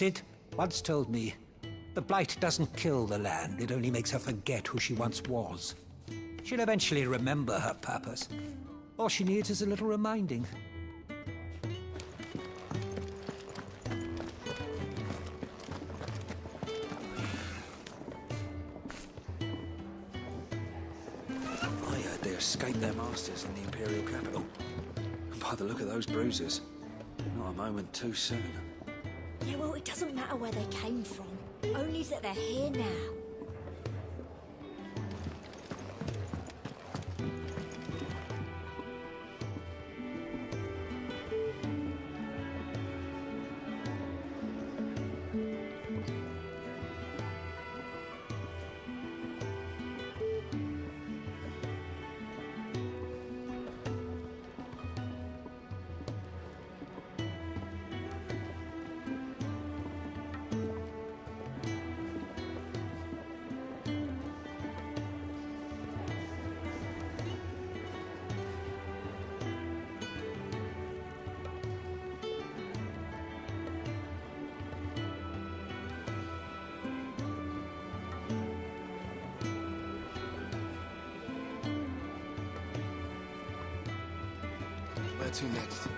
Cid once told me, the blight doesn't kill the land, it only makes her forget who she once was. She'll eventually remember her purpose. All she needs is a little reminding. I heard they escaped their masters in the Imperial capital. By the look of those bruises, not a moment too soon. Yeah, well, it doesn't matter where they came from. Only that they're here now. Where to next?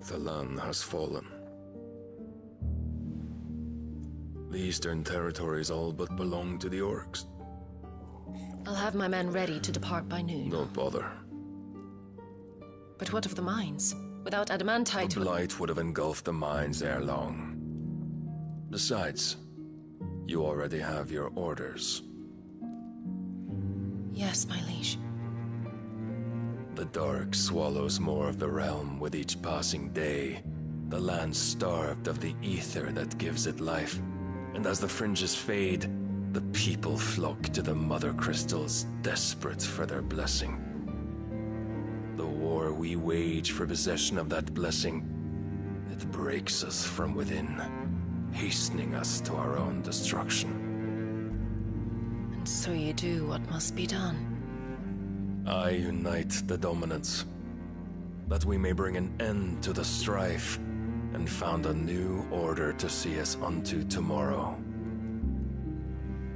The land has fallen. The eastern territories all but belong to the orcs. I'll have my men ready to depart by noon. Don't bother. But what of the mines? Without adamantite... The blight would have engulfed the mines ere long. Besides, you already have your orders. Yes, my liege. The dark swallows more of the realm with each passing day. The land starved of the ether that gives it life. And as the fringes fade, the people flock to the mother crystals, desperate for their blessing. The war we wage for possession of that blessing, it breaks us from within, hastening us to our own destruction. And so you do what must be done. I unite the dominants, that we may bring an end to the strife, and found a new order to see us unto tomorrow.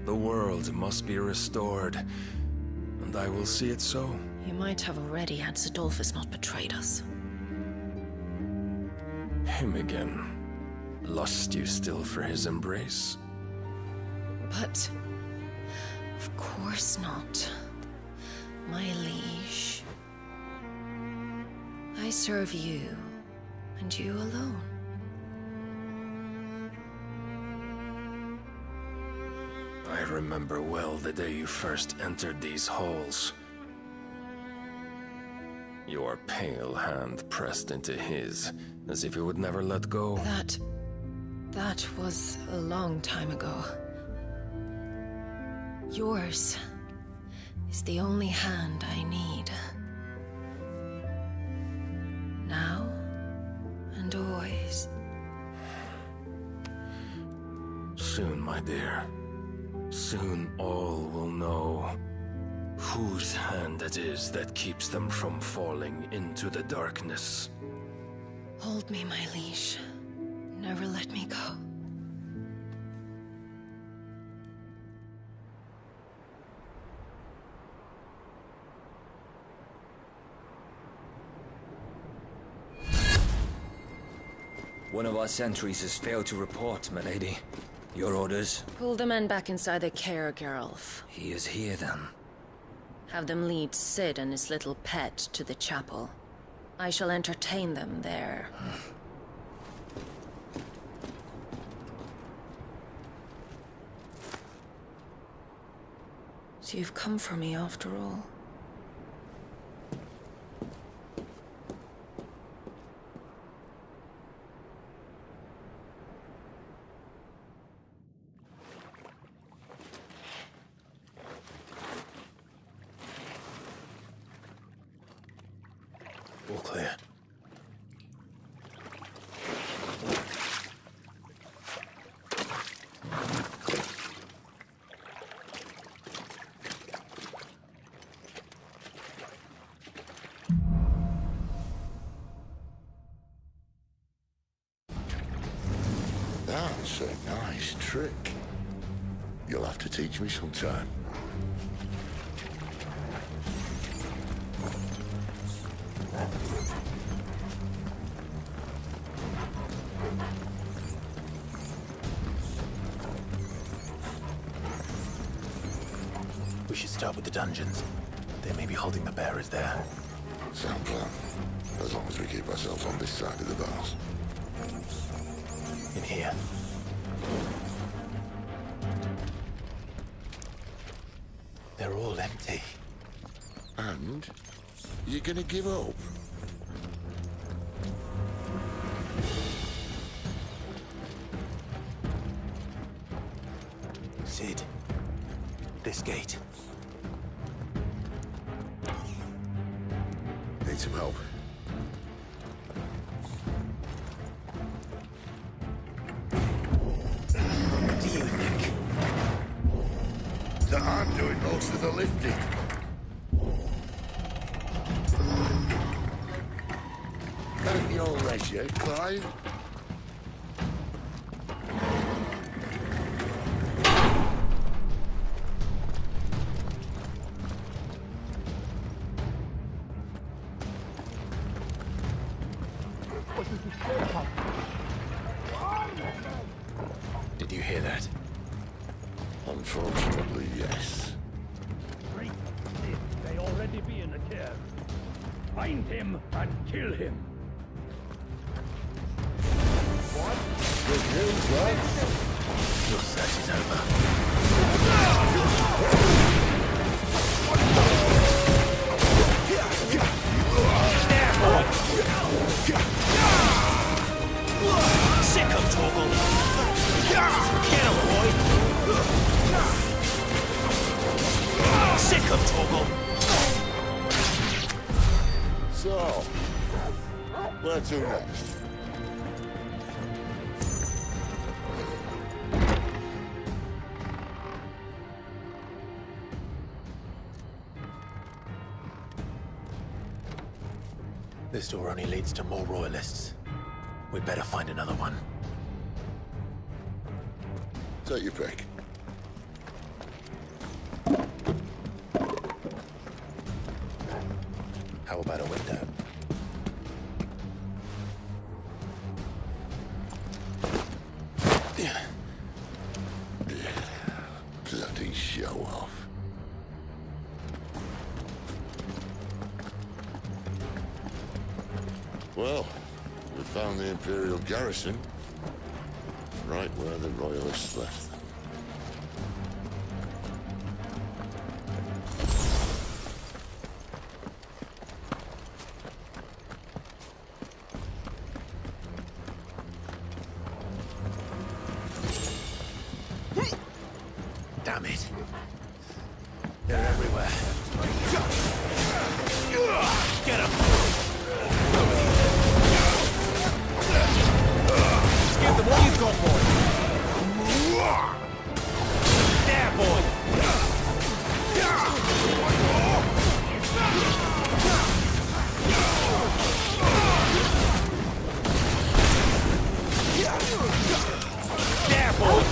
The world must be restored, and I will see it so. You might have already had Zidolphus not betrayed us. Him again. Lust you still for his embrace? But... of course not. My liege. I serve you, and you alone. I remember well the day you first entered these halls. Your pale hand pressed into his, as if you would never let go. That was a long time ago. Yours is the only hand I need. Now and always. Soon, my dear. Soon all will know whose hand it is that keeps them from falling into the darkness. Hold me, my liege. Never let me go. One of our sentries has failed to report, my lady. Your orders? Pull the men back inside the care, Geralt. He is here, then. Have them lead Sid and his little pet to the chapel. I shall entertain them there. So you've come for me after all. All clear. That's a nice trick. You'll have to teach me sometime. We should start with the dungeons. They may be holding the bearers there. Sound plan. As long as we keep ourselves on this side of the bars. In here. They're all empty. And? You're gonna give up? Sid. This gate. Need some help. What do you think? That I'm doing most of the lifting. At your leisure, Clive. Did you hear that? Unfortunately, yes. Great Sid may already be in the care. Find him and kill him. What? Good news, lads. Your search is over. Sick of Torgal! Get him, boy! Sick of Torgal! So, where to next? This door only leads to more royalists. We'd better find another one. Take your pick. How about a window? Bloody show off. Well, we found the Imperial garrison. Right where the Royalists left them. Damn it. They're everywhere. Get him! Give them all you've got, boy. There, boy! There, boy!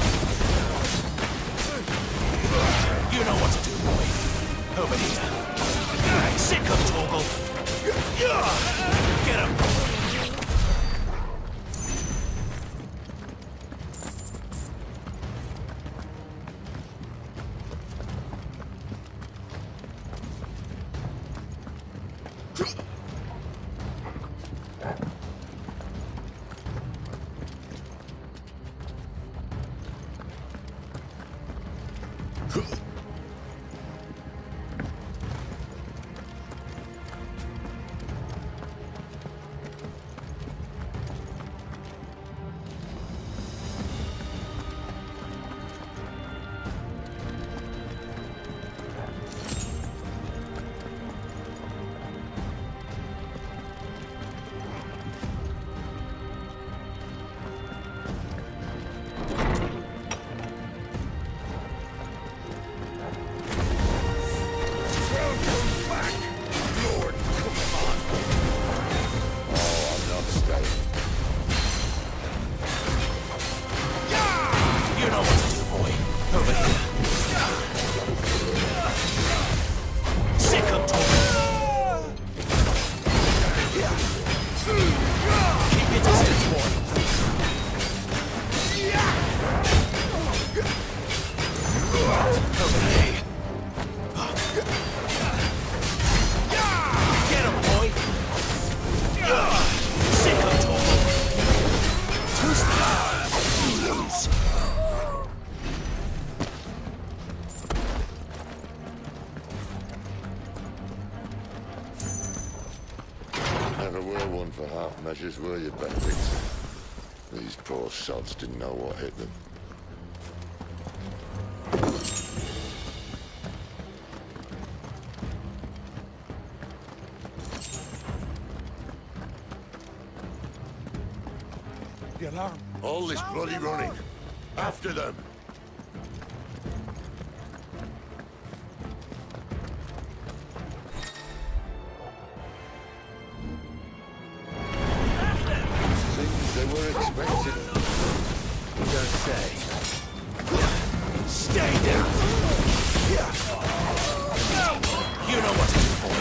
Never were one for half measures, were you, Benedict? These poor sods didn't know what hit them. The alarm. All this bloody running. After them. Things they were expecting. You don't say. Stay down! You know what to do for me.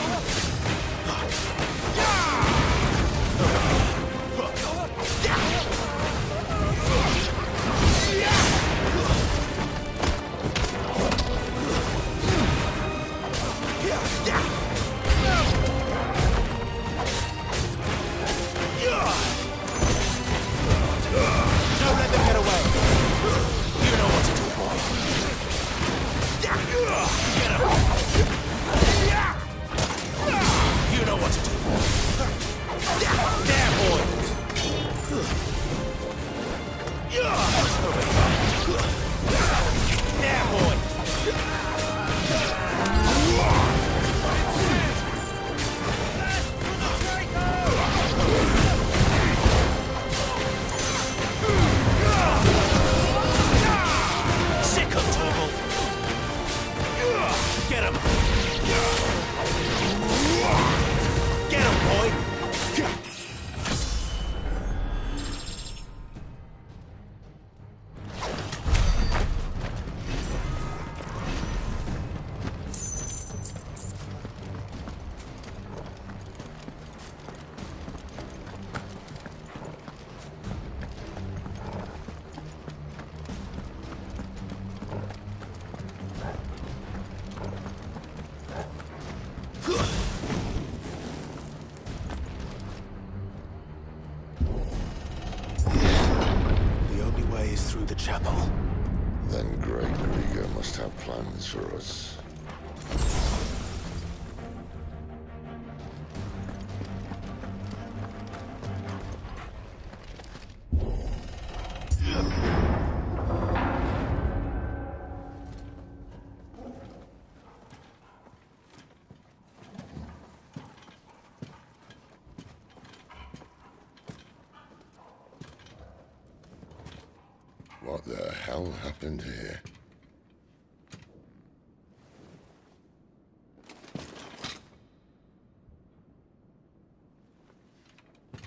Don't let them get away. You know what to do for me. Get him. You know what to do. There, boy. There, boy. Sick of trouble. Get him. Get him, boy. The only way is through the chapel. Then Great Krieger must have plans for us. What the hell happened here?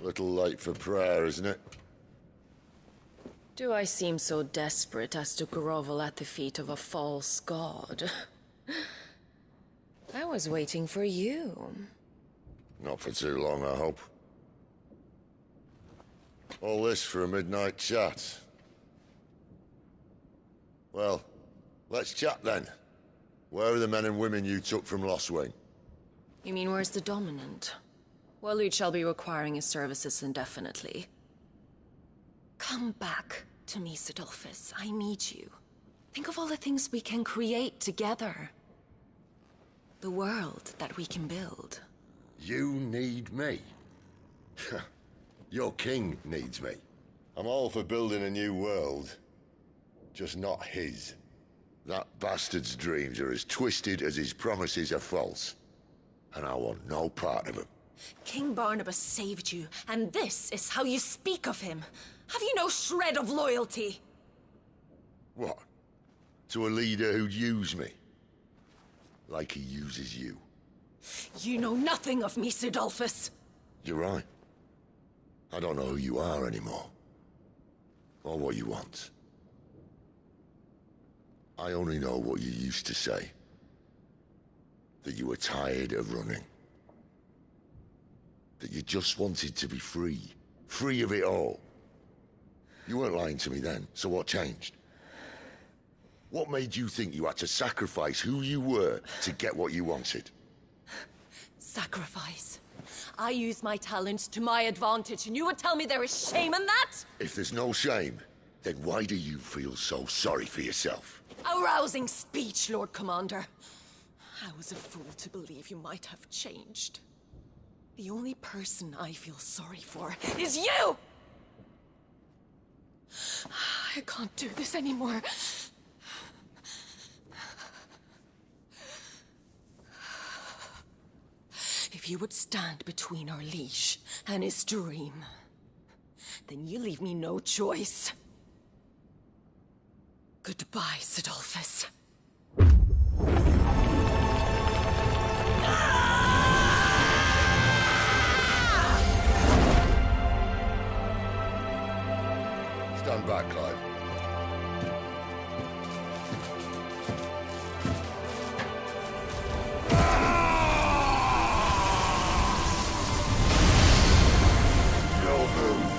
Little late for prayer, isn't it? Do I seem so desperate as to grovel at the feet of a false god? I was waiting for you. Not for too long, I hope. All this for a midnight chat. Well, let's chat then. Where are the men and women you took from Lost Wing? You mean where's the dominant? Waleed shall be requiring his services indefinitely. Come back to me, Sidolphus. I need you. Think of all the things we can create together. The world that we can build. You need me? Your king needs me. I'm all for building a new world. Just not his. That bastard's dreams are as twisted as his promises are false. And I want no part of them. King Barnabas saved you, and this is how you speak of him. Have you no shred of loyalty? What? To a leader who'd use me? Like he uses you? You know nothing of me, Sidolphus. You're right. I don't know who you are anymore. Or what you want. I only know what you used to say. That you were tired of running. That you just wanted to be free. Free of it all. You weren't lying to me then, so what changed? What made you think you had to sacrifice who you were to get what you wanted? Sacrifice. I use my talents to my advantage, and you would tell me there is shame in that? If there's no shame, then why do you feel so sorry for yourself? A rousing speech, Lord Commander. I was a fool to believe you might have changed. The only person I feel sorry for is you! I can't do this anymore. If you would stand between our leash and his dream, then you leave me no choice. Goodbye, Sidolphus. Stand back, Clive. Your move.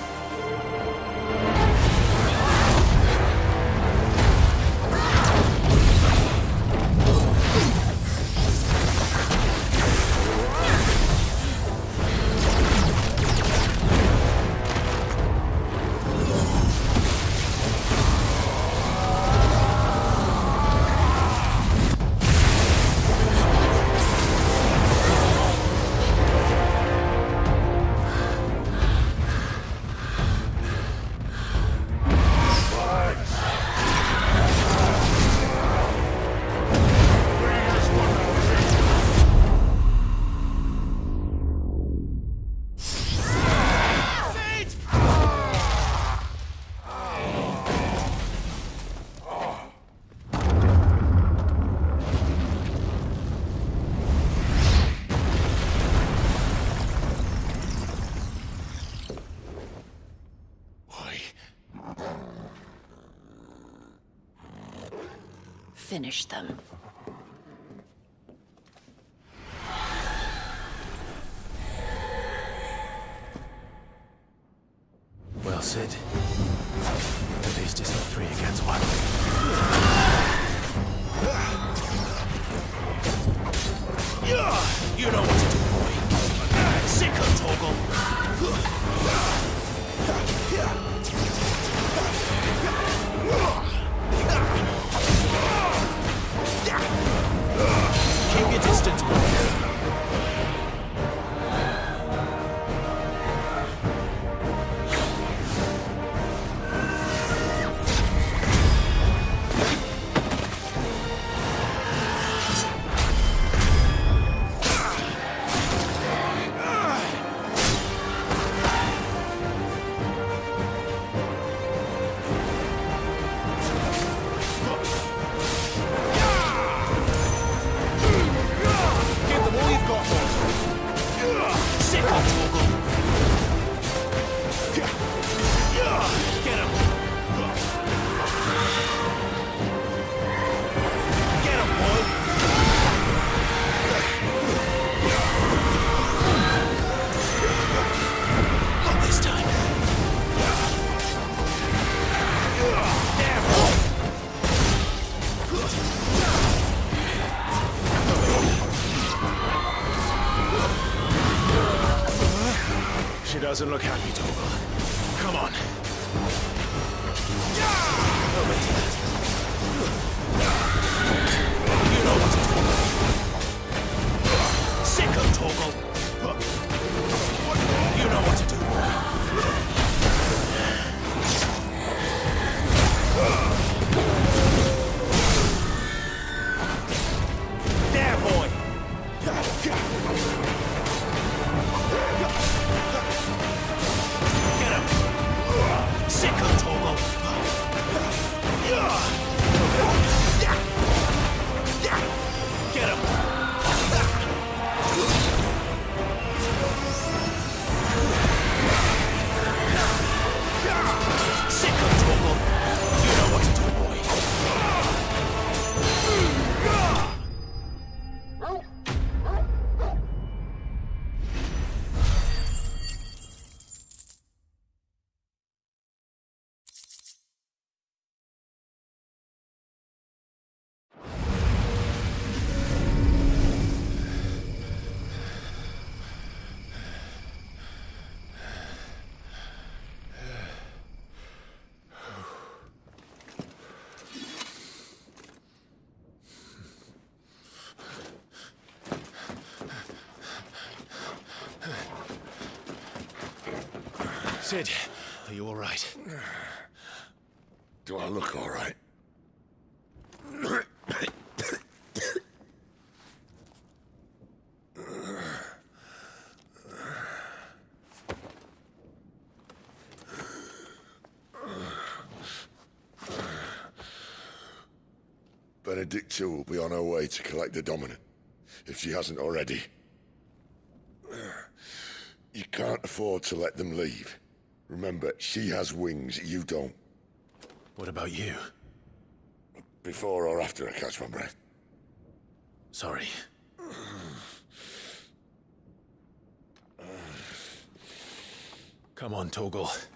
Finish them. Well, Sid. At least it's not 3 against 1. You know what to do, boy. Sicko Toggle. Keep your distance, boy. She doesn't look happy, Toggle. Come on. You know what to do. Sicko Toggle. You know what to do. There, boy. Sicko Toggle! Get him! Sicko Toggle! You know what to do, boy. Sid, are you all right? Do I look all right? Benedicta will be on her way to collect the Dominant, if she hasn't already. You can't afford to let them leave. Remember, she has wings, you don't. What about you? Before or after I catch my breath? Sorry. Come on, Torgal.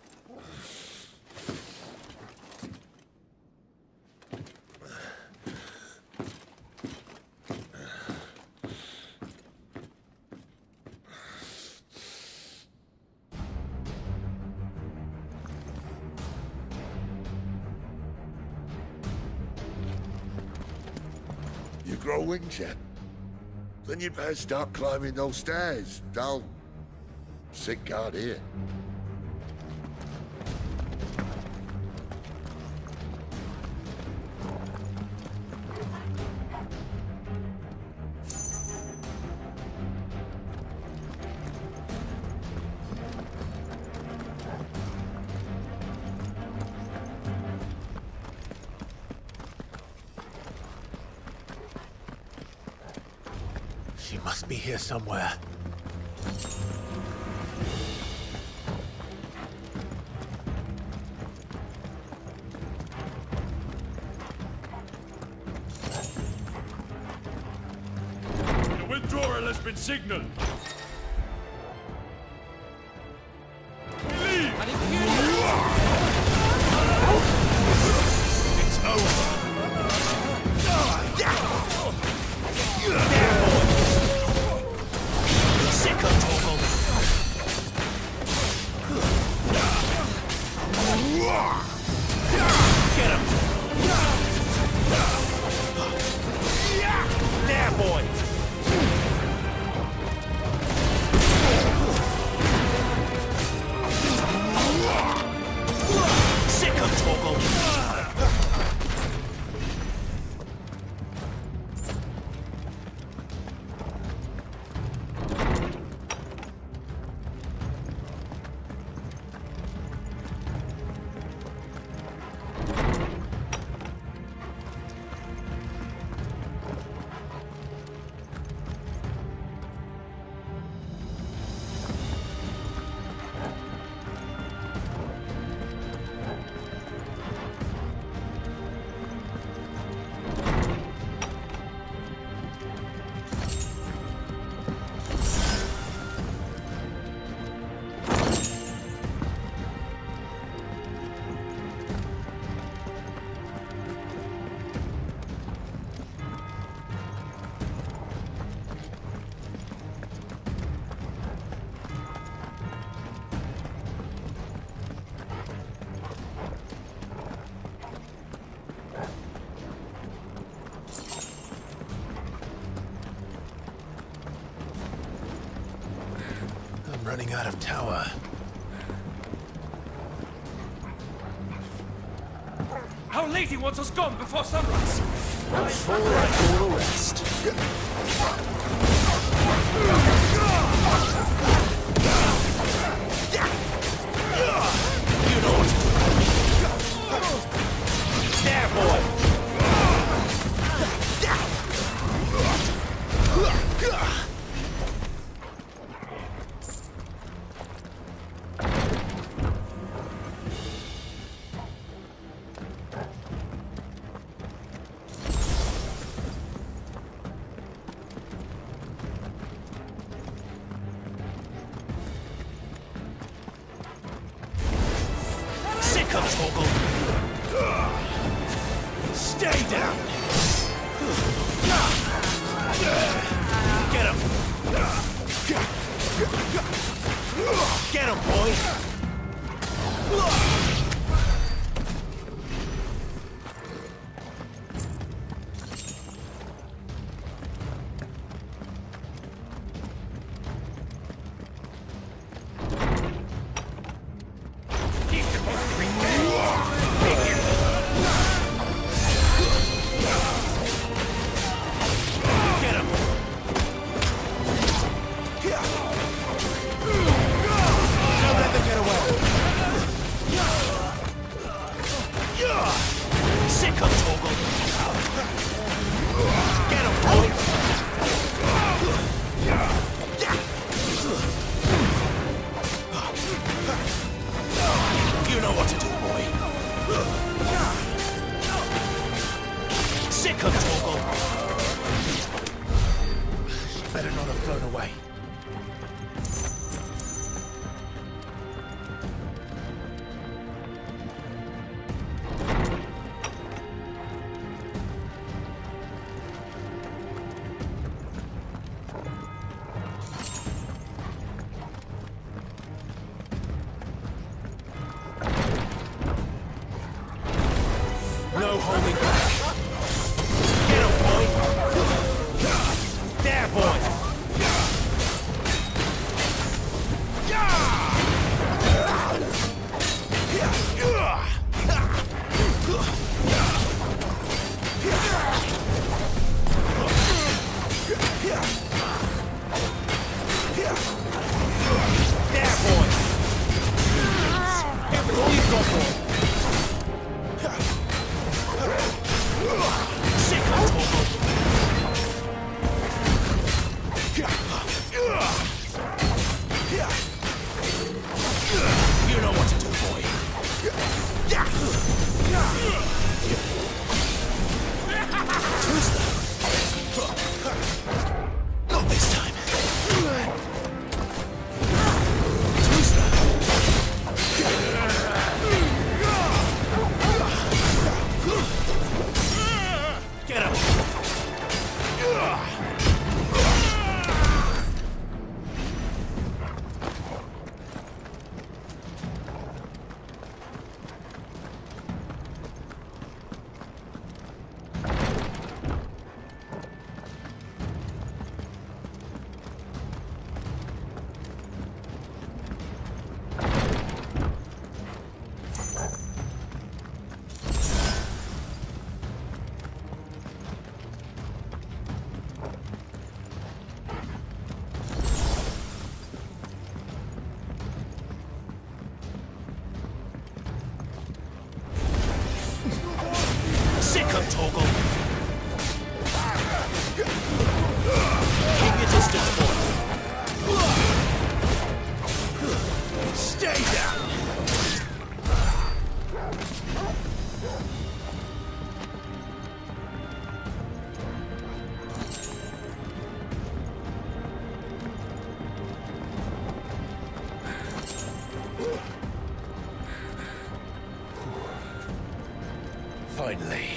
You grow wings yet? Then you'd better start climbing those stairs. I'll sit guard here. She must be here somewhere. The withdrawal has been signaled. It's over. Sick of Torgal. Get him. There, boy. Sick of Torgal. I'm running out of tower. Our lady wants us gone before sunrise. Before I go to rest. You know what to do. There, boy. Sick of Torgal. Stay down. Get him. Get him, boy. away. No holding back. Get him, boy. There, boy. There, boy. Everything you've got, boy. Sick of Togo. You know what to do, boy. Too slow. Not this time. Too slow. Get him! Sick of Toggle! Keep your distance, boy! Stay down! Finally.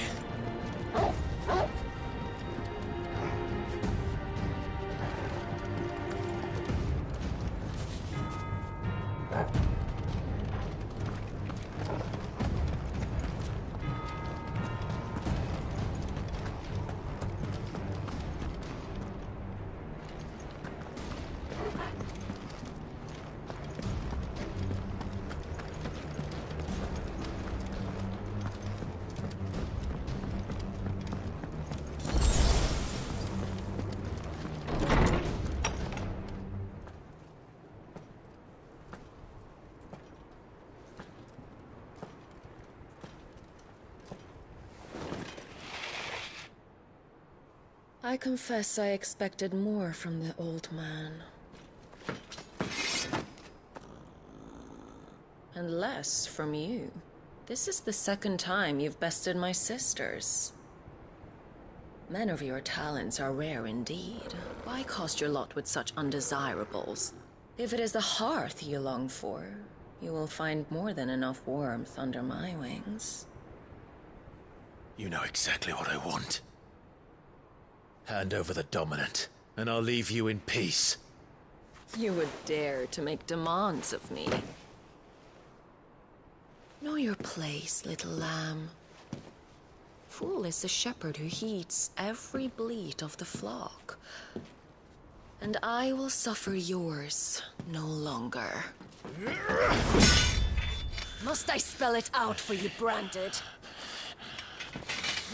I confess I expected more from the old man. And less from you. This is the second time you've bested my sisters. Men of your talents are rare indeed. Why cast your lot with such undesirables? If it is the hearth you long for, you will find more than enough warmth under my wings. You know exactly what I want. Hand over the dominant, and I'll leave you in peace. You would dare to make demands of me. Know your place, little lamb. Fool is the shepherd who heeds every bleat of the flock. And I will suffer yours no longer. Must I spell it out for you, Branded?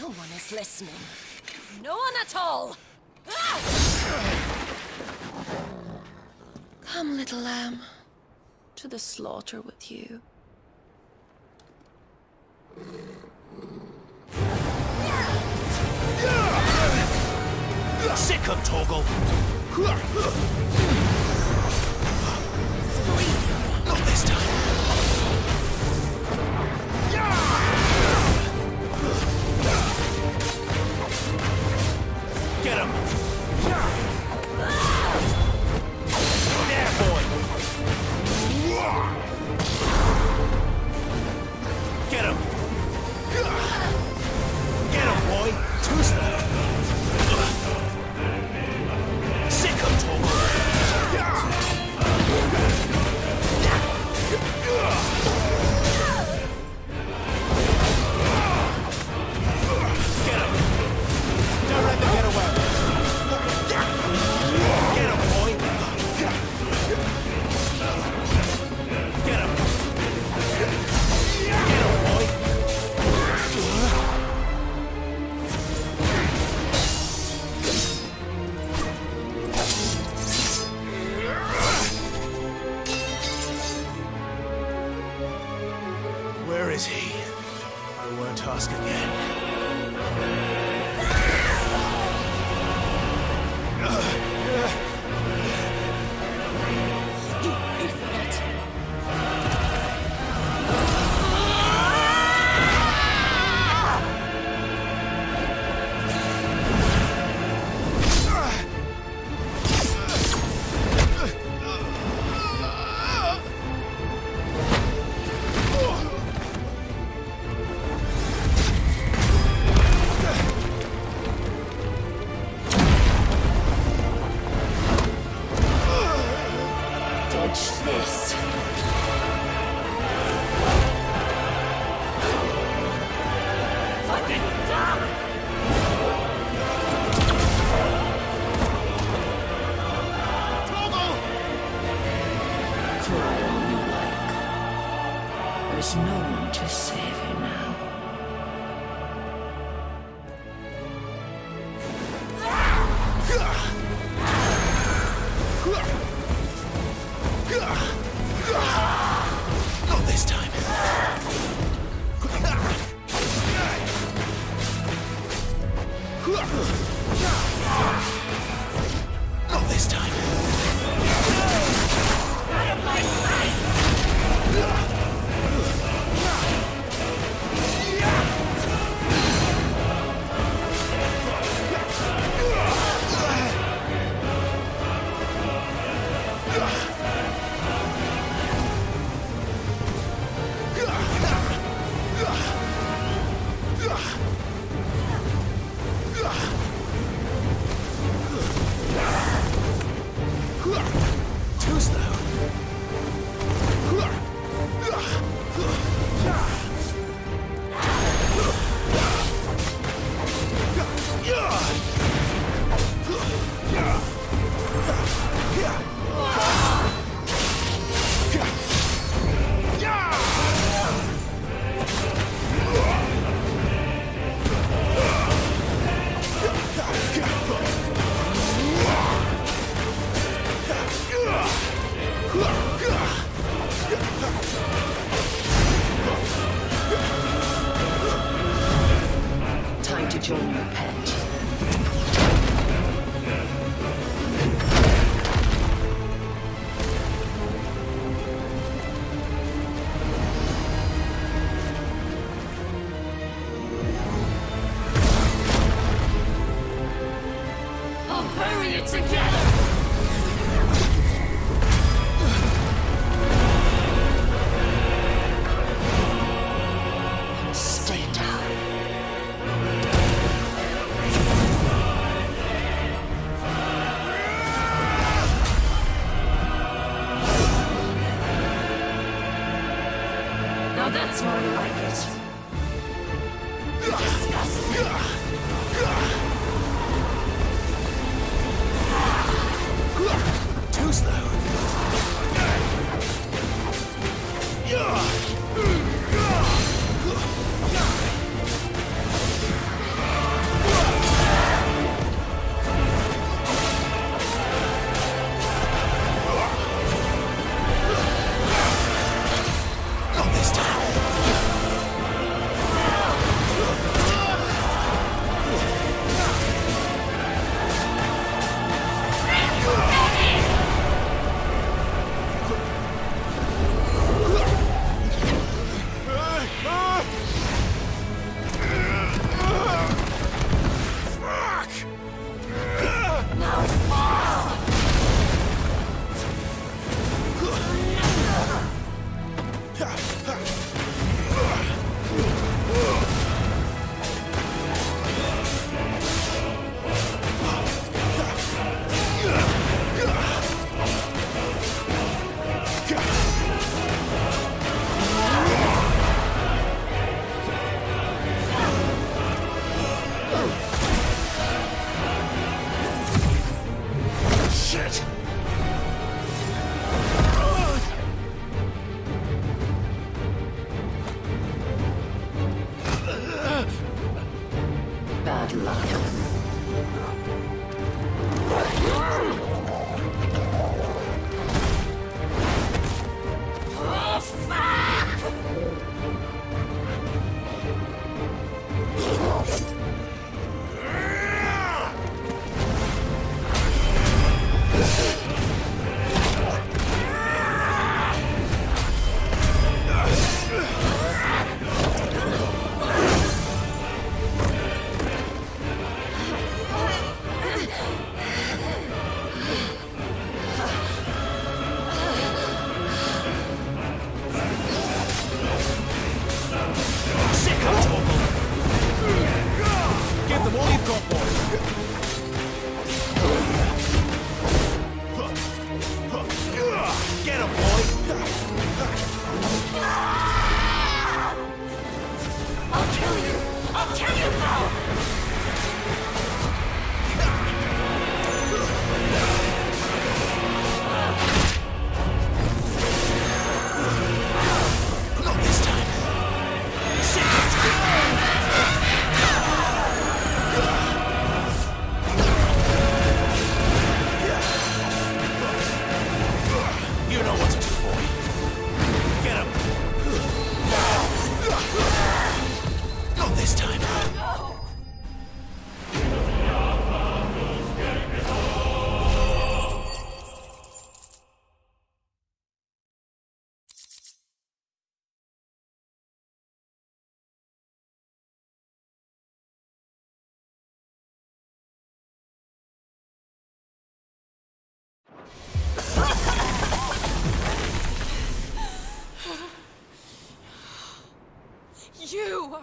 No one is listening. No one at all! Ah! Come, little lamb, to the slaughter with you. Sick of Toggle! Not this time! Get him! task again. There's no one to save you now. Not this time. Not this time. Too slow. Time to join your pet. I'll bury it together! Stay down. Now that's more like it. Disgusting. Too slow. Not this time.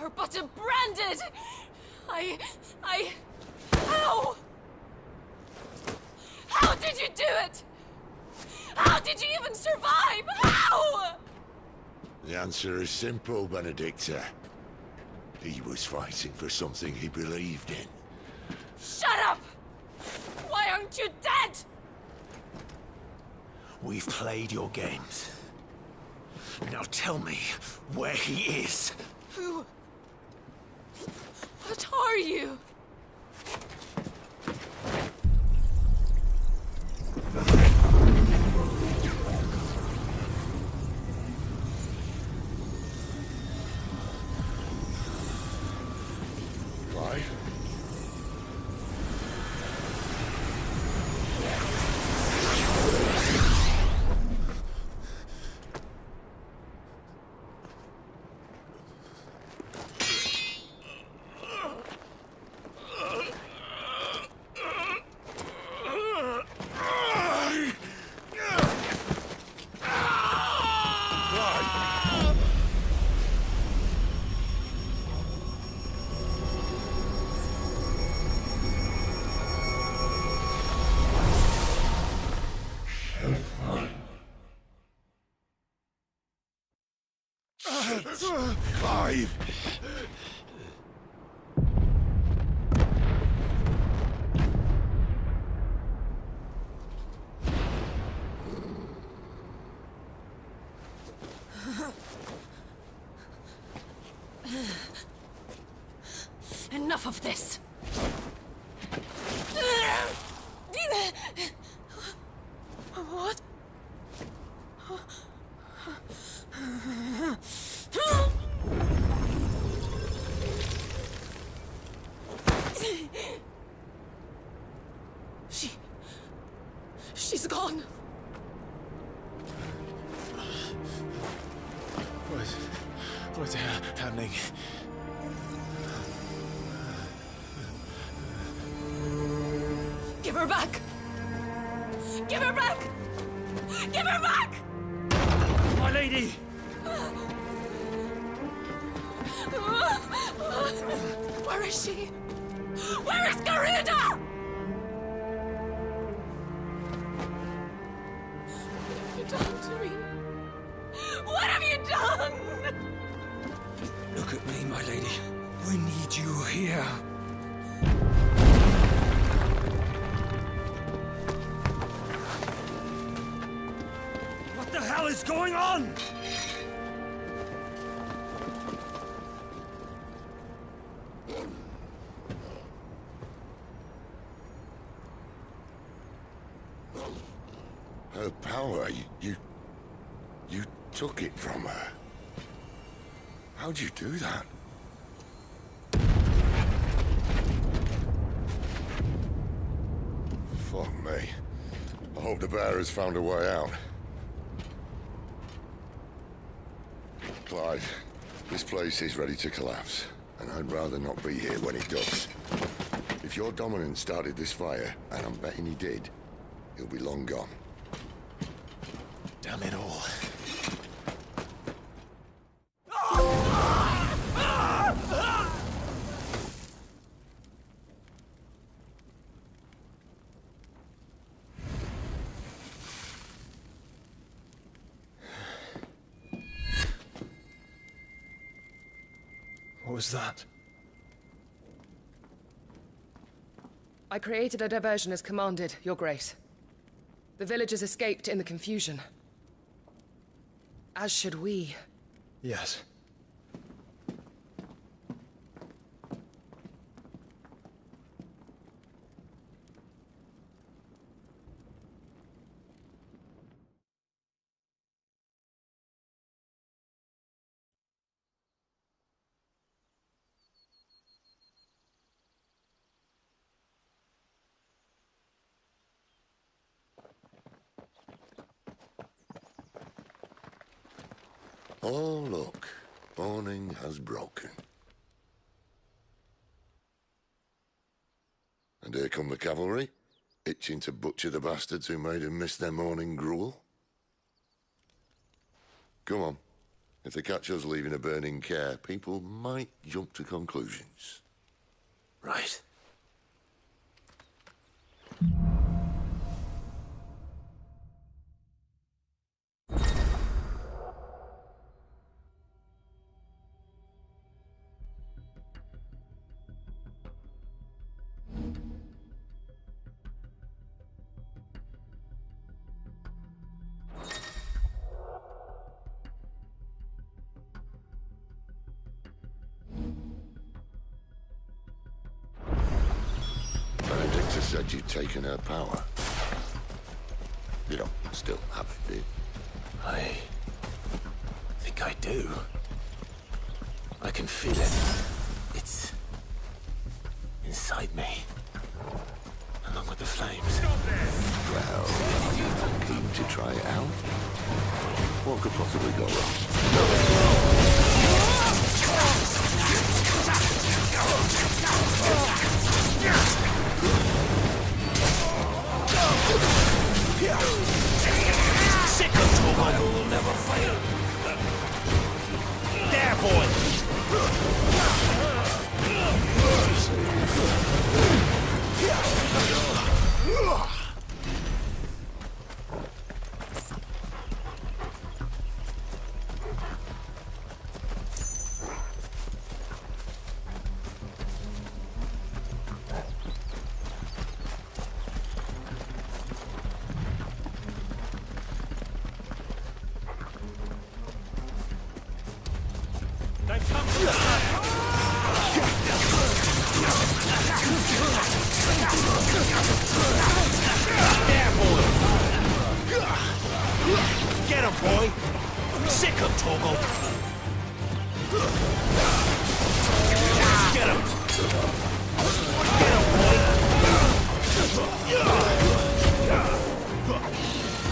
You're but a branded! How? How did you do it? How did you even survive? How? The answer is simple, Benedicta. He was fighting for something he believed in. Shut up! Why aren't you dead? We've played your games. Now tell me where he is. Who? What are you? Clive? Clive! Enough of this! What? She's gone. What's happening? Give her back! Give her back! Give her back! My lady! Where is she? Where is Garuda? What have you done to me? What have you done? Look at me, my lady. We need you here. What the hell is going on? Her power, you took it from her. How'd you do that? Fuck me. I hope the bearers found a way out. Clive, this place is ready to collapse, and I'd rather not be here when it does. If your dominant started this fire, and I'm betting he did, he'll be long gone. Damn it all. What was that? I created a diversion as commanded, Your Grace. The villagers escaped in the confusion. As should we. Yes. Oh, look. Morning has broken. And here come the cavalry, itching to butcher the bastards who made them miss their morning gruel. Come on. If they catch us leaving a burning care, people might jump to conclusions. Right. Benedicta said you'd taken her power. You don't still have it, do you? I think I do. I can feel it. It's inside me, along with the flames. Well, are you keen to try it out? What could possibly go wrong? Sick of trouble will never fail. There, boy! Get him, boy! Sick of Toggle! Get him! Get him, boy!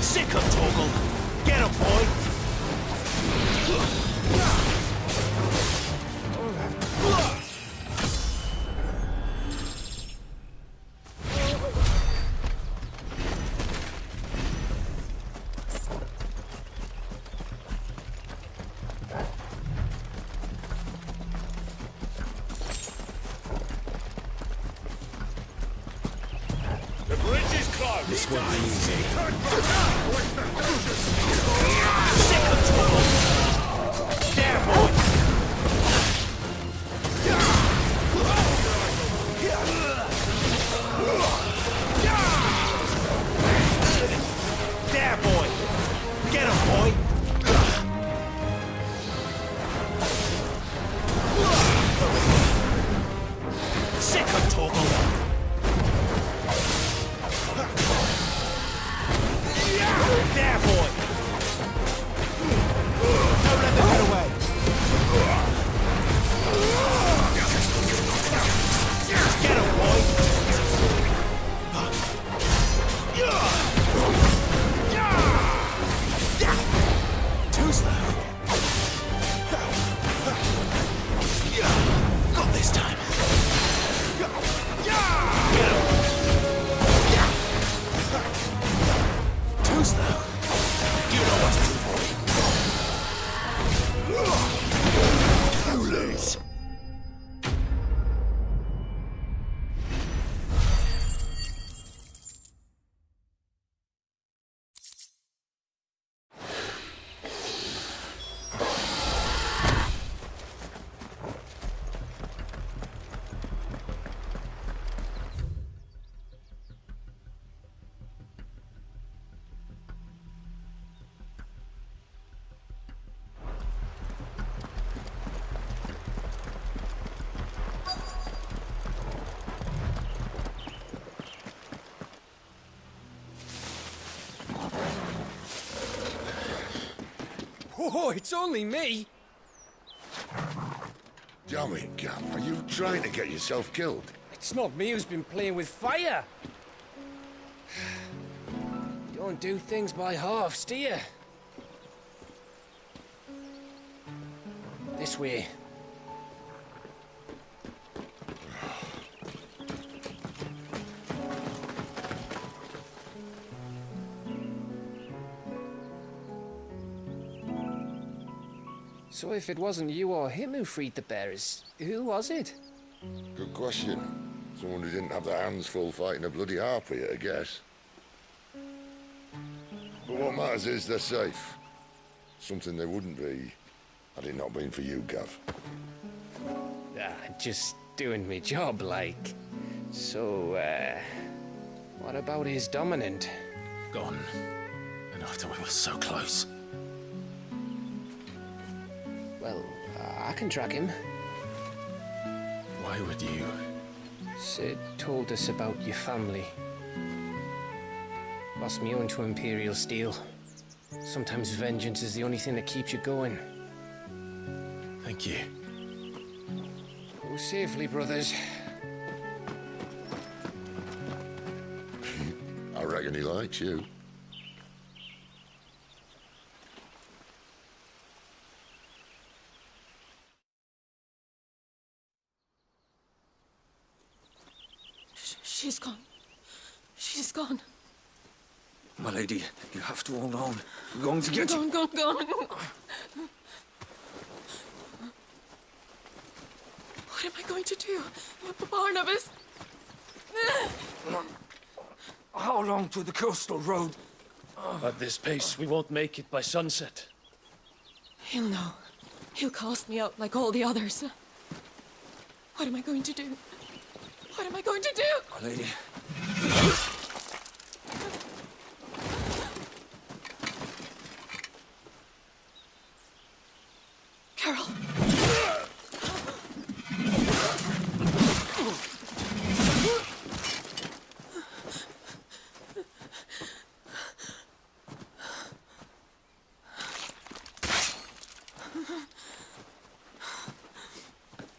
Sick of Toggle! Get him, boy! This won't be easy. Sick of trouble! There, boy! There, boy! Get him, boy! Sick of Toggle! There, boy! Don't let them get away! Get him, boy! Too slow. Got this time. Get him! Too slow. You know what to do, boy. Foolish. Oh, it's only me! Damn it, Gav, are you trying to get yourself killed? It's not me who's been playing with fire! You don't do things by halves, do you? This way. So if it wasn't you or him who freed the bearers, who was it? Good question. Someone who didn't have their hands full fighting a bloody harpy, I guess. But what matters is they're safe. Something they wouldn't be had it not been for you, Gav. Just doing me job, like. So, what about his dominant? Gone. And after we were so close. Well, I can track him. Why would you? Sid told us about your family. Lost me own to Imperial Steel. Sometimes vengeance is the only thing that keeps you going. Thank you. Go safely, brothers. I reckon he likes you. She's gone. She's gone. My lady, you have to hold on. We're going to get you. Gone. What am I going to do? Barnabas? How long to the coastal road? At this pace, we won't make it by sunset. He'll know. He'll cast me out like all the others. What am I going to do? What am I going to do? My lady. Carol.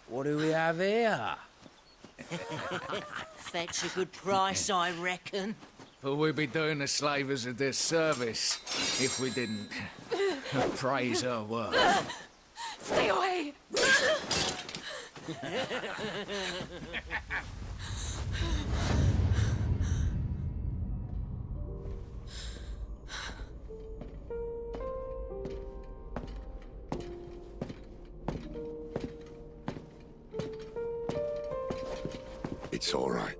What do we have here? Fetch a good price, I reckon. But we'd be doing the slavers a disservice if we didn't praise her work. Stay away! It's all right.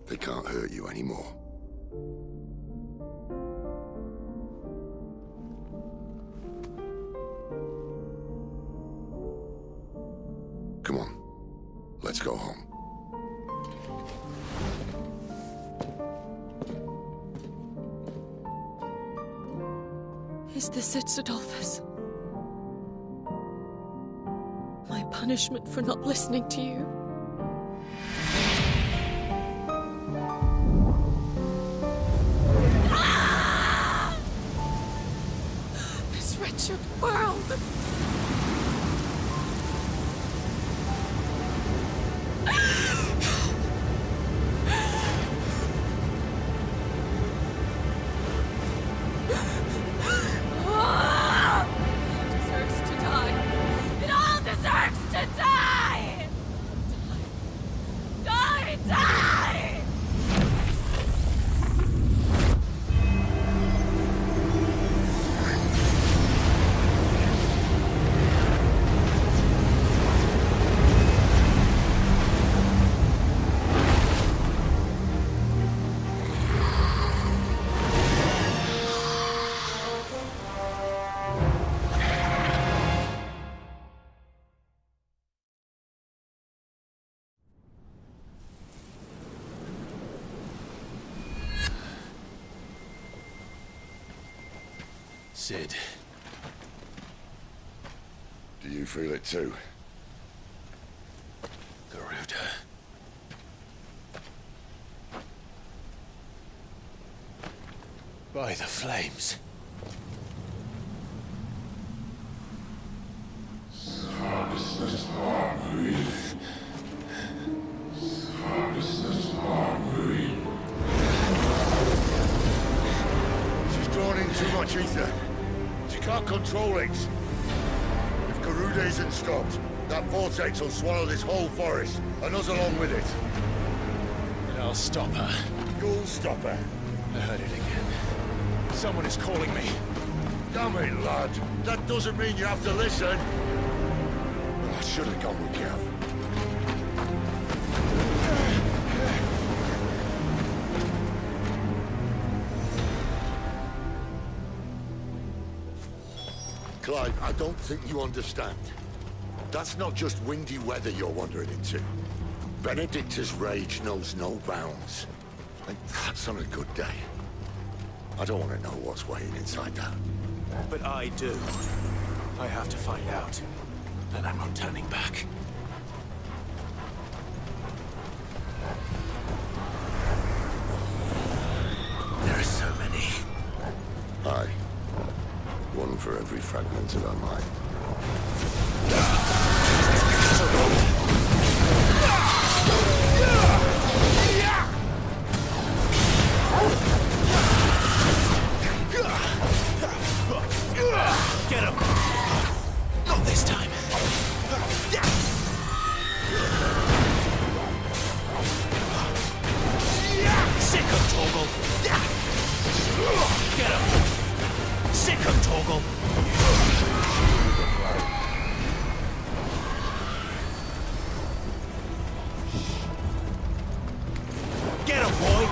They can't hurt you anymore. Come on. Let's go home. Is this it, Adolphus? My punishment for not listening to you? This wretched world! Deserves to die. It all deserves to die! Die! Die! Sid. Do you feel it too? Garuda. By the flames. She's drawn in too much ether. She can't control it. If Garuda isn't stopped, that vortex will swallow this whole forest, and us along with it. But I'll stop her. You'll stop her. I heard it again. Someone is calling me. Damn it, lad. That doesn't mean you have to listen. I should have gone with Kev. Clive, I don't think you understand. That's not just windy weather you're wandering into. Benedicta's rage knows no bounds. And that's on a good day. I don't want to know what's waiting inside that. But I do. I have to find out. And I'm not turning back. There are so many. Aye. One for every fragment of our mind. Get him! Not this time. Sick of Torgal. Get him! Sick of Torgal. Get him, boy!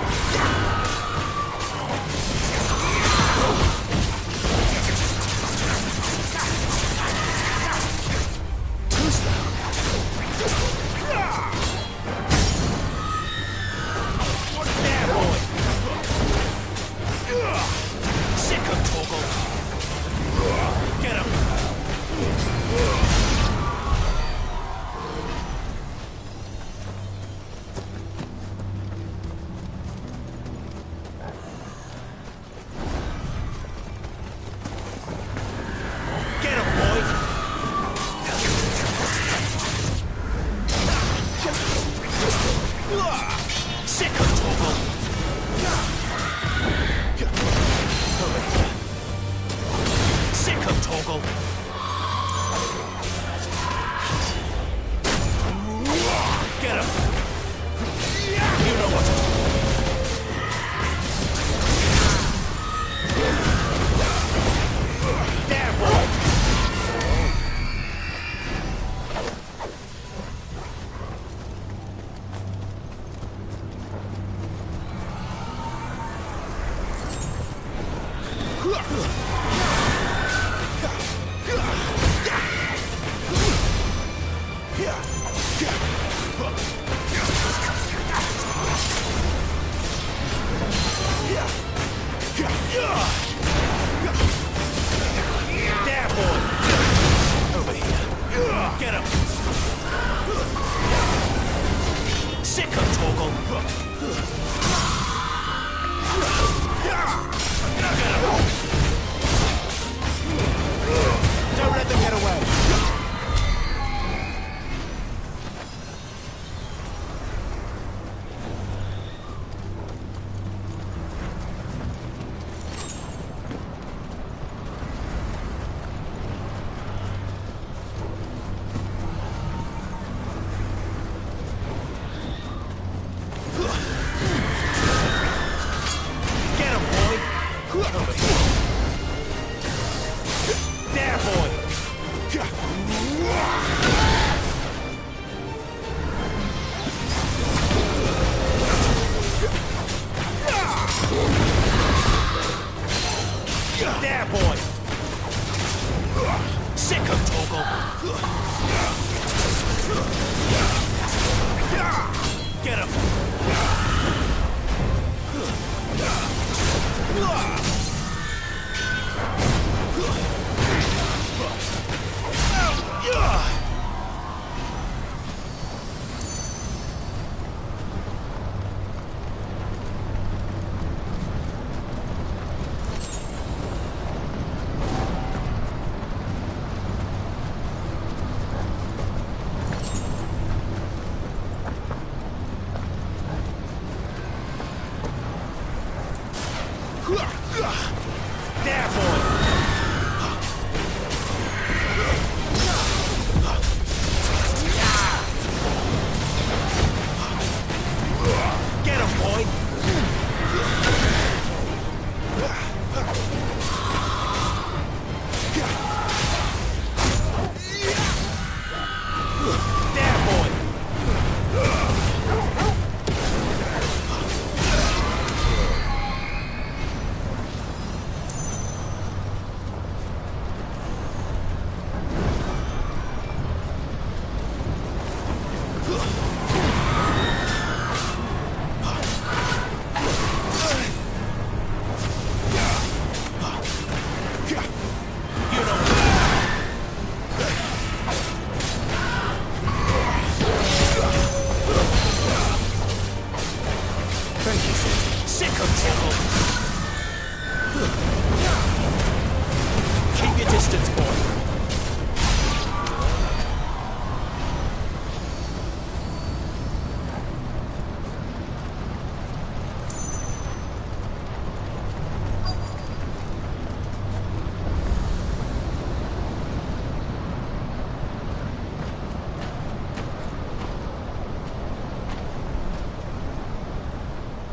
distance, boy.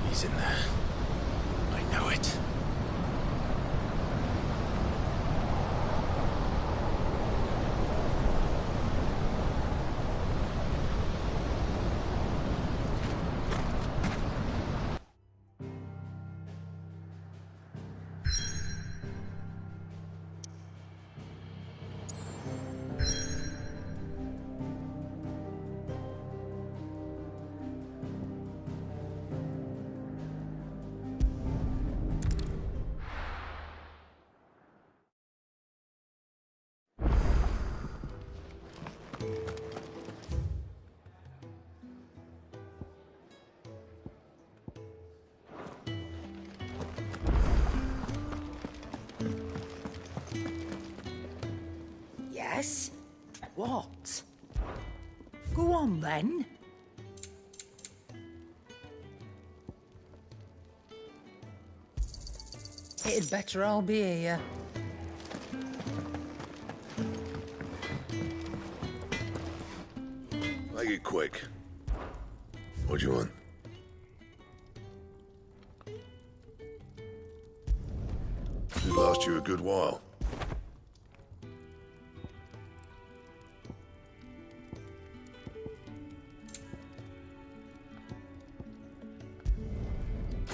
He's in there. I know it. Yes? What? Go on then. It'd better all be here. Make it quick. What do you want? Should last you a good while.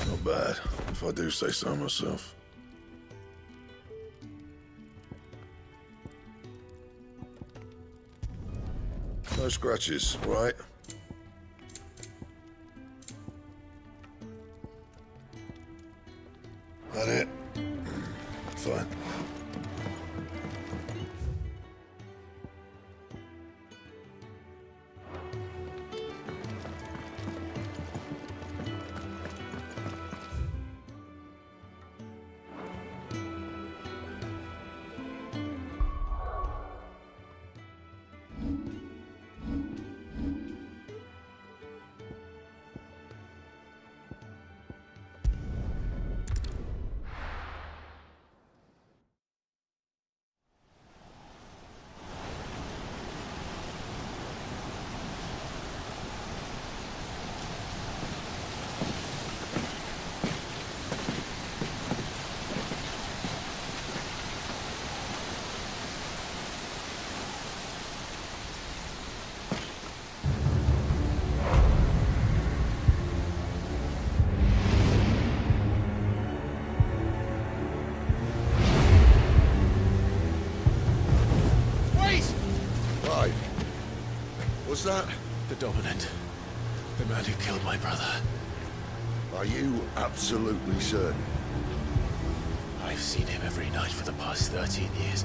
Not bad, if I do say so myself. No scratches, right? That it? Fine. What's that? The Dominant. The man who killed my brother. Are you absolutely certain? I've seen him every night for the past 13 years.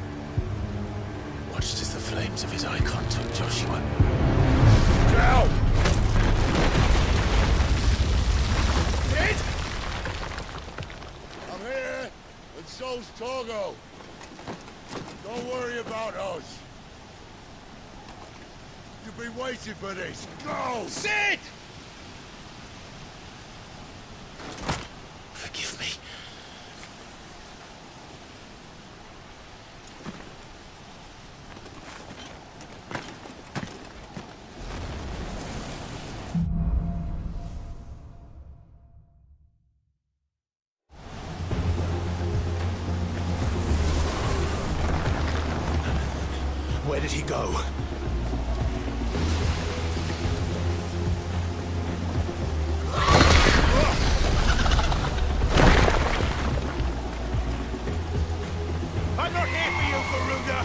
Watched as the flames of his icon took Joshua. Down! Dead? I'm here, and so's Togo. Don't worry about us. You've been waiting for this. Go! Sid! Forgive me. Where did he go? I'm not here for you, Garuda!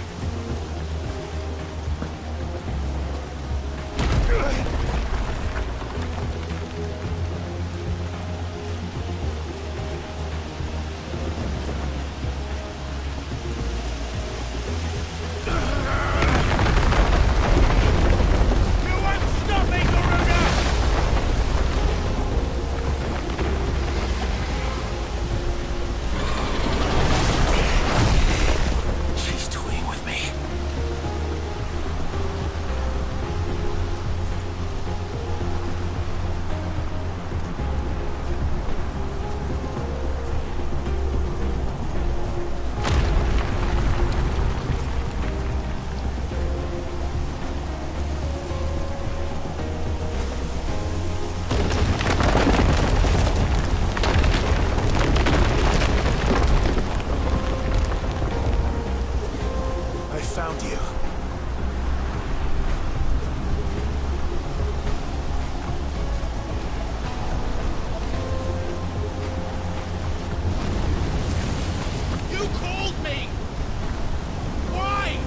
You won't stop me, Garuda! She's too dear. You called me! Why?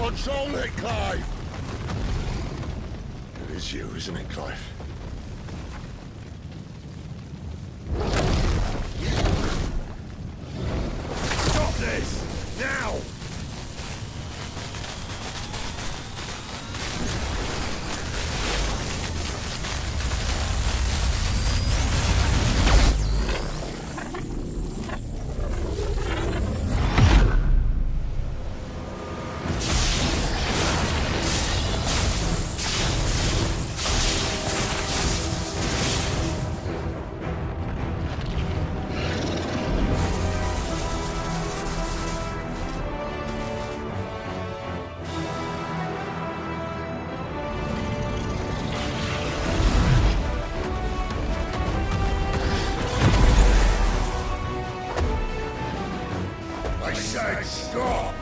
Control it, Clive! It is you, isn't it, Clive? Stop this! Now! Stop!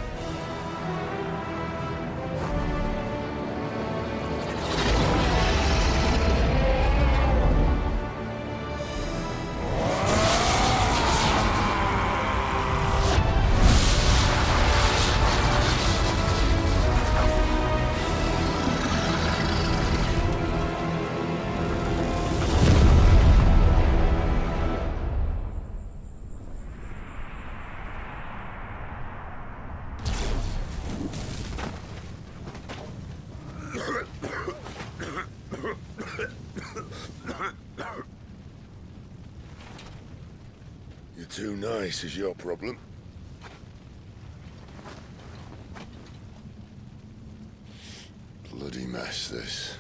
You're too nice is your problem. Bloody mess, this.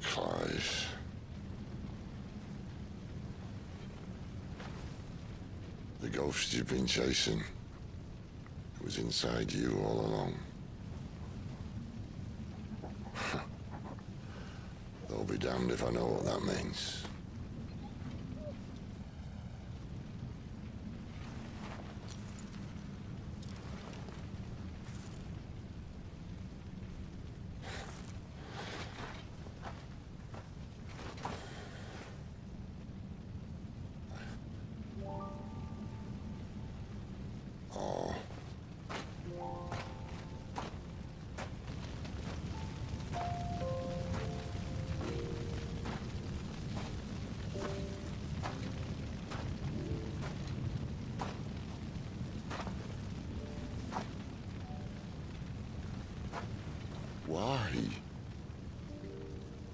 Clive. The ghost you've been chasing was inside you all along. I'll be damned if I know what that means. Why?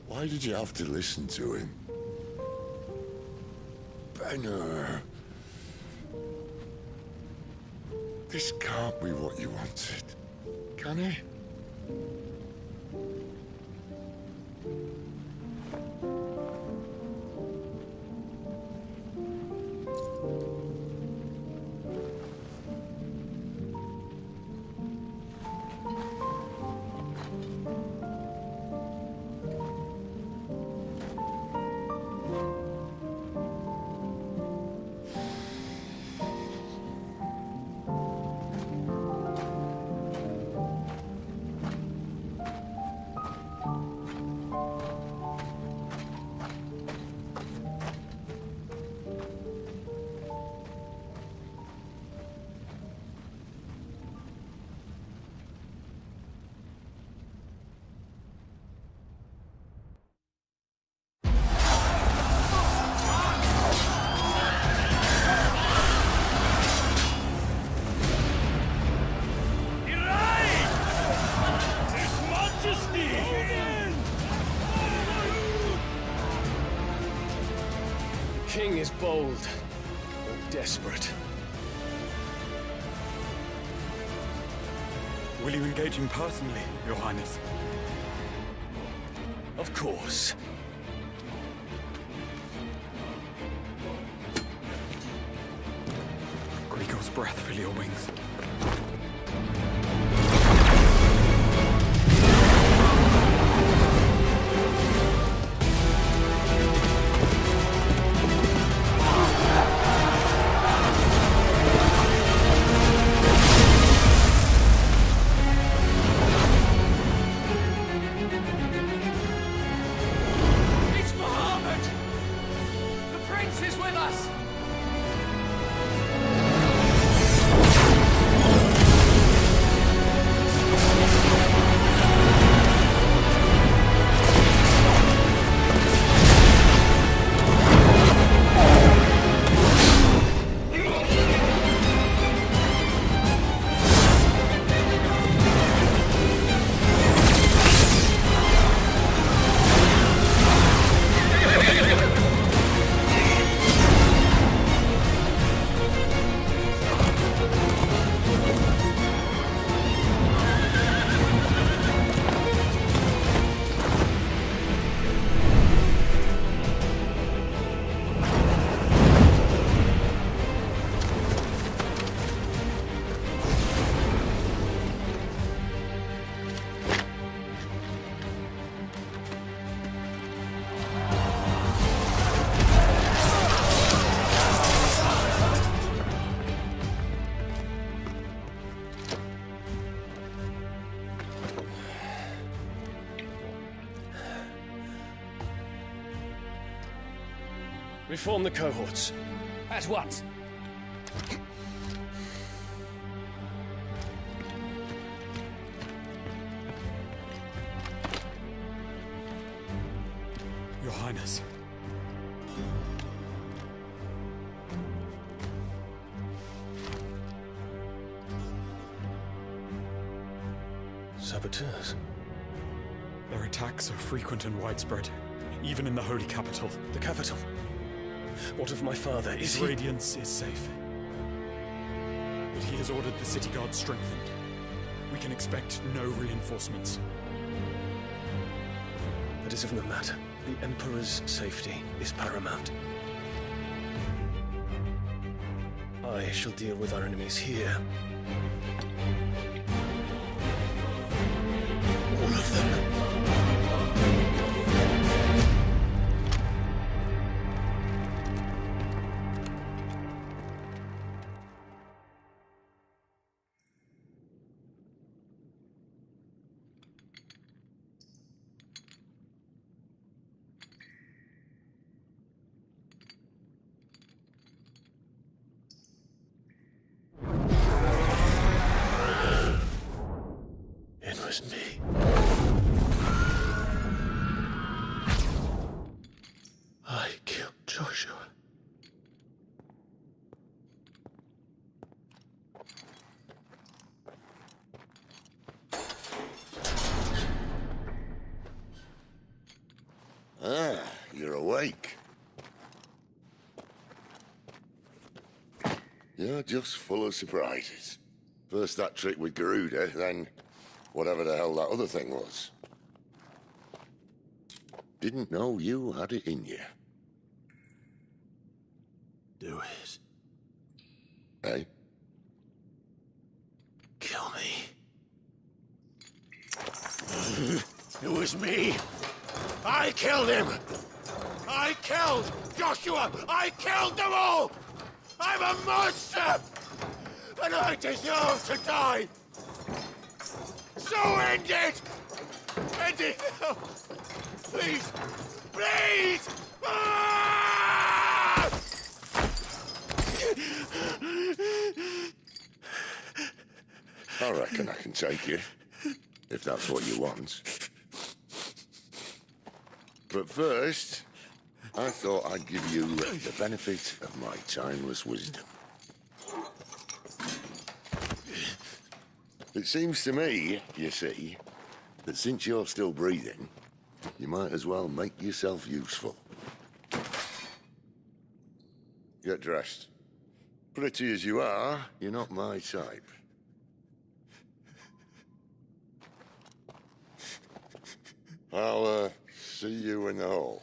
Why did you have to listen to him? Benner. This can't be what you wanted, can it? King is bold, or desperate. Will you engage him personally, Your Highness? Of course. Grigor's breath fill your wings. Prince is with us! Reform the cohorts. At once. Your Highness. Saboteurs. Their attacks are frequent and widespread, even in the holy capital. The capital? What of my father? His radiance is safe. But he has ordered the city guard strengthened. We can expect no reinforcements. That is of no matter. The Emperor's safety is paramount. I shall deal with our enemies here. All of them. It was me. I killed Joshua. Ah, you're awake. You're just full of surprises. First that trick with Garuda, then whatever the hell that other thing was. Didn't know you had it in you. Do it. Hey? Kill me. It was me. I killed him. I killed Joshua. I killed them all. I'm a monster. And I deserve to die. So end it. End it now. Please. Please. Ah! I reckon I can take you, if that's what you want. But first, I thought I'd give you the benefit of my timeless wisdom. It seems to me, you see, that since you're still breathing, you might as well make yourself useful. Get dressed. Pretty as you are, you're not my type. I'll, see you in the hall.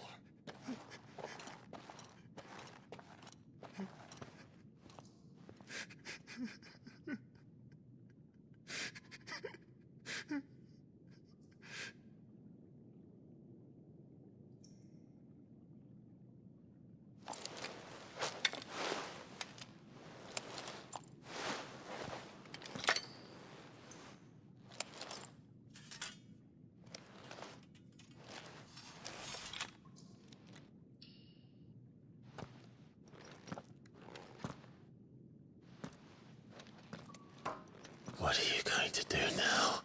What are you going to do now?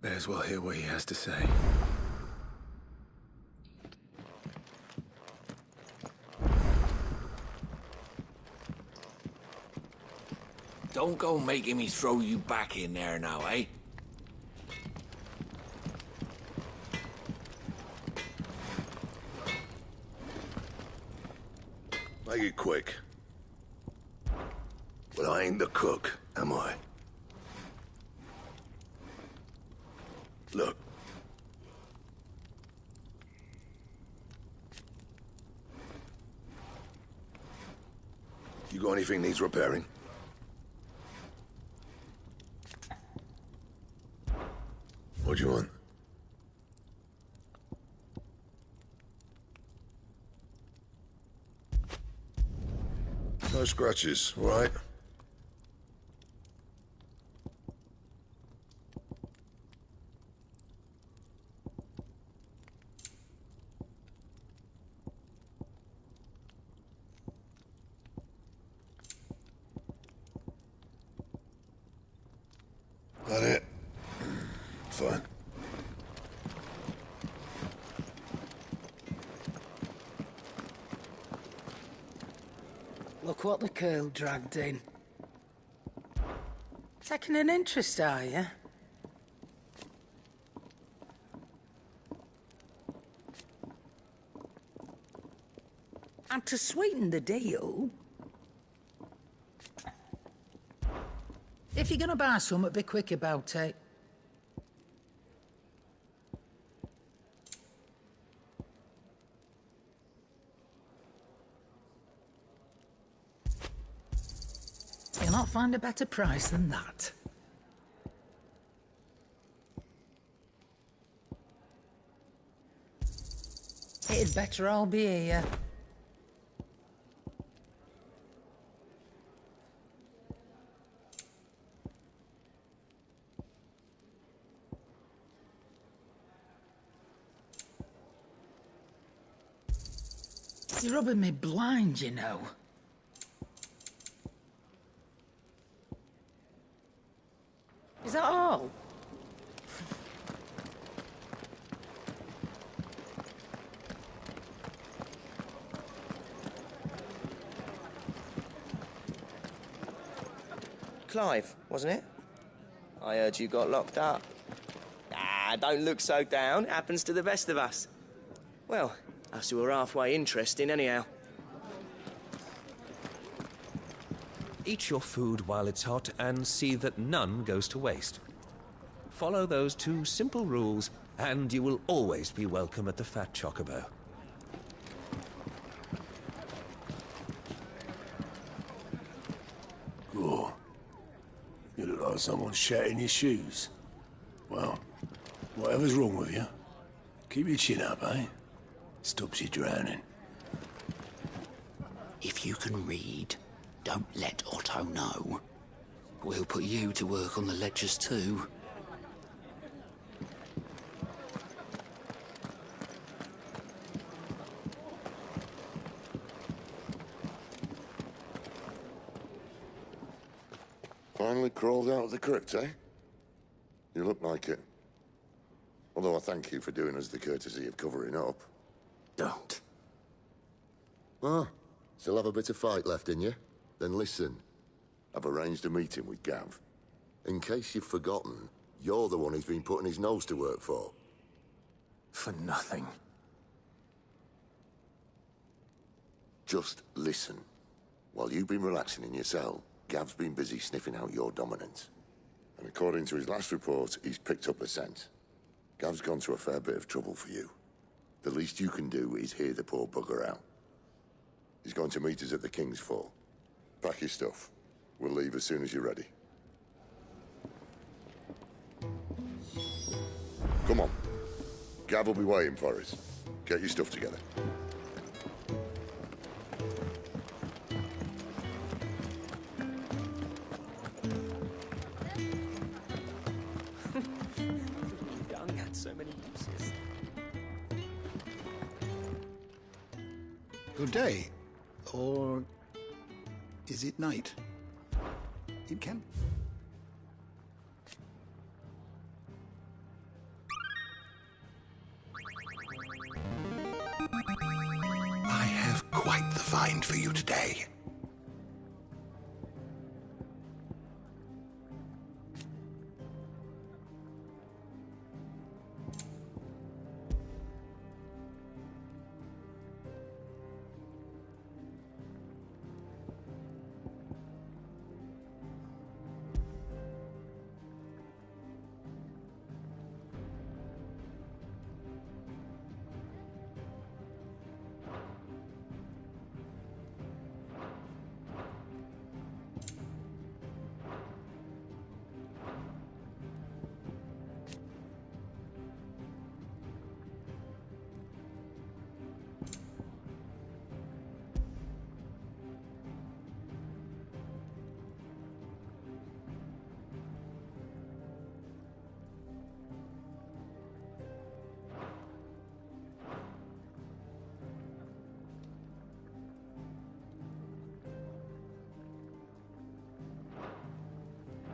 May as well hear what he has to say. Don't go making me throw you back in there now, eh? Make it quick. Well, I ain't the cook, am I? Look. You got anything needs repairing? What do you want? No scratches, all right? That it? Fine. Look what the curl dragged in. Taking an interest, are you? And to sweeten the deal, if you're gonna buy some, be quick about it. You'll not find a better price than that. It'd better all be here. You're rubbing me blind, you know. Is that all? Clive, wasn't it? I heard you got locked up. Ah, don't look so down. Happens to the best of us. Well, us who are halfway interesting anyhow. Eat your food while it's hot and see that none goes to waste. Follow those 2 simple rules and you will always be welcome at the Fat Chocobo. Cool. You look like someone shat in your shoes. Well, whatever's wrong with you, keep your chin up, eh? Stops you drowning. If you can read, don't let Otto know. We'll put you to work on the ledgers too. Finally crawled out of the crypt, eh? You look like it. Although I thank you for doing us the courtesy of covering up. Don't. Ah, still have a bit of fight left in you? Then listen. I've arranged a meeting with Gav. In case you've forgotten, you're the one he's been putting his nose to work for. For nothing. Just listen. While you've been relaxing in your cell, Gav's been busy sniffing out your dominance. And according to his last report, he's picked up a scent. Gav's gone to a fair bit of trouble for you. The least you can do is hear the poor bugger out. He's going to meet us at the King's Fall. Pack your stuff. We'll leave as soon as you're ready. Come on. Gav will be waiting for us. Get your stuff together. so many uses. Good day. Or is it night? It can. I have quite the find for you today.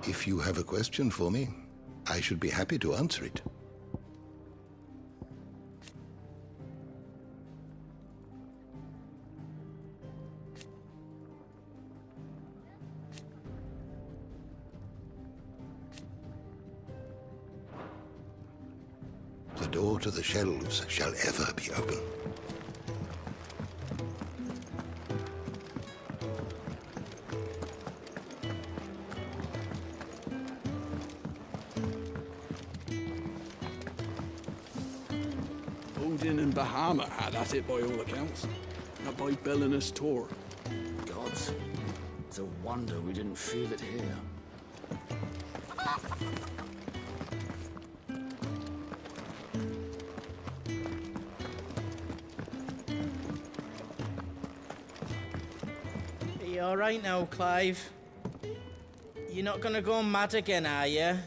If you have a question for me, I should be happy to answer it. The door to the shelves shall ever be open. Odin and Bahama had at it by all accounts. Not by Belinus Tor. Gods. It's a wonder we didn't feel it here. Are you alright now, Clive? You're not gonna go mad again, are you?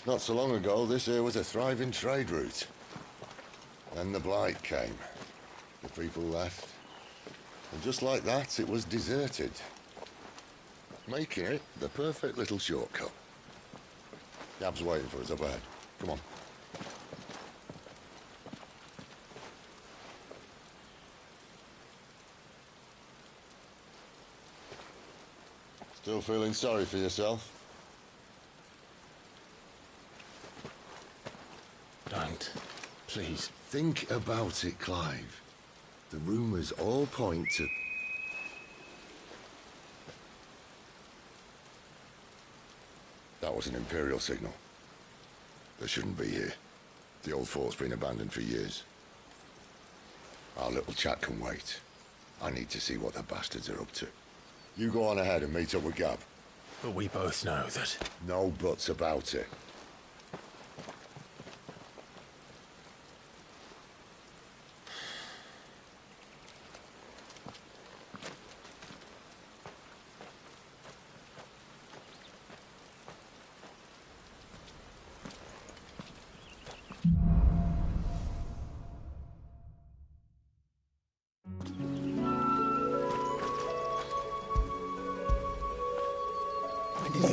Not so long ago, this here was a thriving trade route. Then the Blight came. The people left. And just like that, it was deserted. Making it the perfect little shortcut. Gab's waiting for us up ahead. Come on. Still feeling sorry for yourself? Don't. Please. Think about it, Clive. The rumours all point to... That was an Imperial signal. They shouldn't be here. The old fort's been abandoned for years. Our little chat can wait. I need to see what the bastards are up to. You go on ahead and meet up with Gab. But we both know that... No buts about it.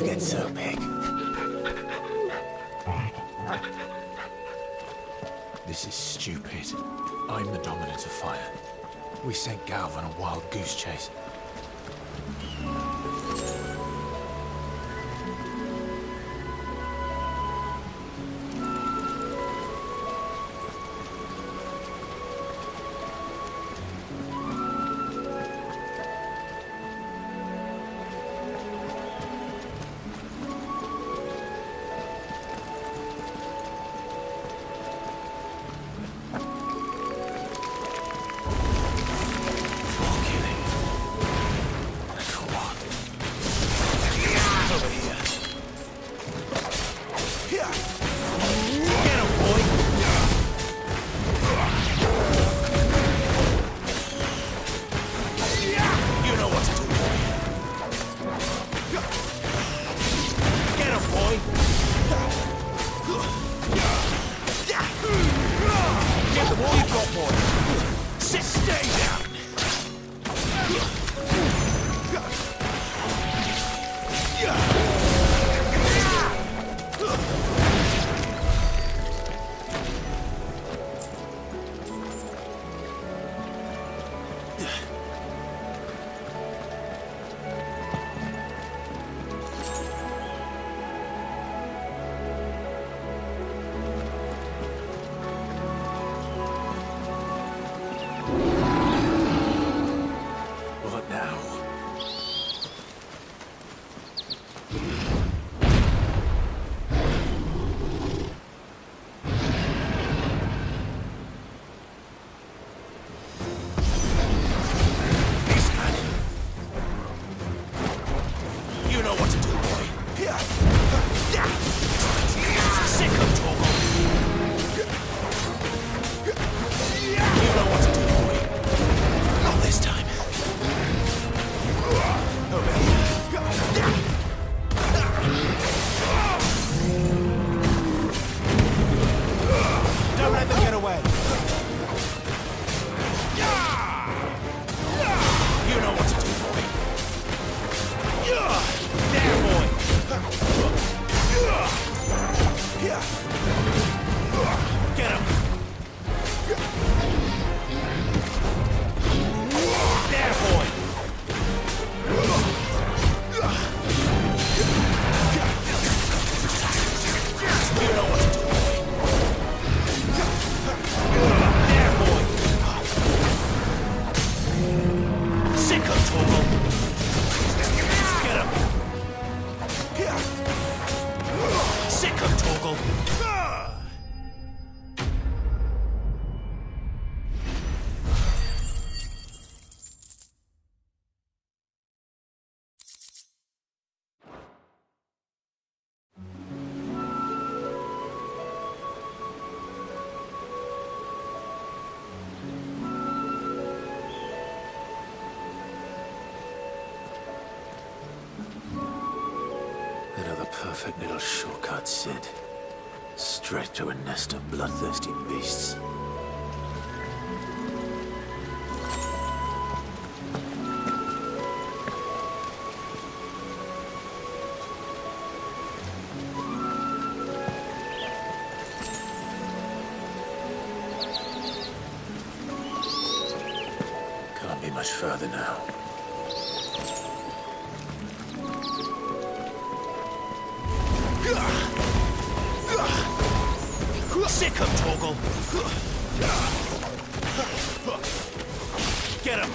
you get so big? This is stupid. I'm the dominant of fire. We sent Galv on a wild goose chase. Perfect little shortcut, Sid. Straight to a nest of bloodthirsty beasts. Can't be much further now. Sick of Torgal! Get him!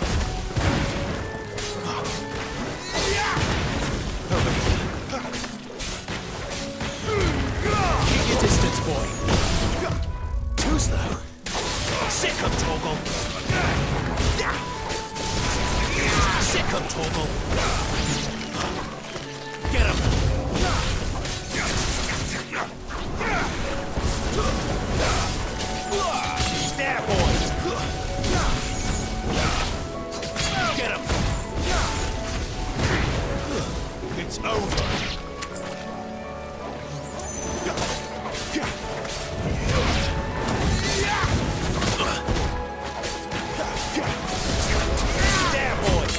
Keep your distance, boy. Too slow. Sick of Torgal! Sick of Torgal! Get him! There, boys! Get him! It's over! There, boys!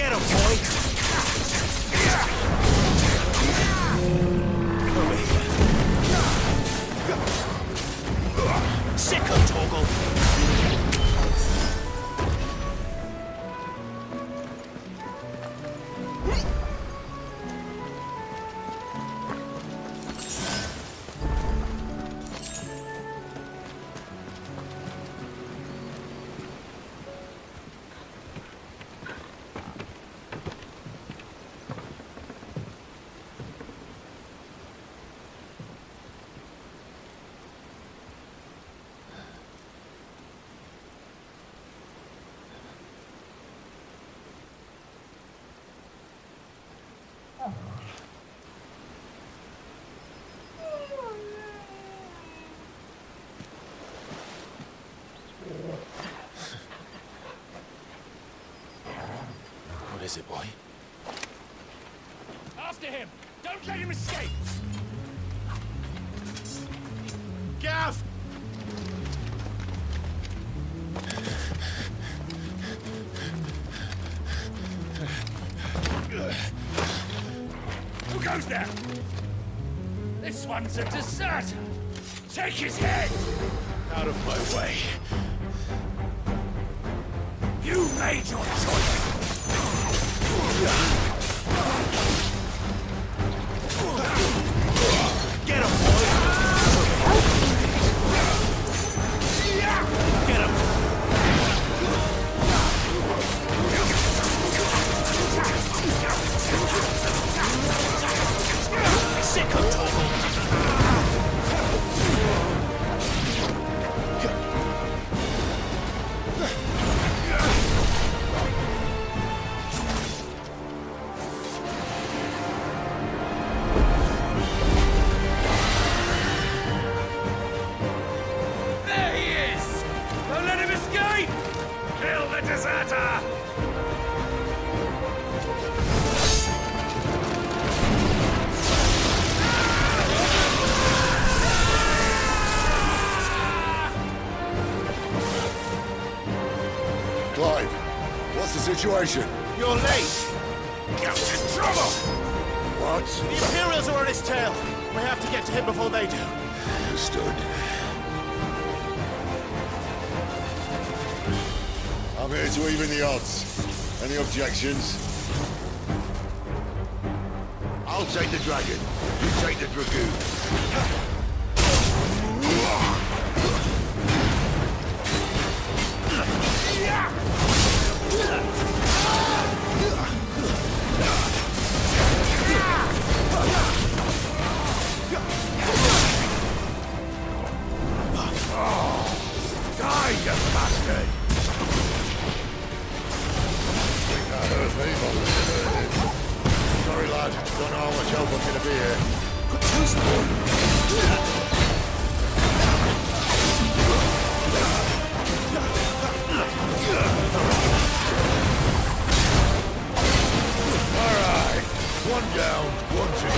Get him, boy! Over here. Sick of Torgal! What is it, boy? After him! Don't let him escape! Gav! Who goes there? This one's a deserter! Take his head! Out of my way. You made your choice! Get him, boy! Get him! Sick of Torgal! There he is! Don't let him escape! Kill the deserter! Clive, what's the situation? You're late! Captain Trouble! What? The Imperials are on his tail! We have to get to him before they do. Understood. I'm here to even the odds. Any objections? I'll take the dragon. You take the dragoon. Die, you bastard! That hurt me, but it hurt him. Sorry, lad. Don't know how much help I'm gonna be here. Alright. One down, one to go.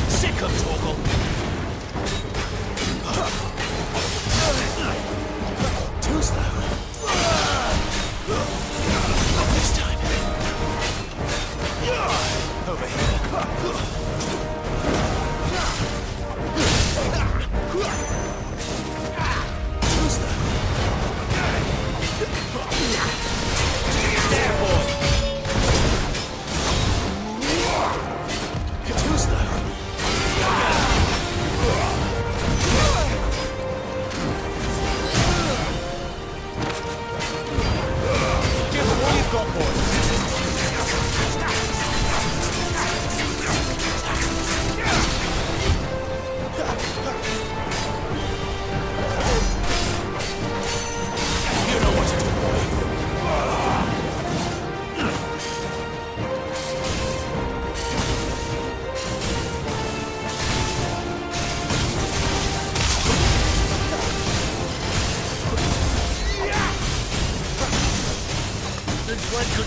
Sick of Torgal!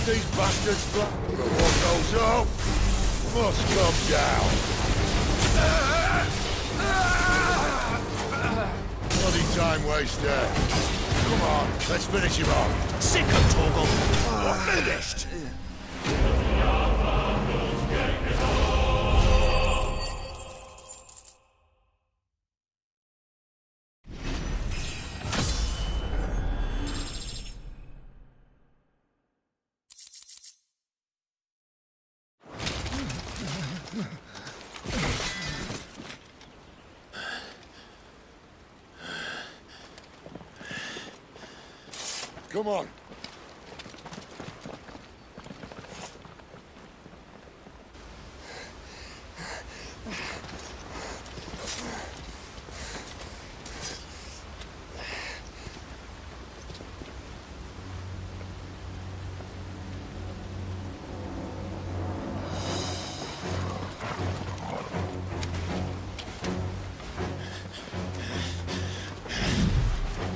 these bastards flat. But what goes up must come down. Bloody time waster. Come on, let's finish him off. Sick of Torgal. We're finished. Come on.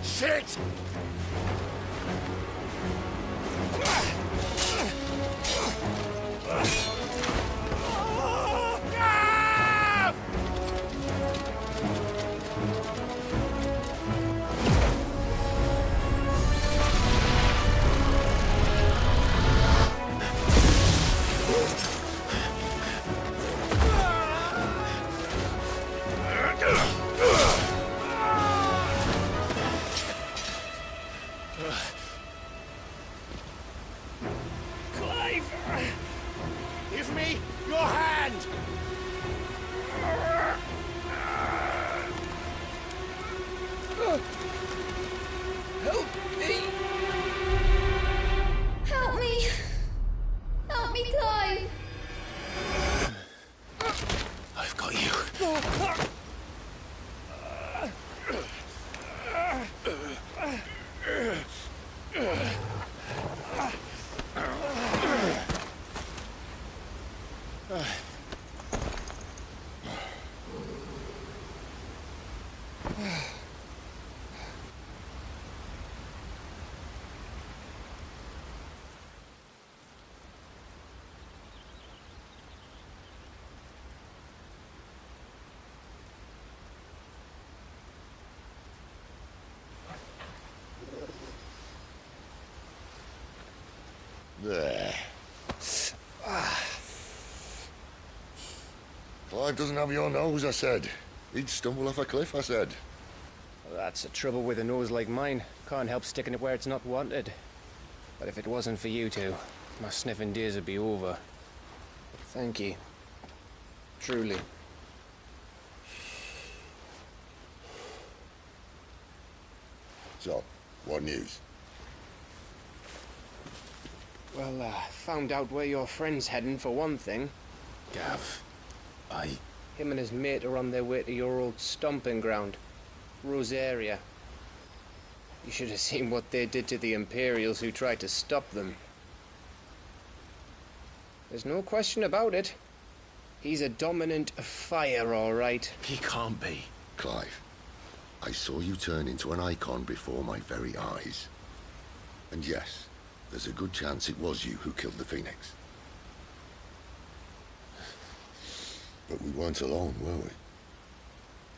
Shit! Give me your hand! Help me! Help me! Help me, Clive! I've got you. There. Clive doesn't have your nose, I said. He'd stumble off a cliff, I said. Well, that's the trouble with a nose like mine. Can't help sticking it where it's not wanted. But if it wasn't for you two, my sniffing days would be over. Thank you. Truly. So, what news? Well, found out where your friend's heading, for one thing. Gav, Him and his mate are on their way to your old stomping ground, Rosaria. You should have seen what they did to the Imperials who tried to stop them. There's no question about it. He's a dominant fire, all right. He can't be. Clive, I saw you turn into an icon before my very eyes. And yes, there's a good chance it was you who killed the Phoenix. But we weren't alone, were we?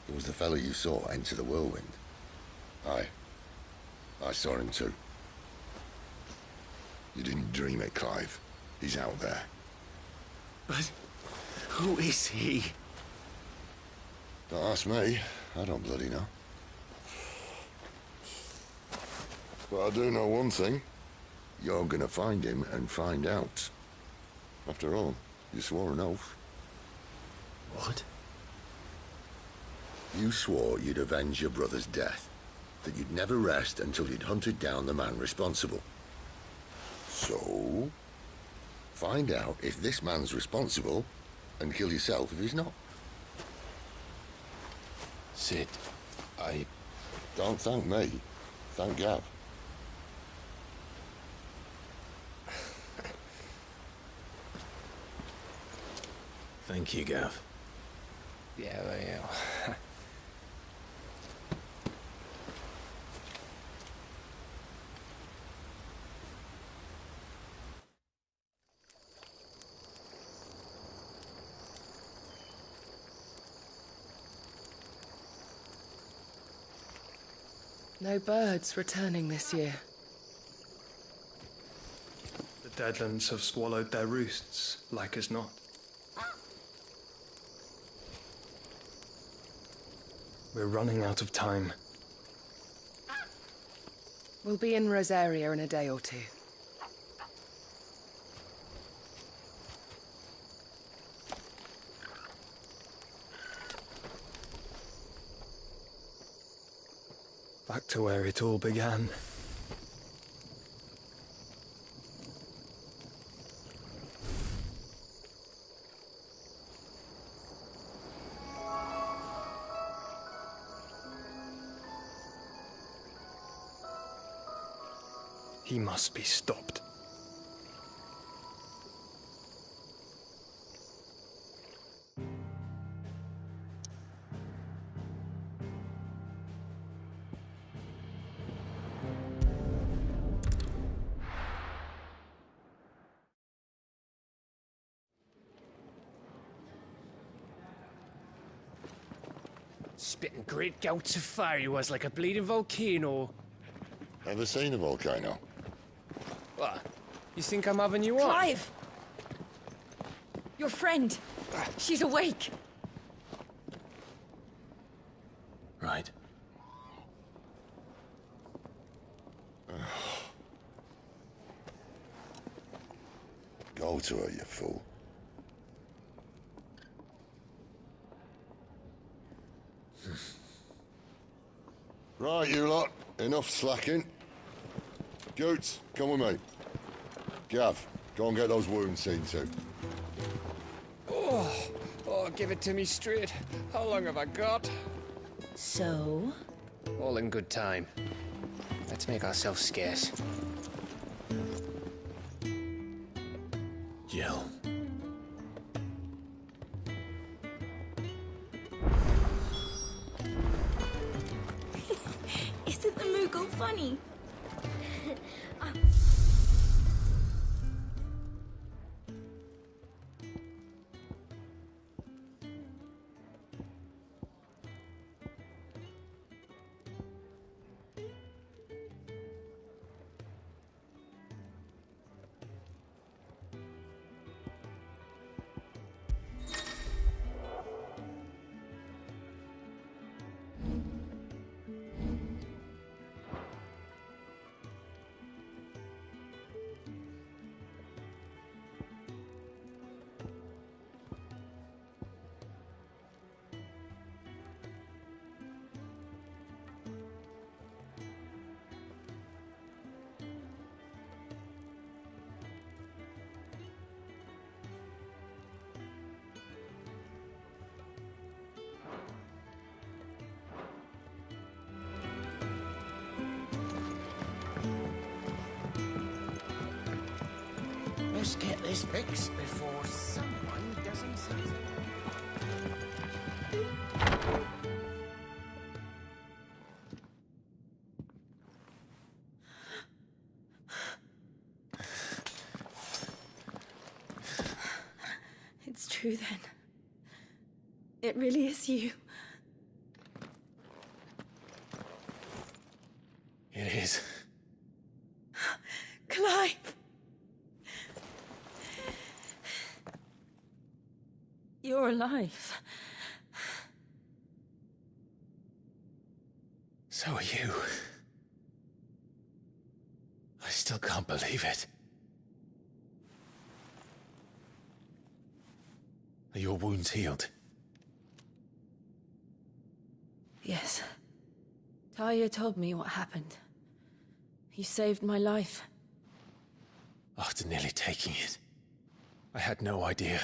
It was the fellow you saw enter the whirlwind. I saw him too. You didn't dream it, Clive. He's out there. But who is he? Don't ask me. I don't bloody know. But I do know one thing. You're gonna find him and find out. After all, you swore an oath. What? You swore you'd avenge your brother's death. That you'd never rest until you'd hunted down the man responsible. So, find out if this man's responsible and kill yourself if he's not. Sid, Don't thank me. Thank Gav. Thank you, Gav. Yeah, well. No birds returning this year. The Deadlands have swallowed their roosts, like as not. We're running out of time. We'll be in Rosaria in a day or two. Back to where it all began. He must be stopped. Spitting great gouts of fire he was, like a bleeding volcano. Ever seen a volcano? What? You think I'm having you on? Clive! Your friend. She's awake. Right. Go to her, you fool. Right, you lot. Enough slacking. Goots, come with me. Gav, go and get those wounds seen to. Oh, give it to me straight. How long have I got? So? All in good time. Let's make ourselves scarce. Jill. Isn't the Moogle funny? Let's get this fixed before someone doesn't see It's true then. It really is you. It is. Clive! You're alive. So are you. I still can't believe it. Are your wounds healed? Yes. Talia told me what happened. You saved my life. After nearly taking it, I had no idea.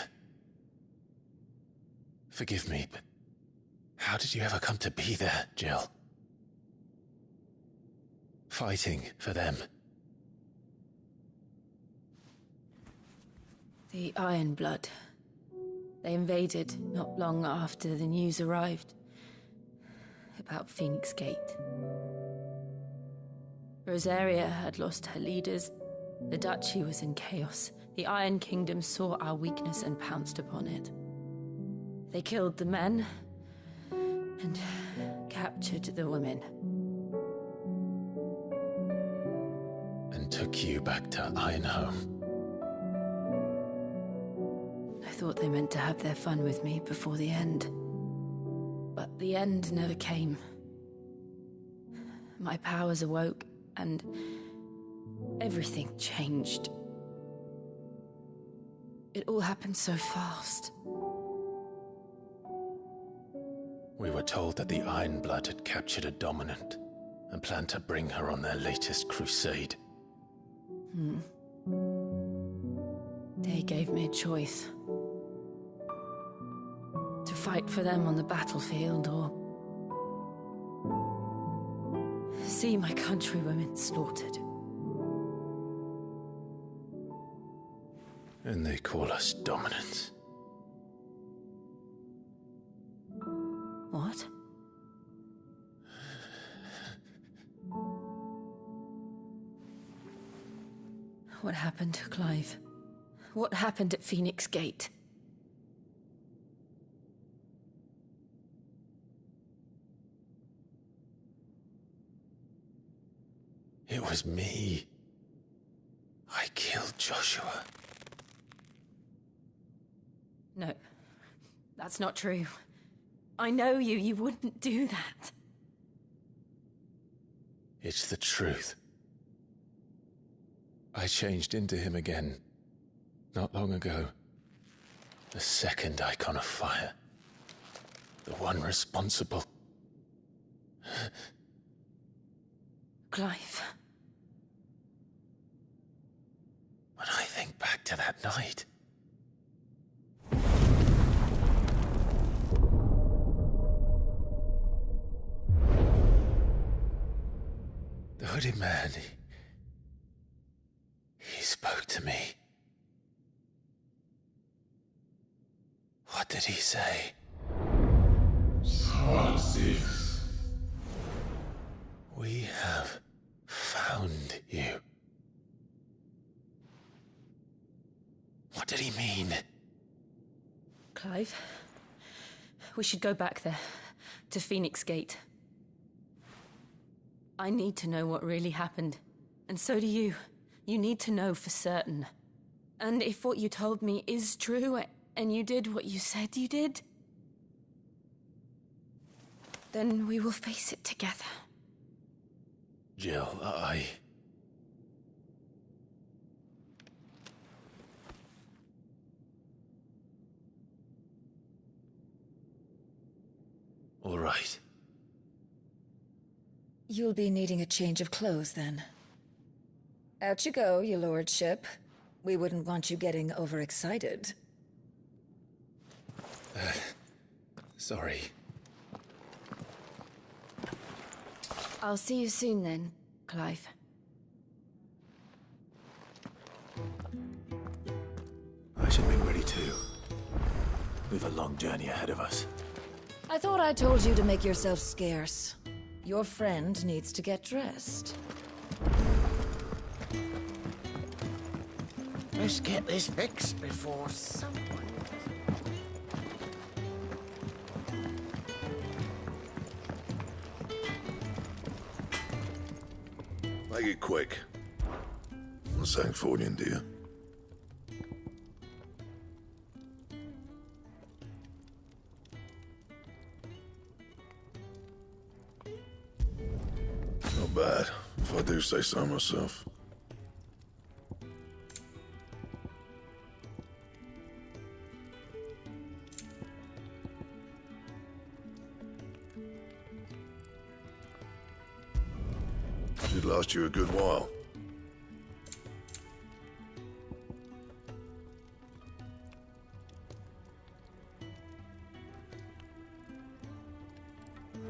Forgive me, but how did you ever come to be there, Jill? Fighting for them. The Iron Blood. They invaded not long after the news arrived about Phoenix Gate. Rosaria had lost her leaders. The Duchy was in chaos. The Iron Kingdom saw our weakness and pounced upon it. They killed the men and captured the women. took you back to Ironhome. I thought they meant to have their fun with me before the end. But the end never came. My powers awoke, and everything changed. It all happened so fast. We were told that the Ironblood had captured a dominant and planned to bring her on their latest crusade. They gave me a choice. To fight for them on the battlefield, or see my countrywomen slaughtered. And they call us dominants. What? What happened, Clive? What happened at Phoenix Gate? It was me. I killed Joshua. No, that's not true. I know you. You wouldn't do that. It's the truth. I changed into him again, not long ago. The second icon of fire. The one responsible. Clive. When I think back to that night... The hooded man, he spoke to me. What did he say? Six. We have found you. What did he mean? Clive, we should go back there, to Phoenix Gate. I need to know what really happened, and so do you. You need to know for certain. And if what you told me is true, and you did what you said you did, then we will face it together. Jill, All right. You'll be needing a change of clothes, then. Out you go, your lordship. We wouldn't want you getting overexcited. Sorry. I'll see you soon, then, Clive. I should be ready too. We've a long journey ahead of us. I thought I told you to make yourself scarce. Your friend needs to get dressed. Let's get this fixed before someone... Make it quick. Not saying Fordian, do you? Not bad, if I do say so myself. Should last you a good while.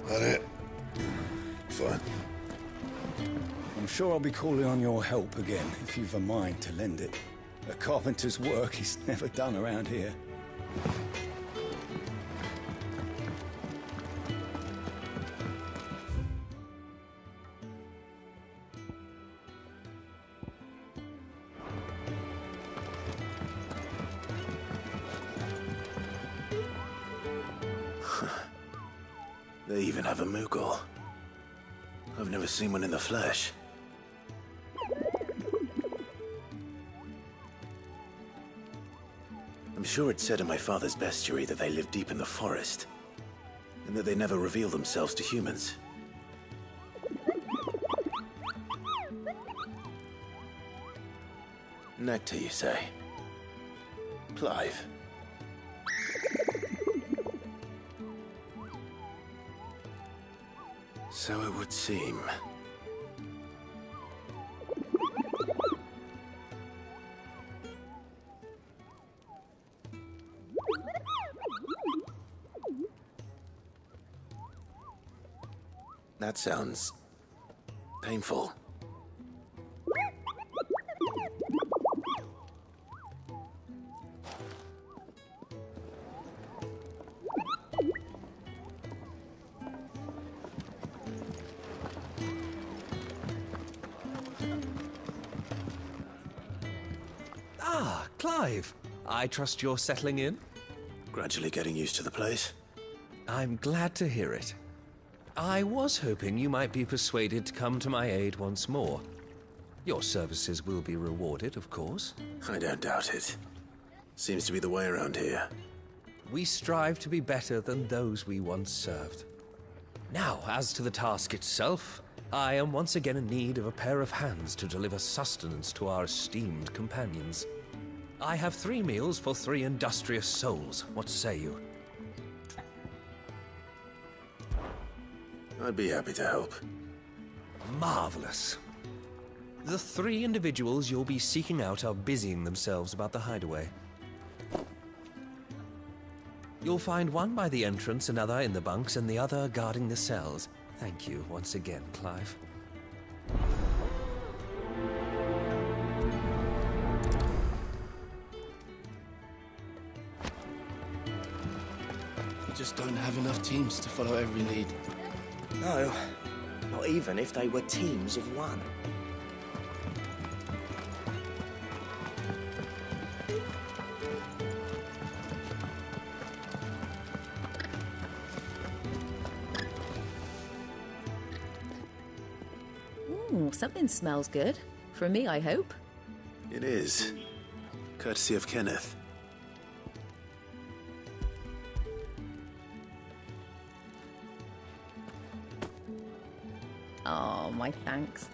That it? Fine. I'm sure I'll be calling on your help again, if you've a mind to lend it. A carpenter's work is never done around here. They even have a Moogle. I've never seen one in the flesh. sure it said in my father's bestiary that they live deep in the forest, and that they never reveal themselves to humans. Nectar, you say? Clive. So it would seem. That sounds painful. Ah, Clive. I trust you're settling in? Gradually getting used to the place. I'm glad to hear it. I was hoping you might be persuaded to come to my aid once more. Your services will be rewarded, of course. I don't doubt it. Seems to be the way around here. We strive to be better than those we once served. Now, as to the task itself, I am once again in need of a pair of hands to deliver sustenance to our esteemed companions. I have 3 meals for 3 industrious souls. What say you? I'd be happy to help. Marvelous. The 3 individuals you'll be seeking out are busying themselves about the hideaway. You'll find one by the entrance, another in the bunks, and the other guarding the cells. Thank you once again, Clive. We just don't have enough teams to follow every lead. No, not even if they were teams of one. Ooh, something smells good. For me, I hope. It is. Courtesy of Kenneth. Oh, my thanks.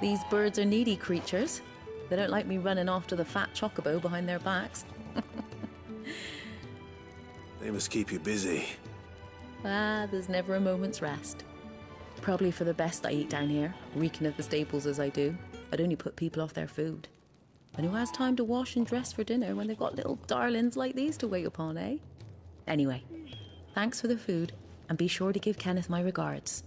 These birds are needy creatures. They don't like me running after the fat chocobo behind their backs. They must keep you busy. There's never a moment's rest. Probably for the best I eat down here, reeking of the staples as I do. I'd only put people off their food. And who has time to wash and dress for dinner when they've got little darlings like these to wait upon, eh? Anyway, thanks for the food, and be sure to give Kenneth my regards.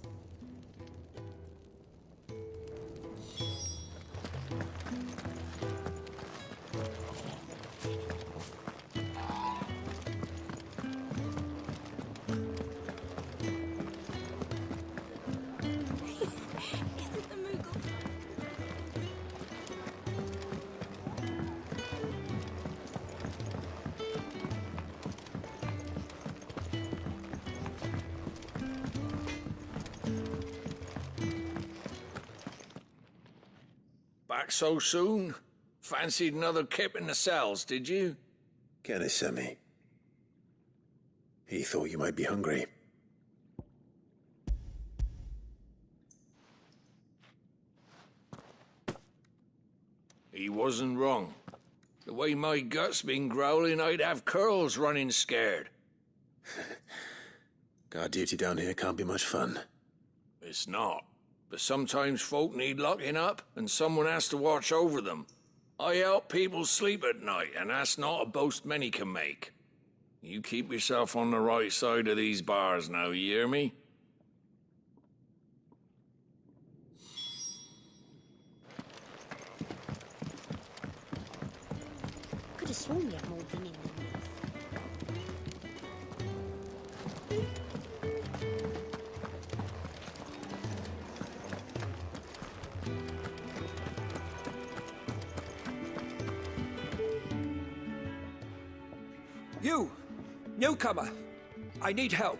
Back so soon? Fancied another kip in the cells, did you? Kenneth sent me. He thought you might be hungry. He wasn't wrong. The way my gut's been growling, I'd have curls running scared. Guard duty down here can't be much fun. It's not. But sometimes folk need locking up, and someone has to watch over them. I help people sleep at night, and that's not a boast many can make. You keep yourself on the right side of these bars now, you hear me? Could have sworn you had more than in You! Newcomer! I need help.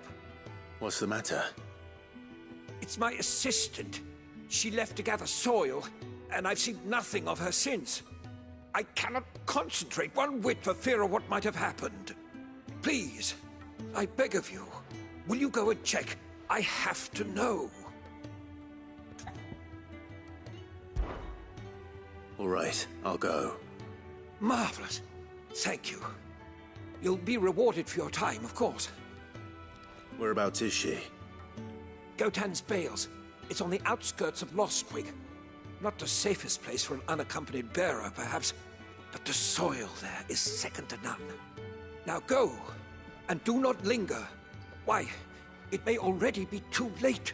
What's the matter? It's my assistant. She left to gather soil, and I've seen nothing of her since. I cannot concentrate one whit for fear of what might have happened. Please, I beg of you, will you go and check? I have to know. All right, I'll go. Marvelous. Thank you. You'll be rewarded for your time, of course. Whereabouts is she? Gotan's Bales. It's on the outskirts of Lostwig. Not the safest place for an unaccompanied bearer, perhaps, but the soil there is second to none. Now go, and do not linger. Why, it may already be too late.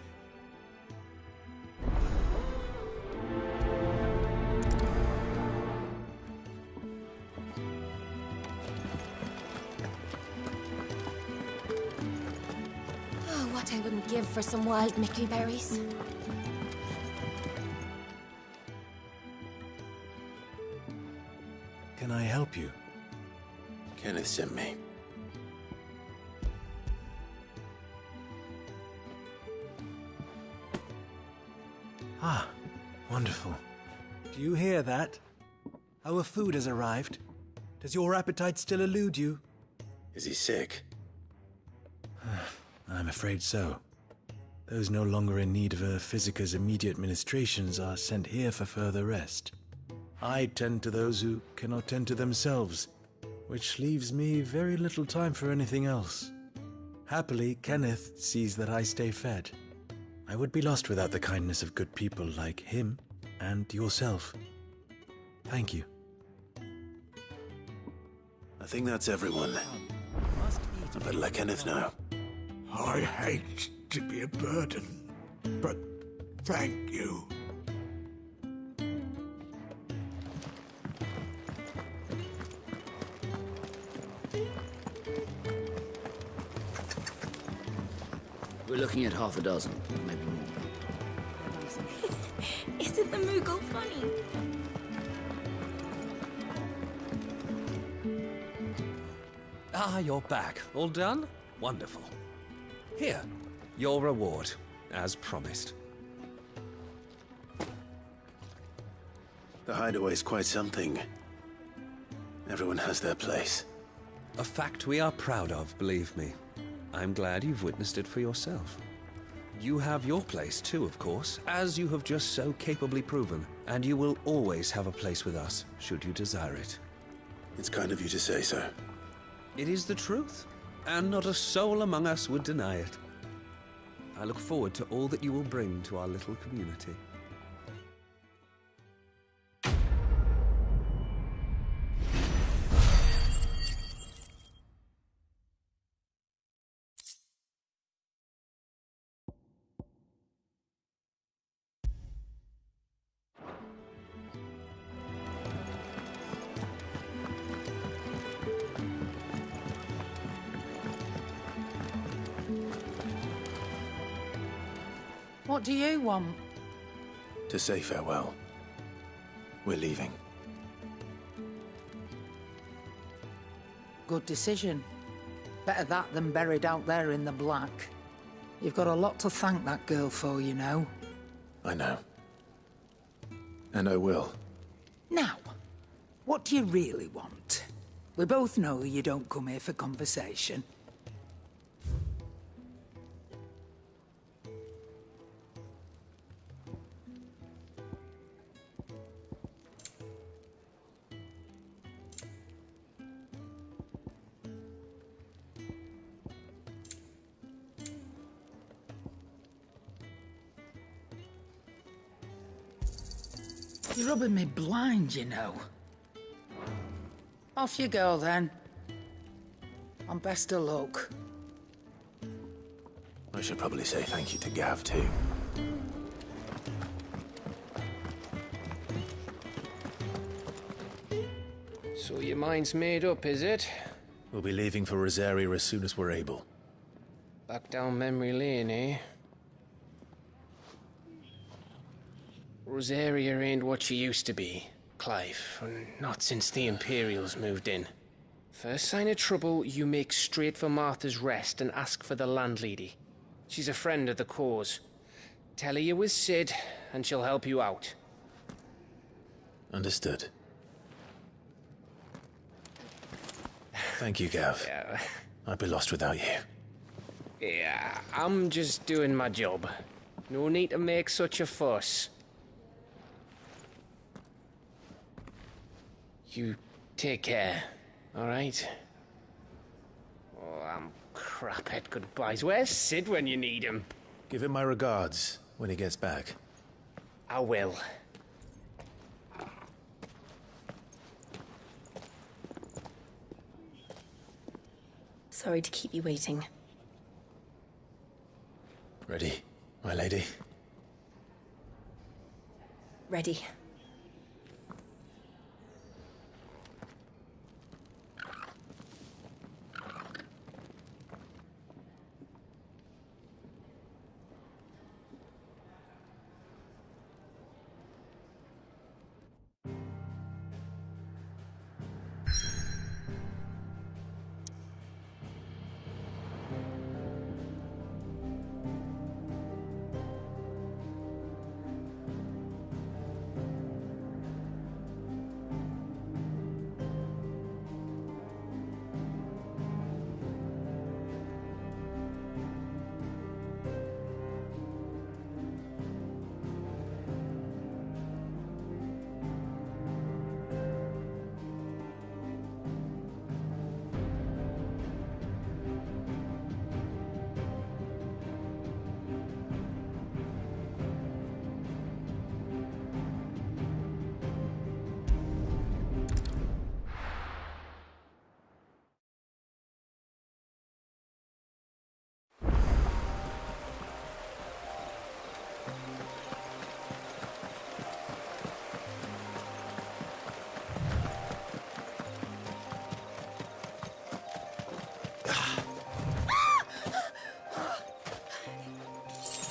Oh, what I wouldn't give for some wild mickleberries. Can I help you? Kenneth sent me. Ah, wonderful. Do you hear that? Our food has arrived. Does your appetite still elude you? Is he sick? I'm afraid so. Those no longer in need of a Physica's immediate ministrations are sent here for further rest. I tend to those who cannot tend to themselves, which leaves me very little time for anything else. Happily, Kenneth sees that I stay fed. I would be lost without the kindness of good people like him and yourself. Thank you. I think that's everyone. I better let Kenneth know. I hate to be a burden, but thank you. We're looking at half a dozen, maybe more. Isn't the Moogle funny? Ah, you're back. All done? Wonderful. Here, your reward, as promised. The hideaway's quite something. Everyone has their place. A fact we are proud of, believe me. I'm glad you've witnessed it for yourself. You have your place too, of course, as you have just so capably proven, and you will always have a place with us, should you desire it. It's kind of you to say so. It is the truth, and not a soul among us would deny it. I look forward to all that you will bring to our little community. What do you want? To say farewell. We're leaving. Good decision. Better that than buried out there in the black. You've got a lot to thank that girl for, you know. I know. And I will. Now, what do you really want? We both know you don't come here for conversation. You're rubbing me blind, you know. Off you go, then. And best of luck. I should probably say thank you to Gav, too. So your mind's made up, is it? We'll be leaving for Rosaria as soon as we're able. Back down memory lane, eh? Rosaria ain't what she used to be, Clive. Not since the Imperials moved in. First sign of trouble, you make straight for Martha's Rest and ask for the landlady. She's a friend of the cause. Tell her you was Sid, and she'll help you out. Understood. Thank you, Gav. Yeah. I'd be lost without you. Yeah, I'm just doing my job. No need to make such a fuss. You take care, alright? Oh, I'm crap at goodbyes. Where's Sid when you need him? Give him my regards when he gets back. I will. Sorry to keep you waiting. Ready, my lady? Ready.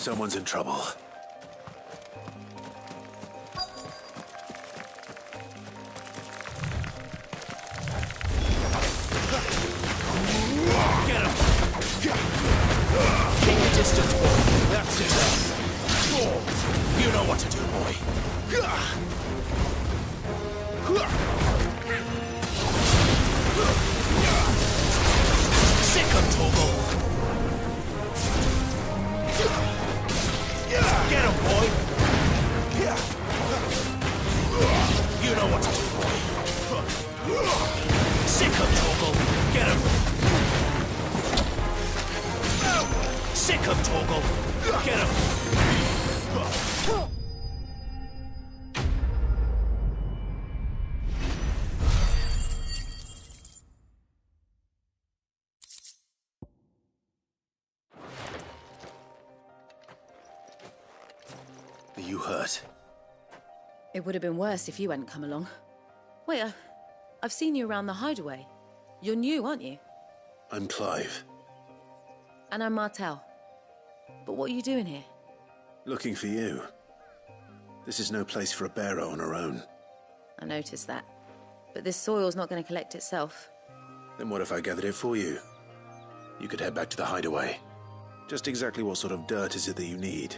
Someone's in trouble. Get him! Keep your distance, boy. That's it. You know what to do, boy. Sick of Toggle. Get him, boy. You know what to do, boy. Sick of Toggle. Get him. Sick of Toggle. Get him. Are you hurt? It would have been worse if you hadn't come along. Wait, I've seen you around the hideaway. You're new, aren't you? I'm Clive. And I'm Martel. But what are you doing here? Looking for you. This is no place for a bearer on her own. I noticed that. But this soil's not going to collect itself. Then what if I gathered it for you? You could head back to the hideaway. Just exactly what sort of dirt is it that you need?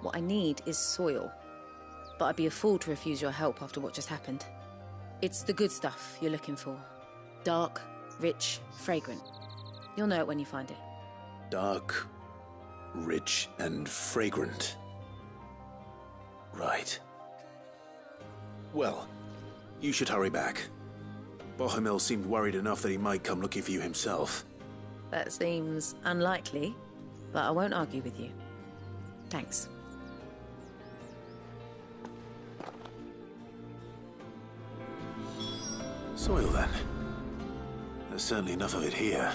What I need is soil. But I'd be a fool to refuse your help after what just happened. It's the good stuff you're looking for. Dark, rich, fragrant. You'll know it when you find it. Dark, rich, and fragrant. Right. Well, you should hurry back. Bohemil seemed worried enough that he might come looking for you himself. That seems unlikely, but I won't argue with you. Thanks. Soil, then. There's certainly enough of it here.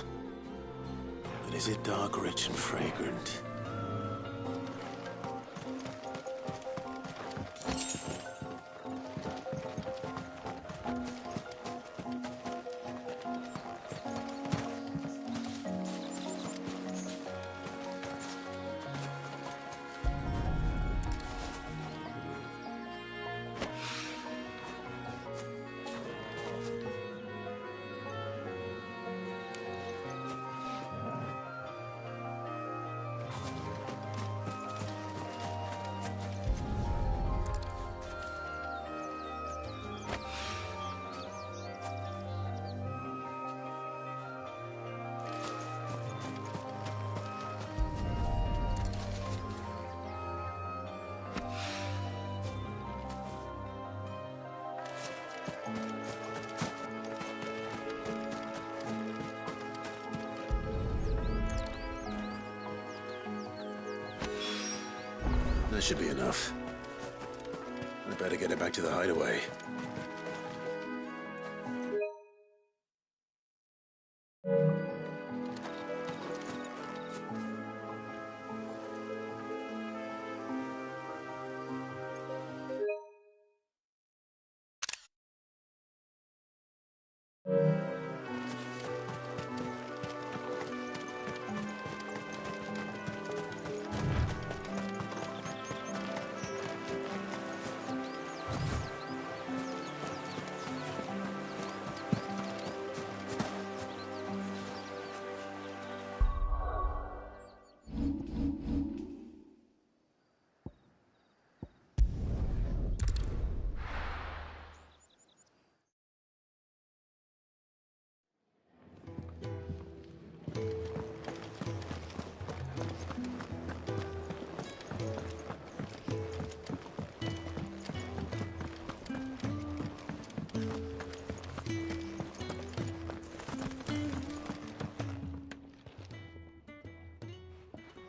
But is it dark, rich, and fragrant? That should be enough. I better get it back to the hideaway.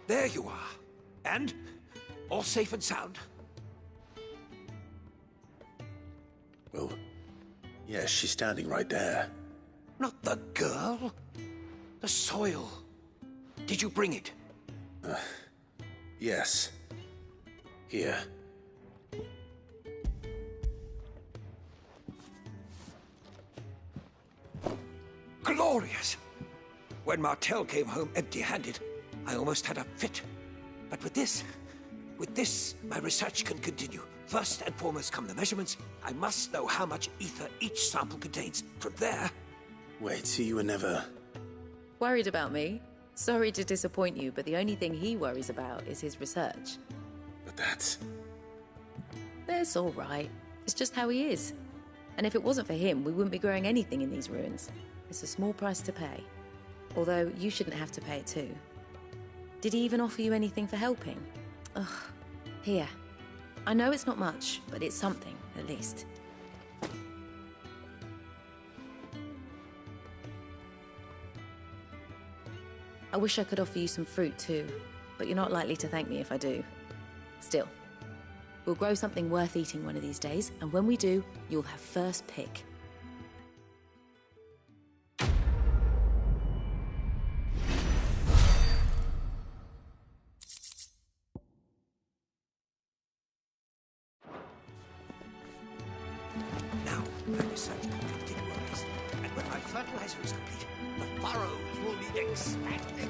There you are. And? All safe and sound? Well, yes, she's standing right there. Not the girl. The soil. Did you bring it? Yes. Here. Glorious! When Martel came home empty-handed, I almost had a fit. But with this, my research can continue. First and foremost come the measurements. I must know how much ether each sample contains. From there... Wait, so you were never... Worried about me? Sorry to disappoint you, but the only thing he worries about is his research. But that's... That's all right. It's just how he is. And if it wasn't for him, we wouldn't be growing anything in these ruins. It's a small price to pay. Although, you shouldn't have to pay it too. Did he even offer you anything for helping? Ugh. Here. I know it's not much, but it's something, at least. I wish I could offer you some fruit too, but you're not likely to thank me if I do. Still, we'll grow something worth eating one of these days, and when we do, you'll have first pick. Now, my research continues, and when my fertilizer is complete, the furrows will be expanding.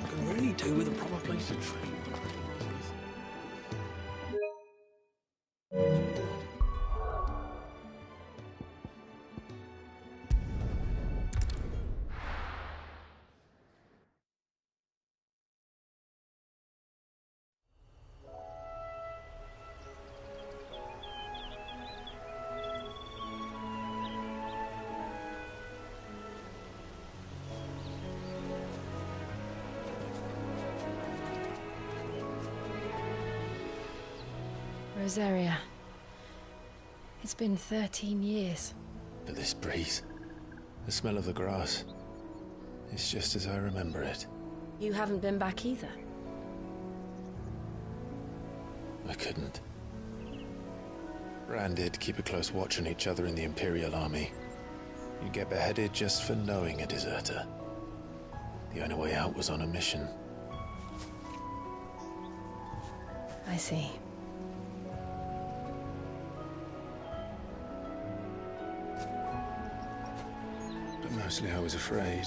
Can really do with a proper place to train. Rosaria. It's been 13 years. But this breeze, the smell of the grass, it's just as I remember it. You haven't been back either. I couldn't. Bran did keep a close watch on each other in the Imperial Army. You'd get beheaded just for knowing a deserter. The only way out was on a mission. I see. But mostly I was afraid.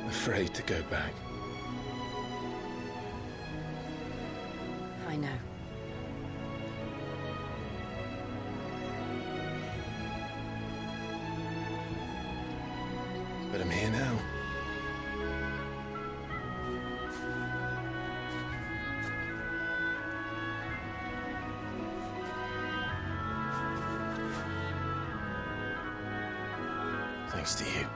Afraid to go back. I know. But I'm here now. Thanks to you.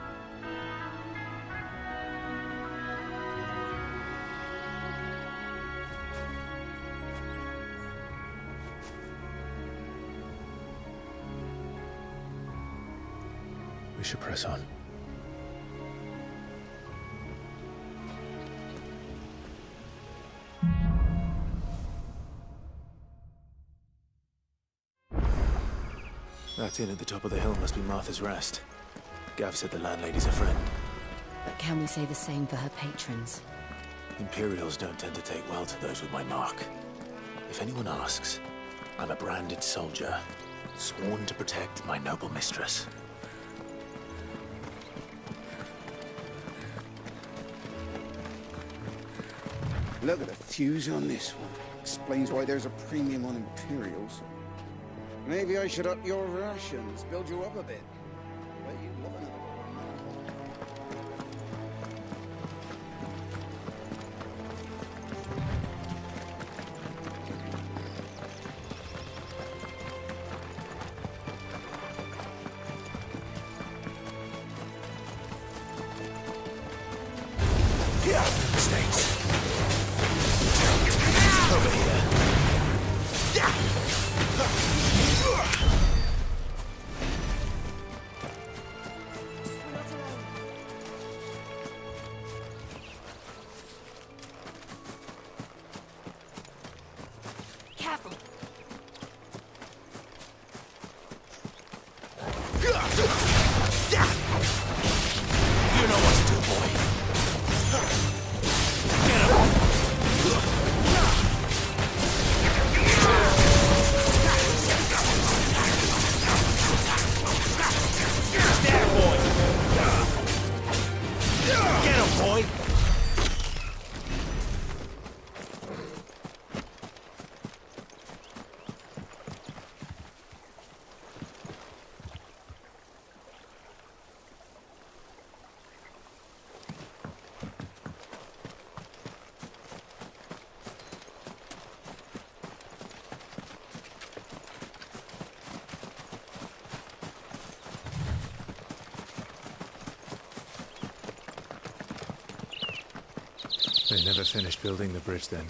We should press on. That inn at the top of the hill must be Martha's Rest. Gav said the landlady's a friend. But can we say the same for her patrons? Imperials don't tend to take well to those with my mark. If anyone asks, I'm a branded soldier, sworn to protect my noble mistress. Look at the fuse on this one. Explains why there's a premium on Imperials. Maybe I should up your rations, build you up a bit. Bet you love another one. Yeah, snakes. Over here. Careful. You know what to do, boy. Get him, boy! They never finished building the bridge then.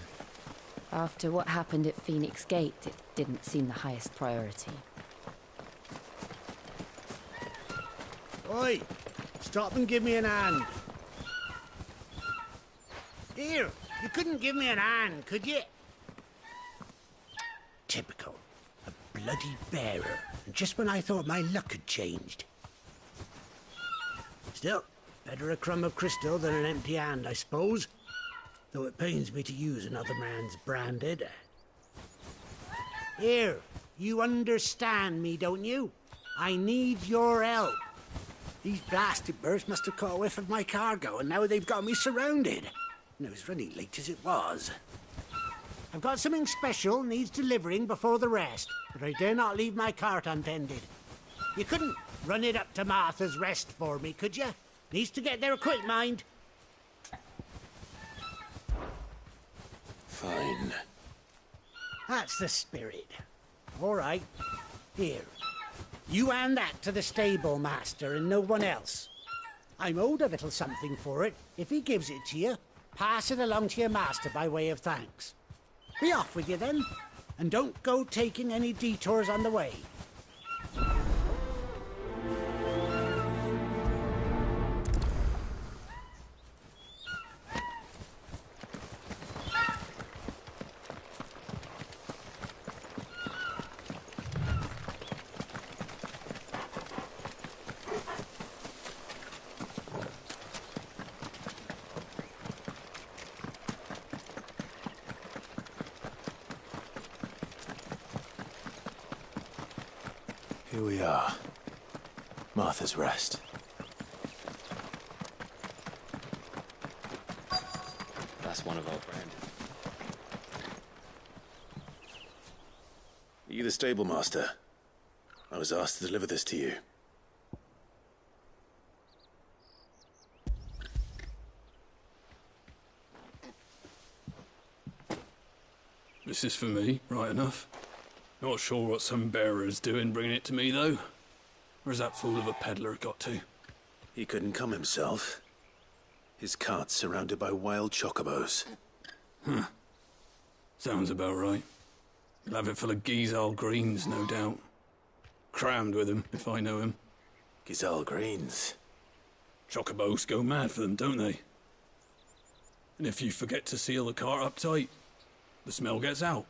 After what happened at Phoenix Gate, it didn't seem the highest priority. Oi! Stop and give me an hand. Here, you couldn't give me an hand, could you? Typical. A bloody bearer. And just when I thought my luck had changed. Still, better a crumb of crystal than an empty hand, I suppose. Though it pains me to use another man's branded. Here, you understand me, don't you? I need your help. These blasted birds must have caught a whiff of my cargo, and now they've got me surrounded. And it was running late as it was. I've got something special needs delivering before the rest, but I dare not leave my cart untended. You couldn't run it up to Martha's Rest for me, could you? Needs to get there quick, mind. Fine. That's the spirit. All right. Here. You hand that to the stable master and no one else. I'm owed a little something for it. If he gives it to you, pass it along to your master by way of thanks. Be off with you then, and don't go taking any detours on the way. Here we are. Martha's Rest. That's one of our brand. Are you the stable master? I was asked to deliver this to you. This is for me, right enough. Not sure what some bearer's doing bringing it to me, though. Where's that fool of a peddler got to? He couldn't come himself. His cart's surrounded by wild chocobos. Huh. Sounds about right. He'll have it full of Gizal greens, no doubt. Crammed with them, if I know him. Gizal greens? Chocobos go mad for them, don't they? And if you forget to seal the cart up tight, the smell gets out,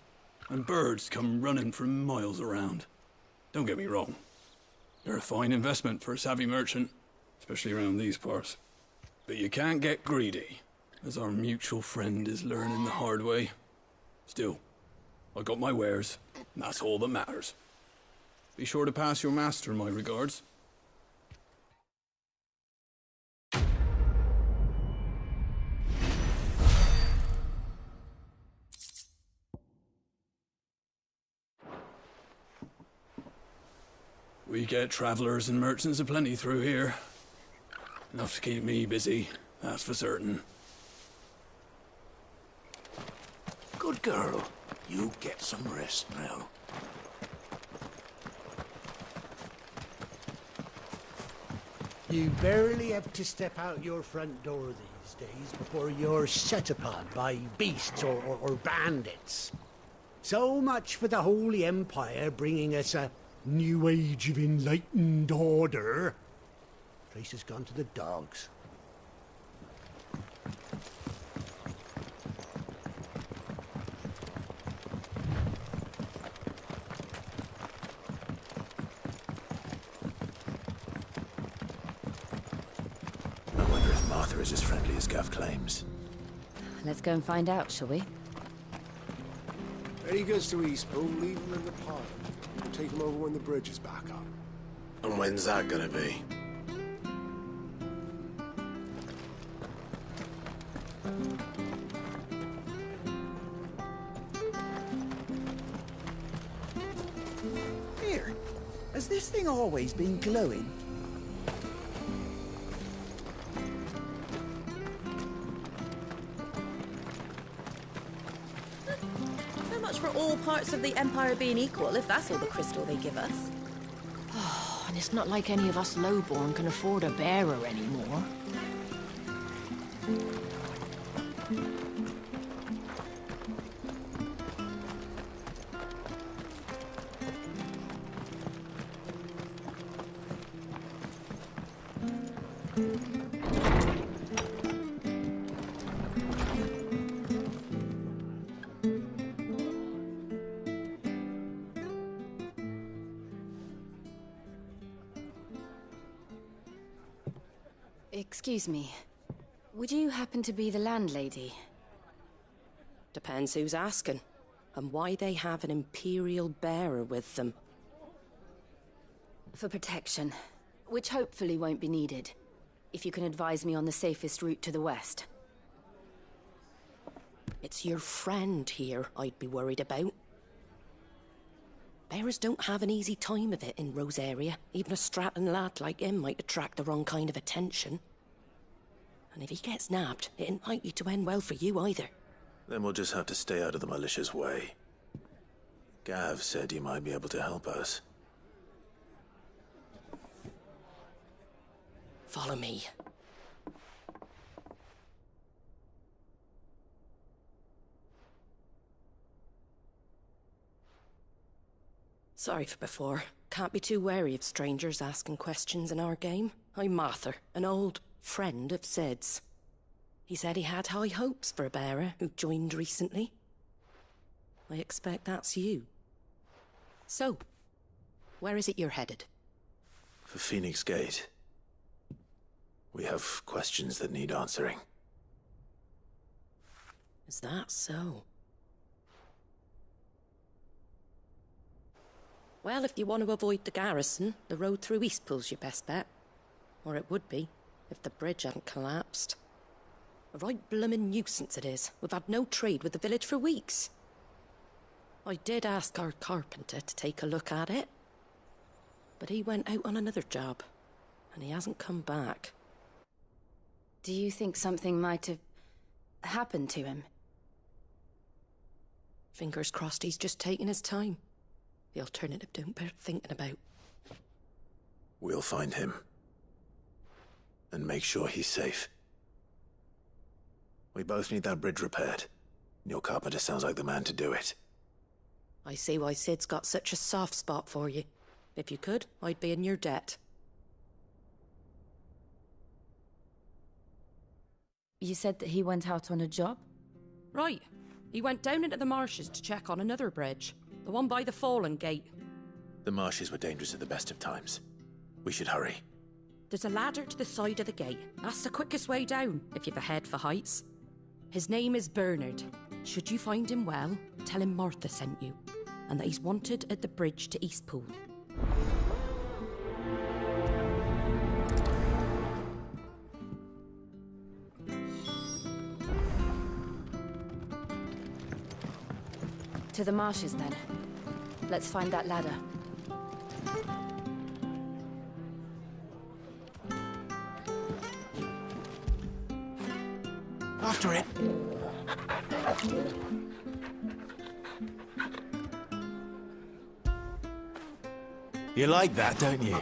and birds come running from miles around. Don't get me wrong, They're a fine investment for a savvy merchant, especially around these parts. But you can't get greedy, as our mutual friend is learning the hard way. Still, I got my wares, and that's all that matters. Be sure to pass your master my regards. We get travelers and merchants aplenty through here. Enough to keep me busy, that's for certain. Good girl. You get some rest now. You barely have to step out your front door these days before you're set upon by beasts or bandits. So much for the Holy Empire bringing us a new age of enlightened order. Place has gone to the dogs. I wonder if Martha is as friendly as Gav claims. Let's go and find out, shall we? Eddie goes to Eastpool, leave him in the park. We'll take him over when the bridge is back up. And when's that gonna be? Here, has this thing always been glowing? So much for all parts of the Empire being equal, if that's all the crystal they give us. Oh, and it's not like any of us lowborn can afford a bearer anymore. Excuse me. Would you happen to be the landlady? Depends who's asking, and why they have an Imperial bearer with them. For protection, which hopefully won't be needed. If you can advise me on the safest route to the west. It's your friend here I'd be worried about. Bearers don't have an easy time of it in Rosaria. Even a Stratton lad like him might attract the wrong kind of attention. And if he gets nabbed, it ain't likely to end well for you either. Then we'll just have to stay out of the malicious way. Gav said you might be able to help us. Follow me. Sorry for before. Can't be too wary of strangers asking questions in our game. I'm Martha, an old friend of Sid's. He said he had high hopes for a bearer who joined recently. I expect that's you. So, where is it you're headed? For Phoenix Gate. We have questions that need answering. Is that so? Well, if you want to avoid the garrison, the road through Eastpool's your best bet. Or it would be, if the bridge hadn't collapsed. A right bloomin' nuisance it is. We've had no trade with the village for weeks. I did ask our carpenter to take a look at it. But he went out on another job, and he hasn't come back. Do you think something might have happened to him? Fingers crossed he's just taking his time. The alternative don't bear thinking about. We'll find him. And make sure he's safe. We both need that bridge repaired. Your carpenter sounds like the man to do it. I see why Sid's got such a soft spot for you. If you could, I'd be in your debt. You said that he went out on a job? Right. He went down into the marshes to check on another bridge. The one by the Fallen Gate. The marshes were dangerous at the best of times. We should hurry. There's a ladder to the side of the gate. That's the quickest way down, if you've a head for heights. His name is Bernard. Should you find him well, tell him Martha sent you, and that he's wanted at the bridge to Eastpool. To the marshes, then. Let's find that ladder. After it. You like that, don't you?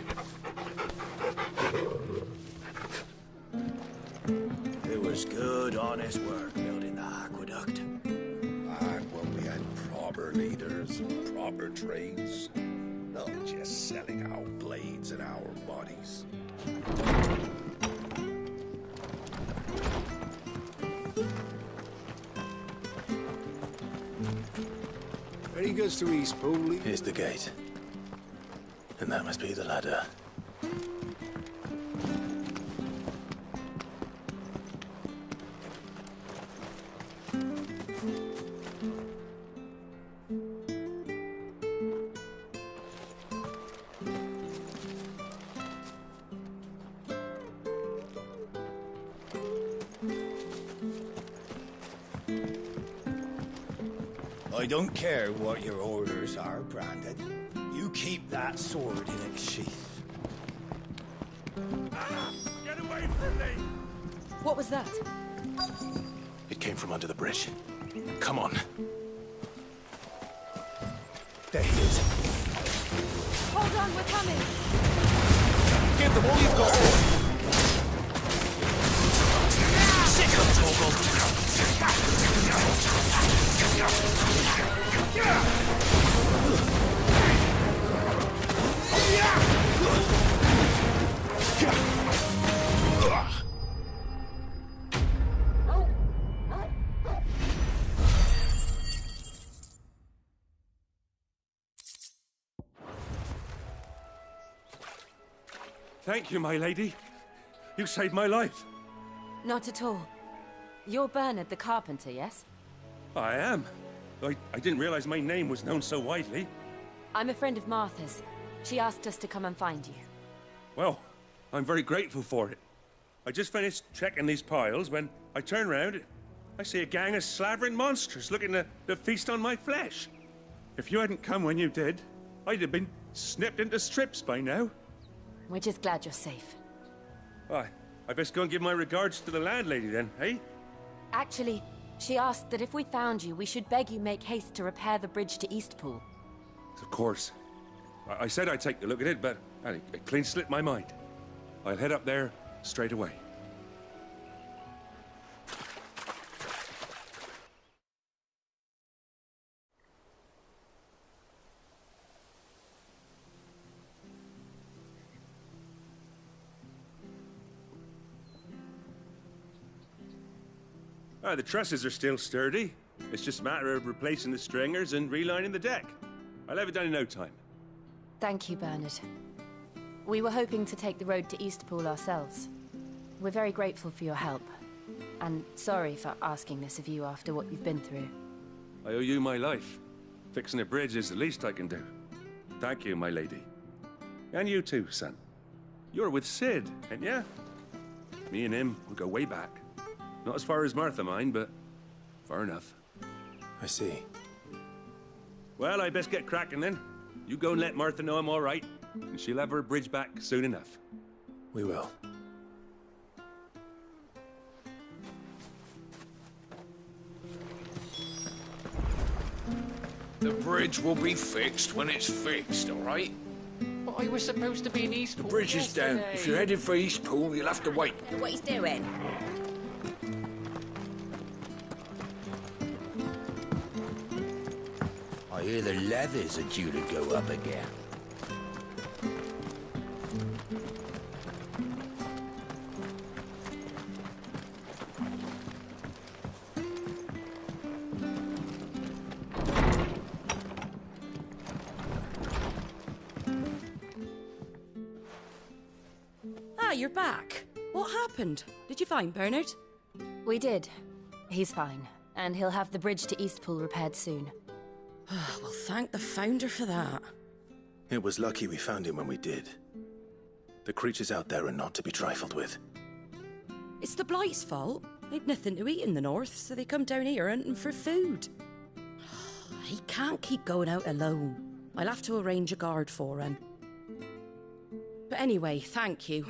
It was good, honest work building the aqueduct. Back when we had proper leaders and proper trades. Not just selling our blades and our bodies. Ready goes to Eastpool. Here's the gate. And that must be the ladder. I don't care what your orders are, Brandon. You keep that sword in its sheath. Get away from me! What was that? It came from under the bridge. Come on. There he is. Hold on, we're coming! Give them all you've got! Sick of Torgal! Thank you, my lady. You saved my life. Not at all. You're Bernard the carpenter, yes? I am. I didn't realize my name was known so widely. I'm a friend of Martha's. She asked us to come and find you. Well, I'm very grateful for it. I just finished checking these piles when I turn around. I see a gang of slavering monsters looking to feast on my flesh. If you hadn't come when you did, I'd have been snipped into strips by now. We're just glad you're safe. I best go and give my regards to the landlady then, eh? Actually, she asked that if we found you, we should beg you make haste to repair the bridge to Eastpool. Of course. I said I'd take a look at it, but it clean slipped my mind. I'll head up there straight away. The trusses are still sturdy. It's just a matter of replacing the stringers and relining the deck. I'll have it done in no time. Thank you, Bernard. We were hoping to take the road to Eastpool ourselves. We're very grateful for your help. And sorry for asking this of you after what you've been through. I owe you my life. Fixing a bridge is the least I can do. Thank you, my lady. And you too, son. You're with Sid, ain't ya? Me and him, we go way back. Not as far as Martha, mind, but far enough. I see. Well, I best get cracking then. You go and let Martha know I'm all right, and she'll have her bridge back soon enough. We will. The bridge will be fixed when it's fixed, all right? But I was supposed to be in Eastpool. The bridge is down. If you're headed for Eastpool, you'll have to wait. What he's doing? I hear the leathers are due to go up again. you're back. What happened? Did you find Bernard? We did. He's fine, and he'll have the bridge to Eastpool repaired soon. Well, thank the Founder for that. It was lucky we found him when we did. The creatures out there are not to be trifled with. It's the Blight's fault. They've nothing to eat in the north, so they come down here hunting for food. He can't keep going out alone. I'll have to arrange a guard for him. But anyway, thank you.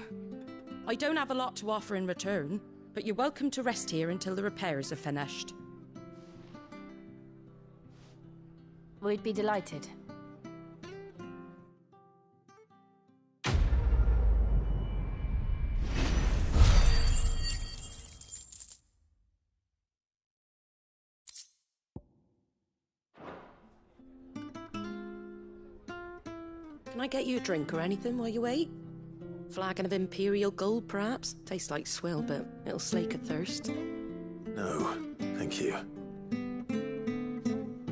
I don't have a lot to offer in return, but you're welcome to rest here until the repairs are finished. We'd be delighted. Can I get you a drink or anything while you wait? Flagon of Imperial Gold, perhaps? Tastes like swill, but it'll slake a thirst. No, thank you.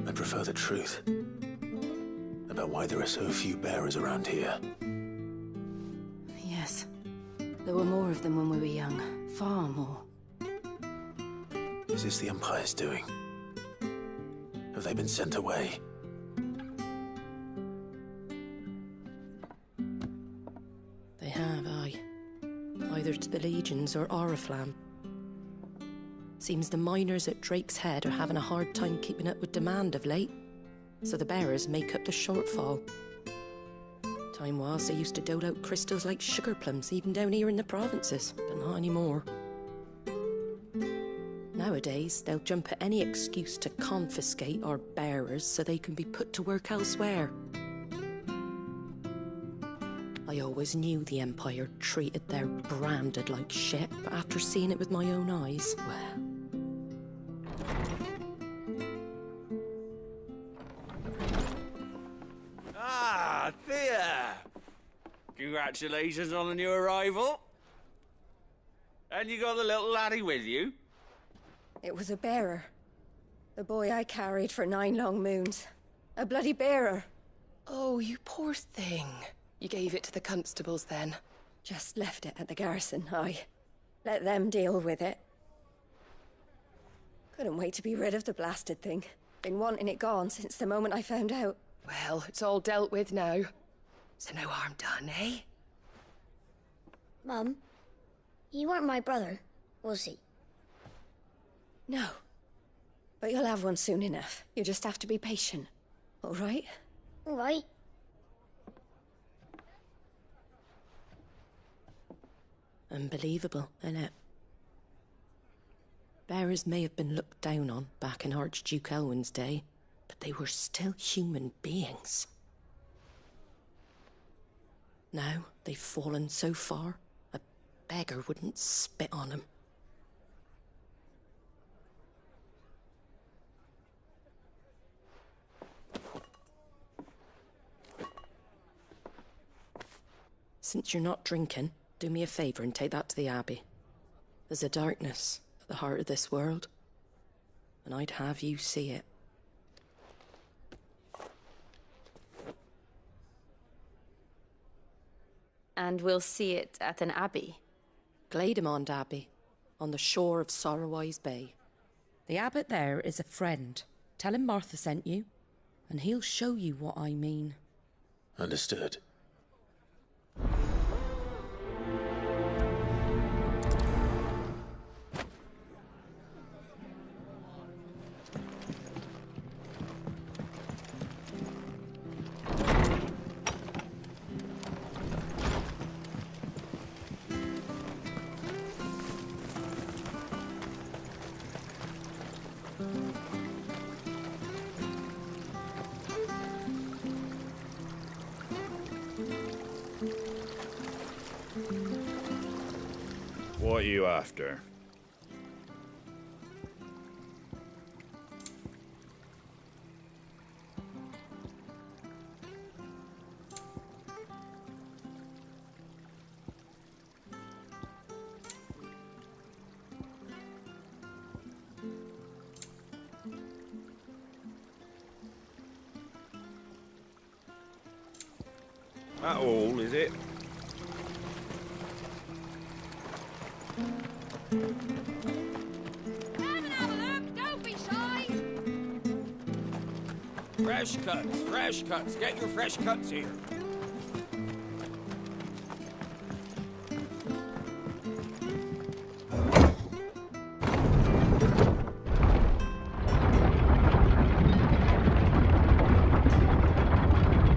I prefer the truth. About why there are so few bearers around here. Yes. There were more of them when we were young. Far more. Is this the Empire's doing? Have they been sent away? They have, aye. Either to the Legions or Oriflamme. Seems the miners at Drake's Head are having a hard time keeping up with demand of late, so the bearers make up the shortfall. Time was they used to dole out crystals like sugar plums even down here in the provinces, but not anymore. Nowadays, they'll jump at any excuse to confiscate our bearers so they can be put to work elsewhere. I always knew the Empire treated their branded like shit, but after seeing it with my own eyes, well... Ah, Thea! Congratulations on the new arrival. And you got the little laddie with you? It was a bearer. The boy I carried for 9 long moons. A bloody bearer. Oh, you poor thing. You gave it to the constables then? Just left it at the garrison, aye. Let them deal with it. Couldn't wait to be rid of the blasted thing. Been wanting it gone since the moment I found out. Well, it's all dealt with now. So no harm done, eh? Mum, you weren't my brother, was he? No. But you'll have one soon enough. You just have to be patient. All right? All right. Unbelievable, innit? Bearers may have been looked down on back in Archduke Elwin's day, but they were still human beings. Now they've fallen so far, a beggar wouldn't spit on them. Since you're not drinking, do me a favour and take that to the Abbey. There's a darkness at the heart of this world, and I'd have you see it. And we'll see it at an abbey? Glademond Abbey, on the shore of Sorrowwise Bay. The abbot there is a friend. Tell him Martha sent you, and he'll show you what I mean. Understood. What are you after? That all, is it? Don't be shy! Fresh cuts, fresh cuts. Get your fresh cuts here.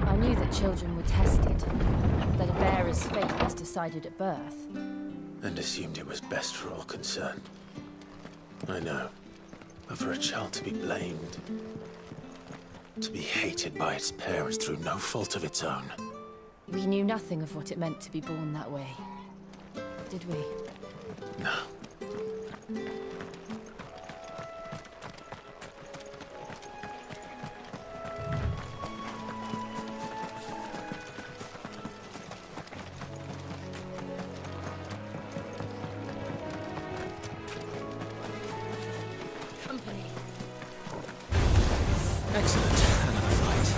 I knew that children were tested, that a bearer's fate was decided at birth. And assumed it was best for all concerned. I know. But for a child to be blamed, to be hated by its parents through no fault of its own. We knew nothing of what it meant to be born that way, did we? No. Company. Excellent. Another fight.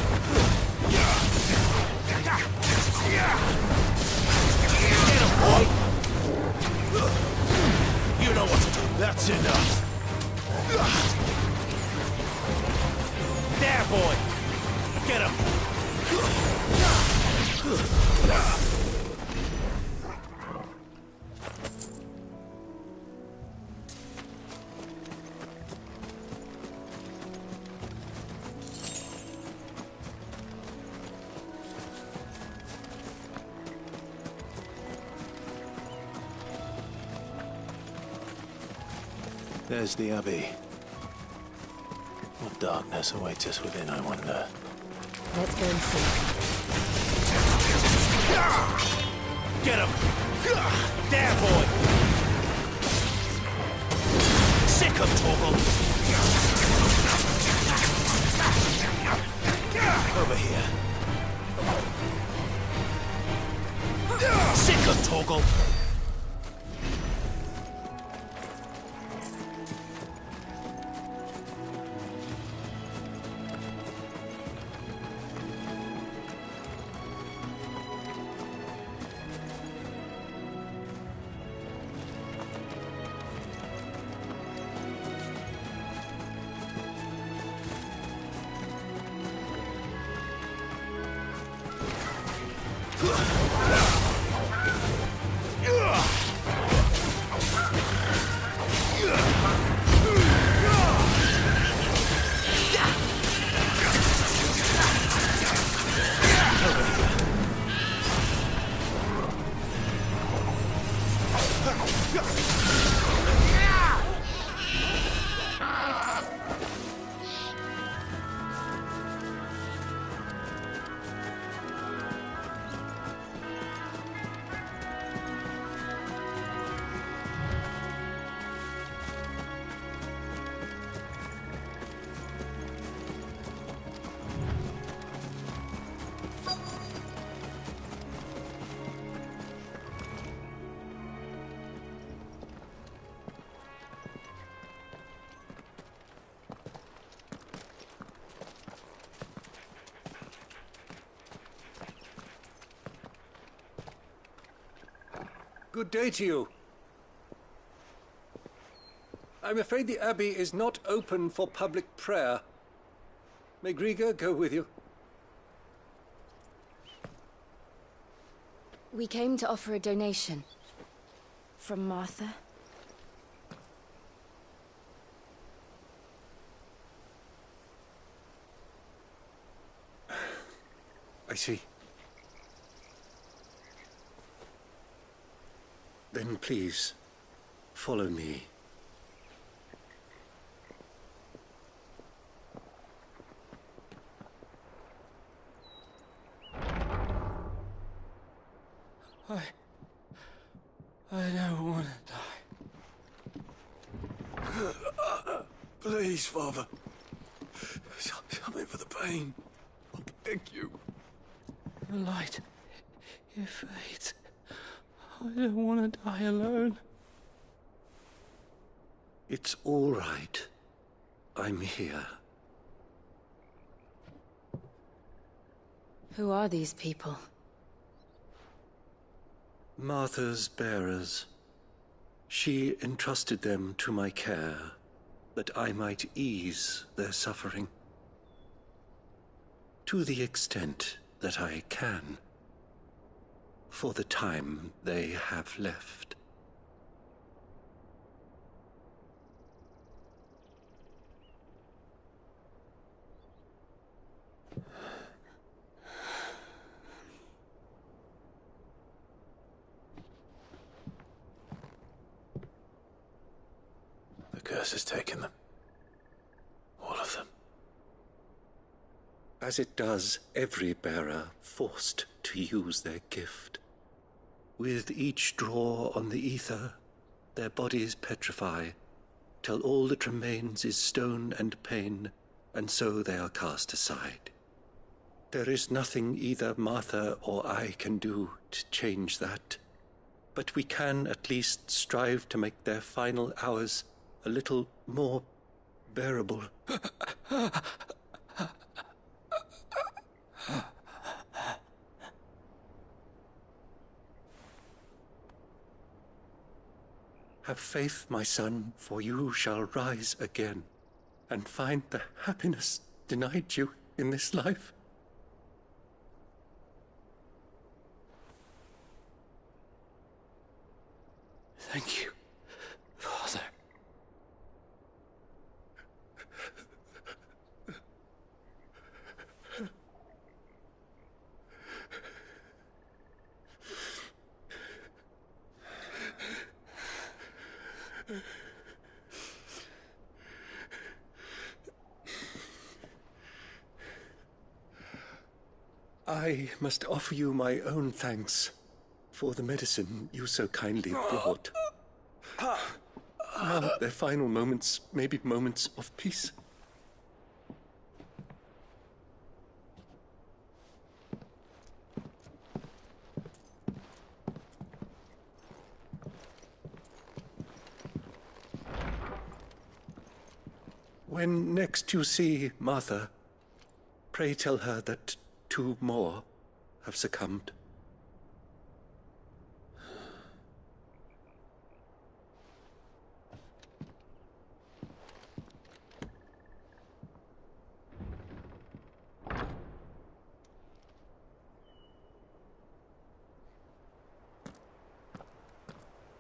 Get him, boy! You know what to do. That's enough. There, boy! Get him! There's the Abbey. What darkness awaits us within, I wonder. Let's go and see. Get him! There, boy! Sick of Torgal! Over here. Sick of Torgal! Good day to you. I'm afraid the Abbey is not open for public prayer. May Griga go with you? We came to offer a donation. From Martha. I see. Then please, follow me. I don't want to die. Please, Father. Something for the pain. I beg you. The light, it fades. I don't want to die alone. It's all right. I'm here. Who are these people? Martha's bearers. She entrusted them to my care, that I might ease their suffering. To the extent that I can, for the time they have left. The curse has taken them. All of them. As it does every bearer forced to use their gift. With each draw on the ether, their bodies petrify, till all that remains is stone and pain, and so they are cast aside. There is nothing either Martha or I can do to change that, but we can at least strive to make their final hours a little more bearable. Have faith, my son, for you shall rise again and find the happiness denied you in this life. Thank you, Father. I must offer you my own thanks for the medicine you so kindly brought. Now their final moments may be moments of peace. When next you see Martha, pray tell her that 2 more have succumbed.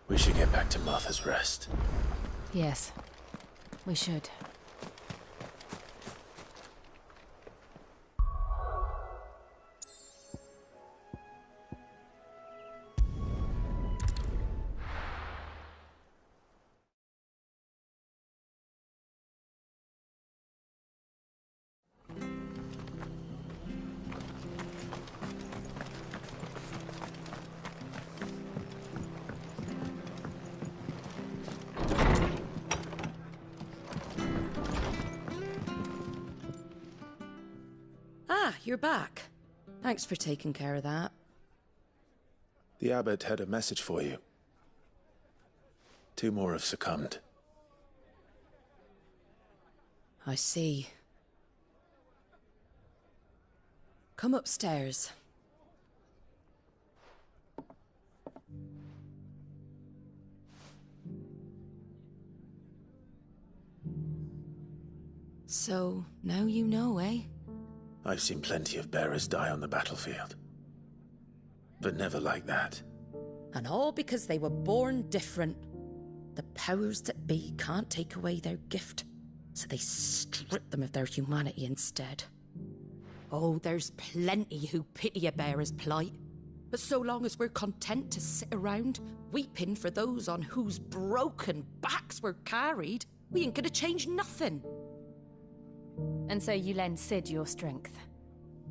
We should get back to Martha's Rest. Yes, we should. Ah, you're back. Thanks for taking care of that. The abbot had a message for you. 2 more have succumbed. I see. Come upstairs. So, now you know, eh? I've seen plenty of bearers die on the battlefield. But never like that. And all because they were born different. The powers that be can't take away their gift, so they strip them of their humanity instead. Oh, there's plenty who pity a bearer's plight. But so long as we're content to sit around, weeping for those on whose broken backs we're carried, we ain't gonna change nothing. And so you lend Sid your strength?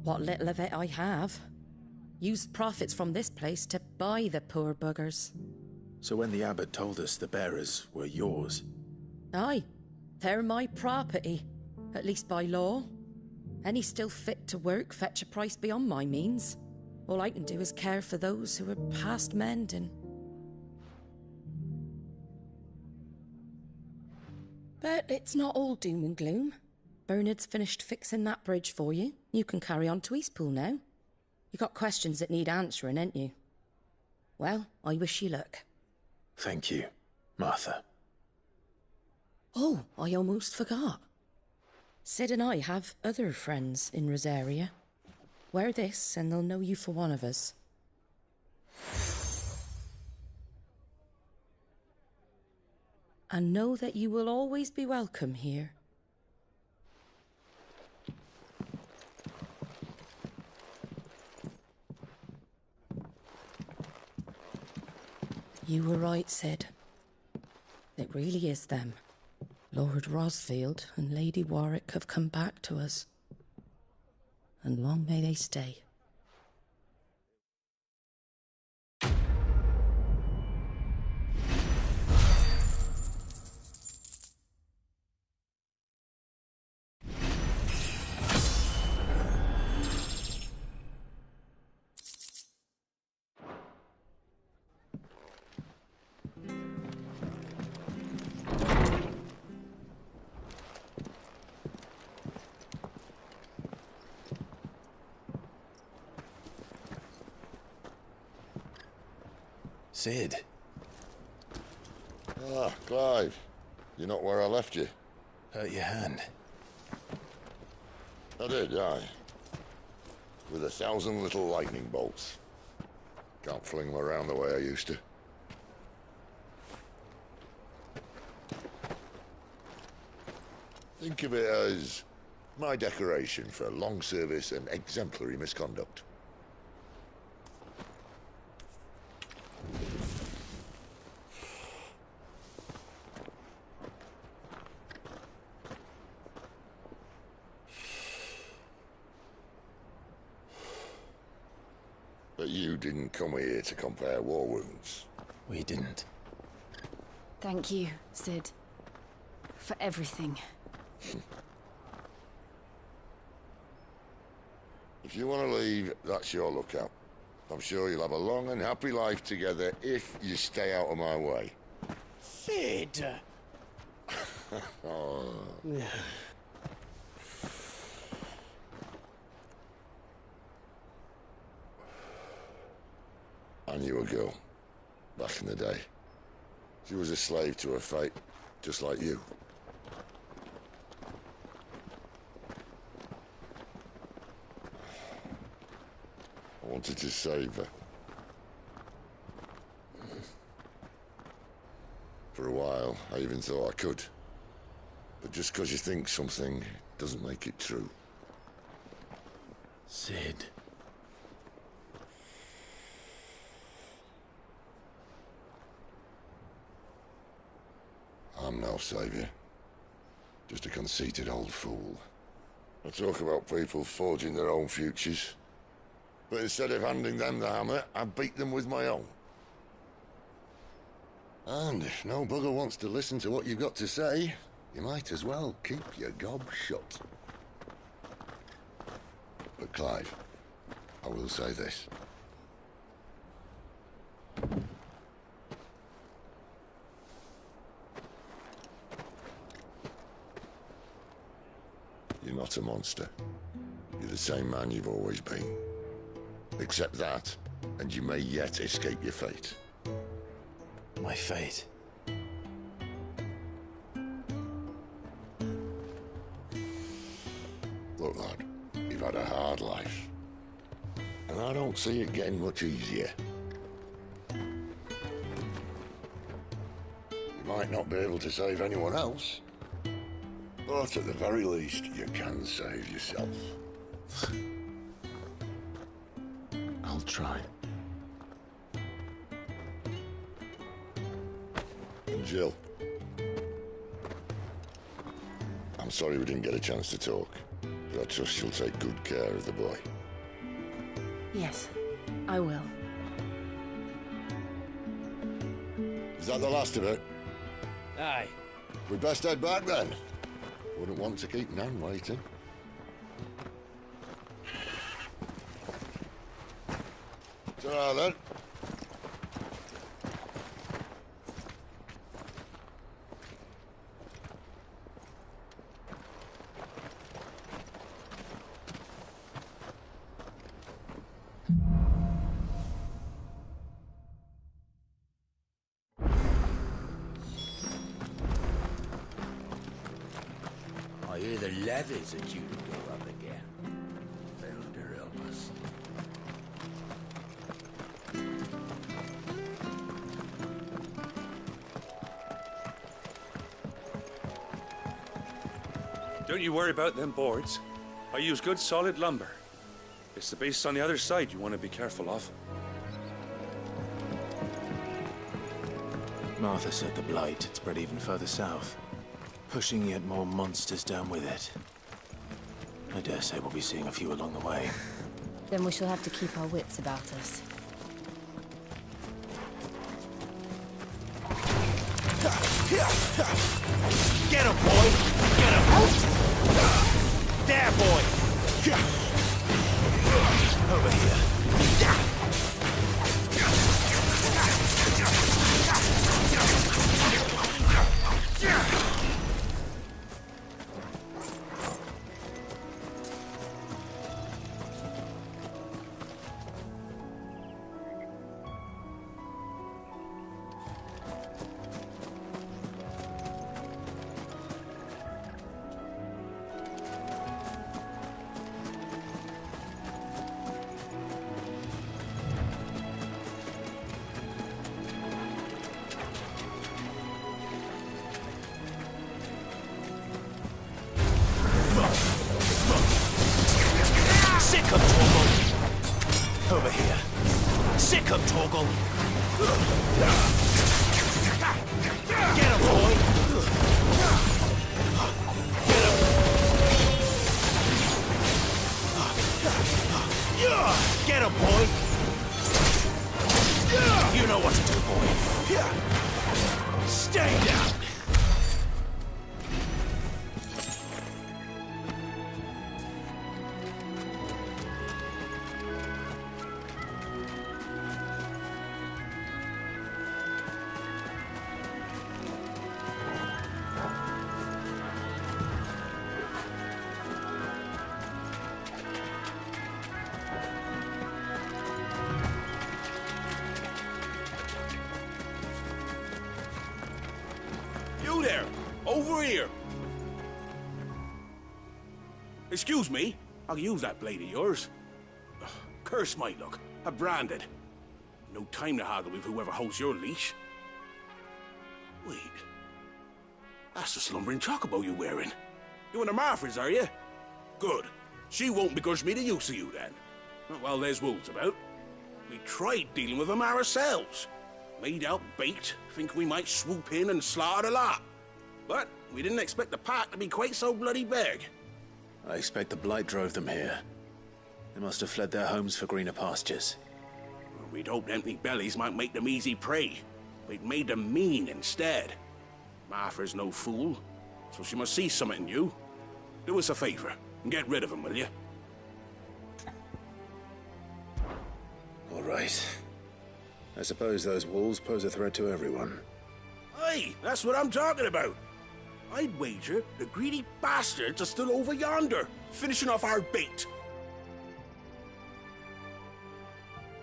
What little of it I have. Used profits from this place to buy the poor buggers. So when the abbot told us the bearers were yours... Aye, they're my property, at least by law. Any still fit to work fetch a price beyond my means. All I can do is care for those who are past mending. But it's not all doom and gloom. Bernard's finished fixing that bridge for you. You can carry on to Eastpool now. You got questions that need answering, ain't you? Well, I wish you luck. Thank you. Martha. Oh, I almost forgot. Sid and I have other friends in Rosaria. Wear this and they'll know you for one of us. And know that you will always be welcome here. You were right, Sid. It really is them. Lord Rosfield and Lady Warwick have come back to us. And long may they stay. Sid. Ah, Clive. You're not where I left you. Hurt your hand. I did, aye. With 1,000 little lightning bolts. Can't fling them around the way I used to. Think of it as my decoration for long service and exemplary misconduct. But you didn't come here to compare war wounds. We didn't. Thank you, Sid. For everything. If you want to leave, that's your lookout. I'm sure you'll have a long and happy life together if you stay out of my way. Sid! Oh. I knew a girl, back in the day. She was a slave to her fate, just like you. I wanted to save her. For a while, I even thought I could. But just because you think something doesn't make it true. Sid. I'm no savior. Just a conceited old fool. I talk about people forging their own futures. But instead of handing them the hammer, I beat them with my own. And if no bugger wants to listen to what you've got to say, you might as well keep your gob shut. But Clive, I will say this. You're not a monster. You're the same man you've always been. Accept that, and you may yet escape your fate. My fate? Look, lad, you've had a hard life. And I don't see it getting much easier. You might not be able to save anyone else, but at the very least, you can save yourself. I'll try. And Jill. I'm sorry we didn't get a chance to talk, but I trust she'll take good care of the boy. Yes, I will. Is that the last of it? Aye. We'd best head back then. Wouldn't want to keep Nan waiting. Ta-ra then. hear the levies are due to go up again. Better help us. Don't you worry about them boards. I use good solid lumber. It's the base on the other side you want to be careful of. Martha said the blight had spread even further south, pushing yet more monsters down with it. I dare say we'll be seeing a few along the way. Then we shall have to keep our wits about us. Get him, boy! Get him! There, boy! Over here. Sick of Torgal! Over here. Sick of Torgal! Get him, boy! Get him, boy! You know what to do, boy. Stay down! You there! Over here! Excuse me, I'll use that blade of yours. Ugh, curse my luck. I'm branded. No time to haggle with whoever holds your leash. Wait. That's the slumbering chocobo you're wearing. You and the Marfors, are you? Good. She won't begrudge me the use of you, then. Not while there's wolves about. We tried dealing with them ourselves. Laid out bait, think we might swoop in and slaughter the lot. But we didn't expect the pack to be quite so bloody big. I expect the blight drove them here. They must have fled their homes for greener pastures. We'd hoped empty bellies might make them easy prey. We'd made them mean instead. Martha's no fool, so she must see something in you. Do us a favor and get rid of them, will you? All right. I suppose those wolves pose a threat to everyone. Hey, that's what I'm talking about. I'd wager the greedy bastards are still over yonder, finishing off our bait.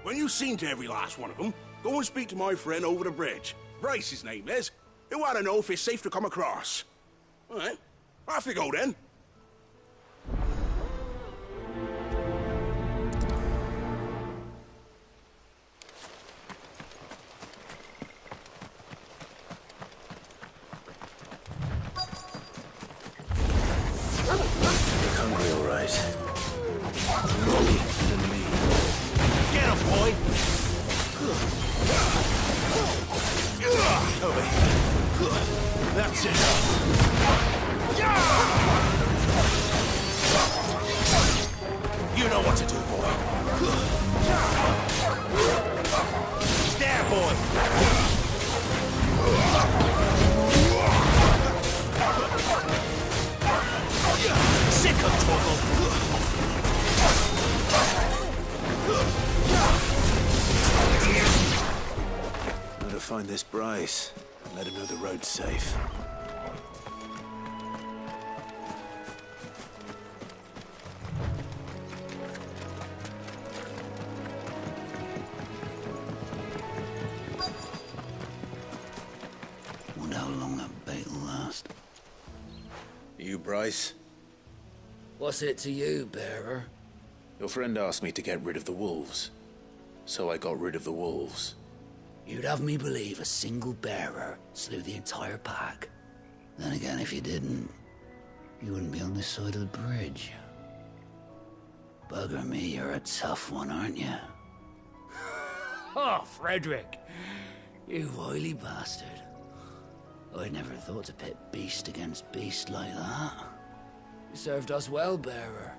When you've seen to every last one of them, go and speak to my friend over the bridge. Bryce, his name is. He'll want to know if it's safe to come across. All right, off you go then. Hungry, all right. More than me. Get him, boy! Over here. That's enough. You know what to do, boy. There, boy! Sick of Torgal! Now to find this Bryce and let him know the road's safe. Wonder how long that bait will last. You, Bryce? What's it to you, bearer? Your friend asked me to get rid of the wolves, so I got rid of the wolves. You'd have me believe a single bearer slew the entire pack. Then again, if you didn't, you wouldn't be on this side of the bridge. Bugger me, you're a tough one, aren't you? Oh, Frederick! You wily bastard. I'd never thought to pit beast against beast like that. You served us well, bearer.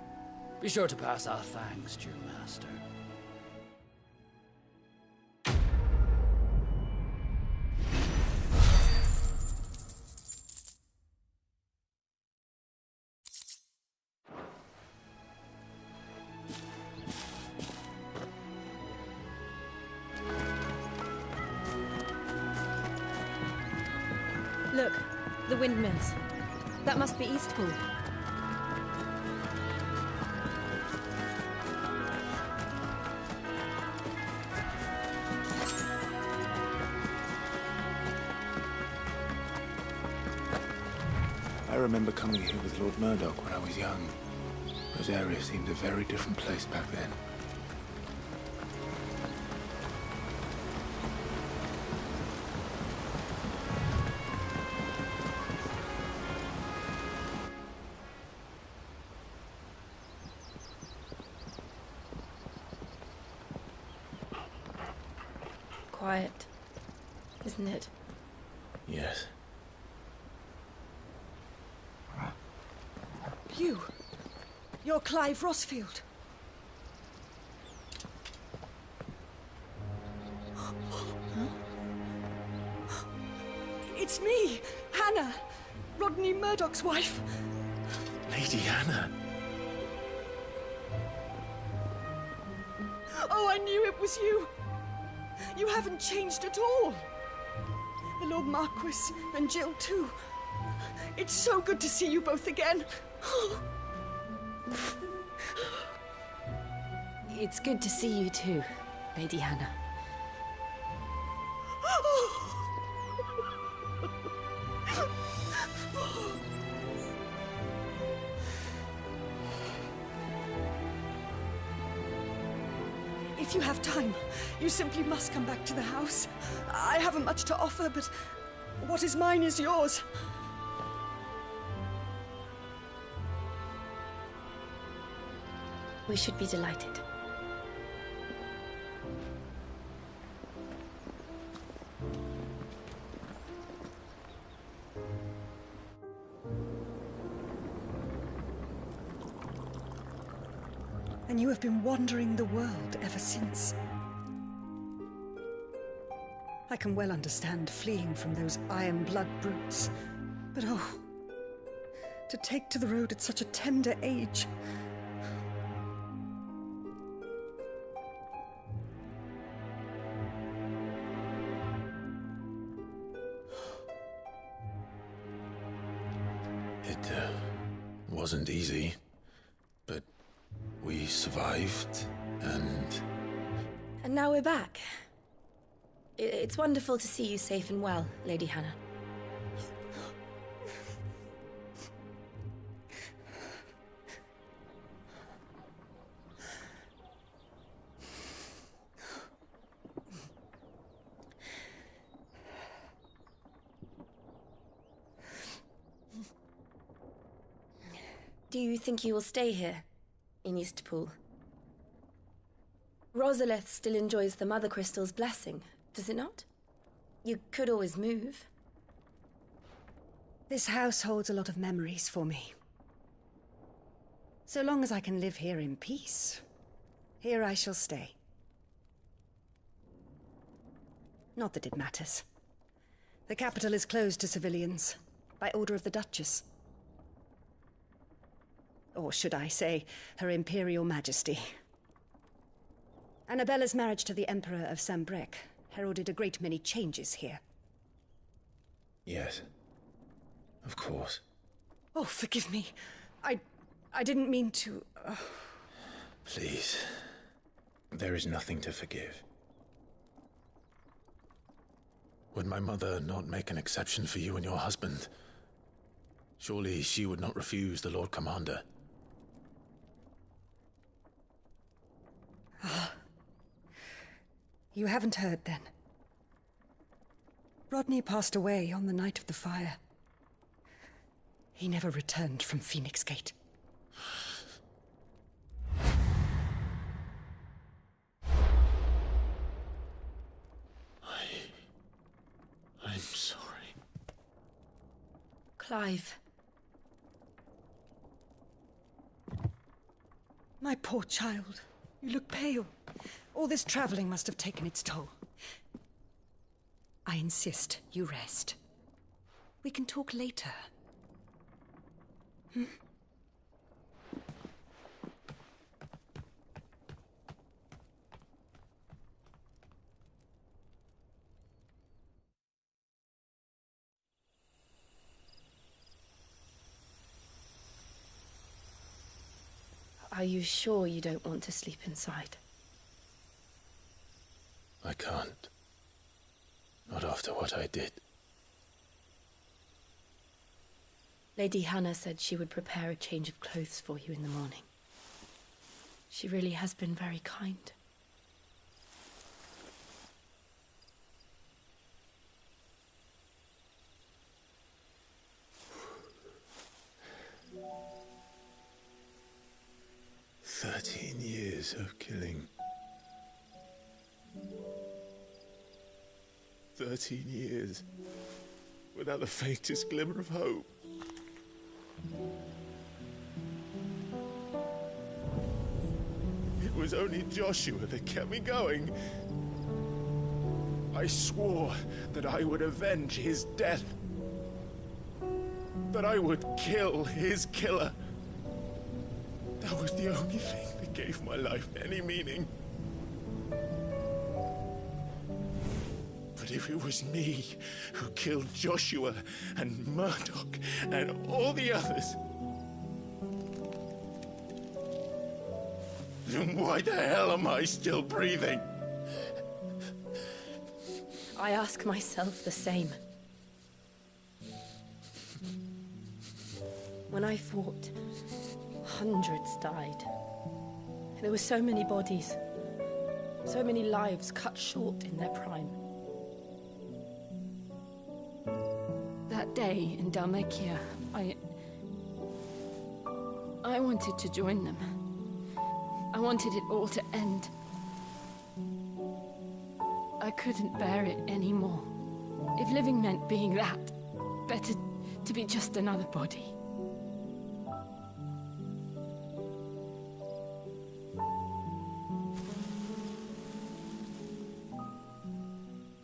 Be sure to pass our thanks to your master. Look, the windmills. That must be Eastpool. I remember coming here with Lord Murdoch when I was young. Those areas seemed a very different place back then. Quiet, isn't it? Yes. You're Clive Rossfield. It's me, Hannah, Rodney Murdoch's wife. Lady Hannah. Oh, I knew it was you. You haven't changed at all. The Lord Marquis and Jill too. It's so good to see you both again. It's good to see you too, Lady Hannah. If you have time, you simply must come back to the house. I haven't much to offer, but what is mine is yours. We should be delighted. And you have been wandering the world ever since. I can well understand fleeing from those iron blood brutes, but oh, to take to the road at such a tender age. It wasn't easy, but we survived, and now we're back. It's wonderful to see you safe and well, Lady Hannah. Do you think you will stay here, in Eastpool? Rosalith still enjoys the Mother Crystal's blessing, does it not? You could always move. This house holds a lot of memories for me. So long as I can live here in peace, here I shall stay. Not that it matters. The capital is closed to civilians, by order of the Duchess. Or should I say, Her Imperial Majesty. Annabella's marriage to the Emperor of Sambrec heralded a great many changes here. yes, of course. Oh, forgive me. I didn't mean to... Please, there is nothing to forgive. Would my mother not make an exception for you and your husband? Surely she would not refuse the Lord Commander. You haven't heard, then. Rodney passed away on the night of the fire. He never returned from Phoenix Gate. I'm sorry. Clive. My poor child. You look pale. All this traveling must have taken its toll. I insist you rest. We can talk later. Hmm? Are you sure you don't want to sleep inside? I can't. Not after what I did. Lady Hannah said she would prepare a change of clothes for you in the morning. She really has been very kind. Years of killing. 13 years without the faintest glimmer of hope. It was only Joshua that kept me going. I swore that I would avenge his death. That I would kill his killer. That was the only thing that gave my life any meaning. But if it was me who killed Joshua and Murdoch and all the others, then why the hell am I still breathing? I ask myself the same. When I fought, hundreds died. There were so many bodies, so many lives cut short in their prime. That day in Dalmekia, I wanted to join them. I wanted it all to end. I couldn't bear it anymore. If living meant being that, better to be just another body.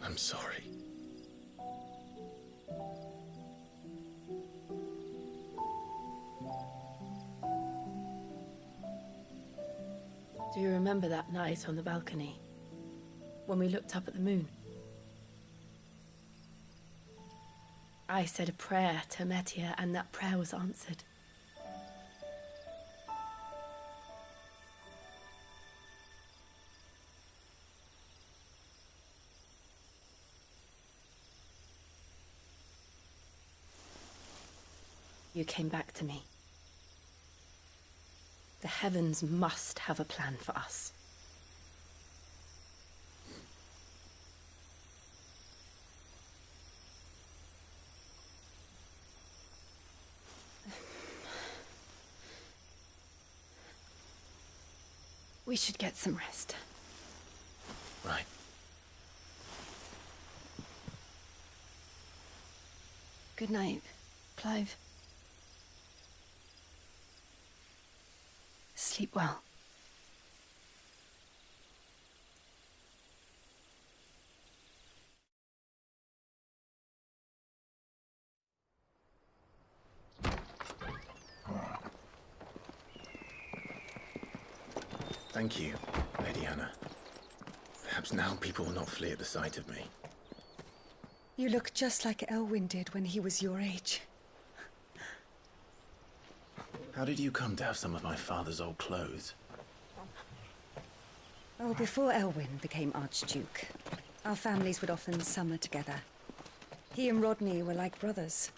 I'm sorry. Do you remember that night on the balcony, when we looked up at the moon? I said a prayer to Metia, and that prayer was answered. You came back to me. The heavens must have a plan for us. We should get some rest. Right. Good night, Clive. Sleep well. Thank you, Lady Hannah. Perhaps now people will not flee at the sight of me. You look just like Elwyn did when he was your age. How did you come to have some of my father's old clothes? Oh, before Elwyn became Archduke, our families would often summer together. He and Rodney were like brothers.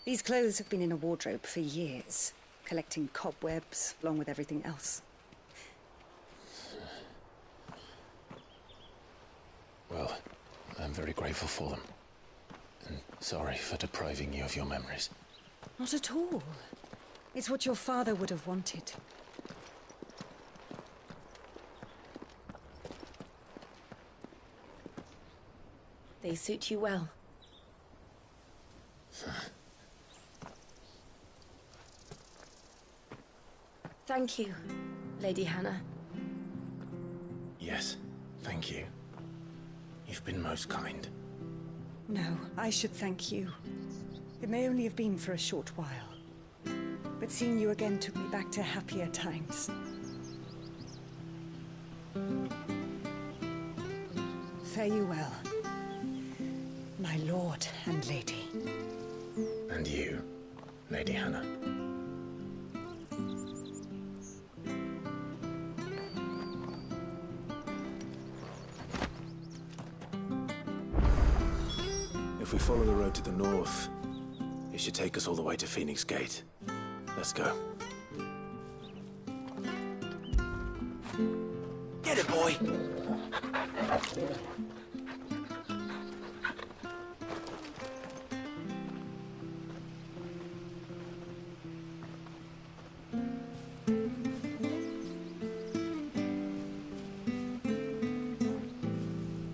These clothes have been in a wardrobe for years, collecting cobwebs along with everything else. Well, I'm very grateful for them. And sorry for depriving you of your memories. Not at all. It's what your father would have wanted. They suit you well. Thank you, Lady Hannah. Yes, thank you. You've been most kind. No, I should thank you. It may only have been for a short while, but seeing you again took me back to happier times. Fare you well, my lord and lady. And you, Lady Hannah. If we follow the road to the north, it should take us all the way to Phoenix Gate. Let's go. Get it, boy!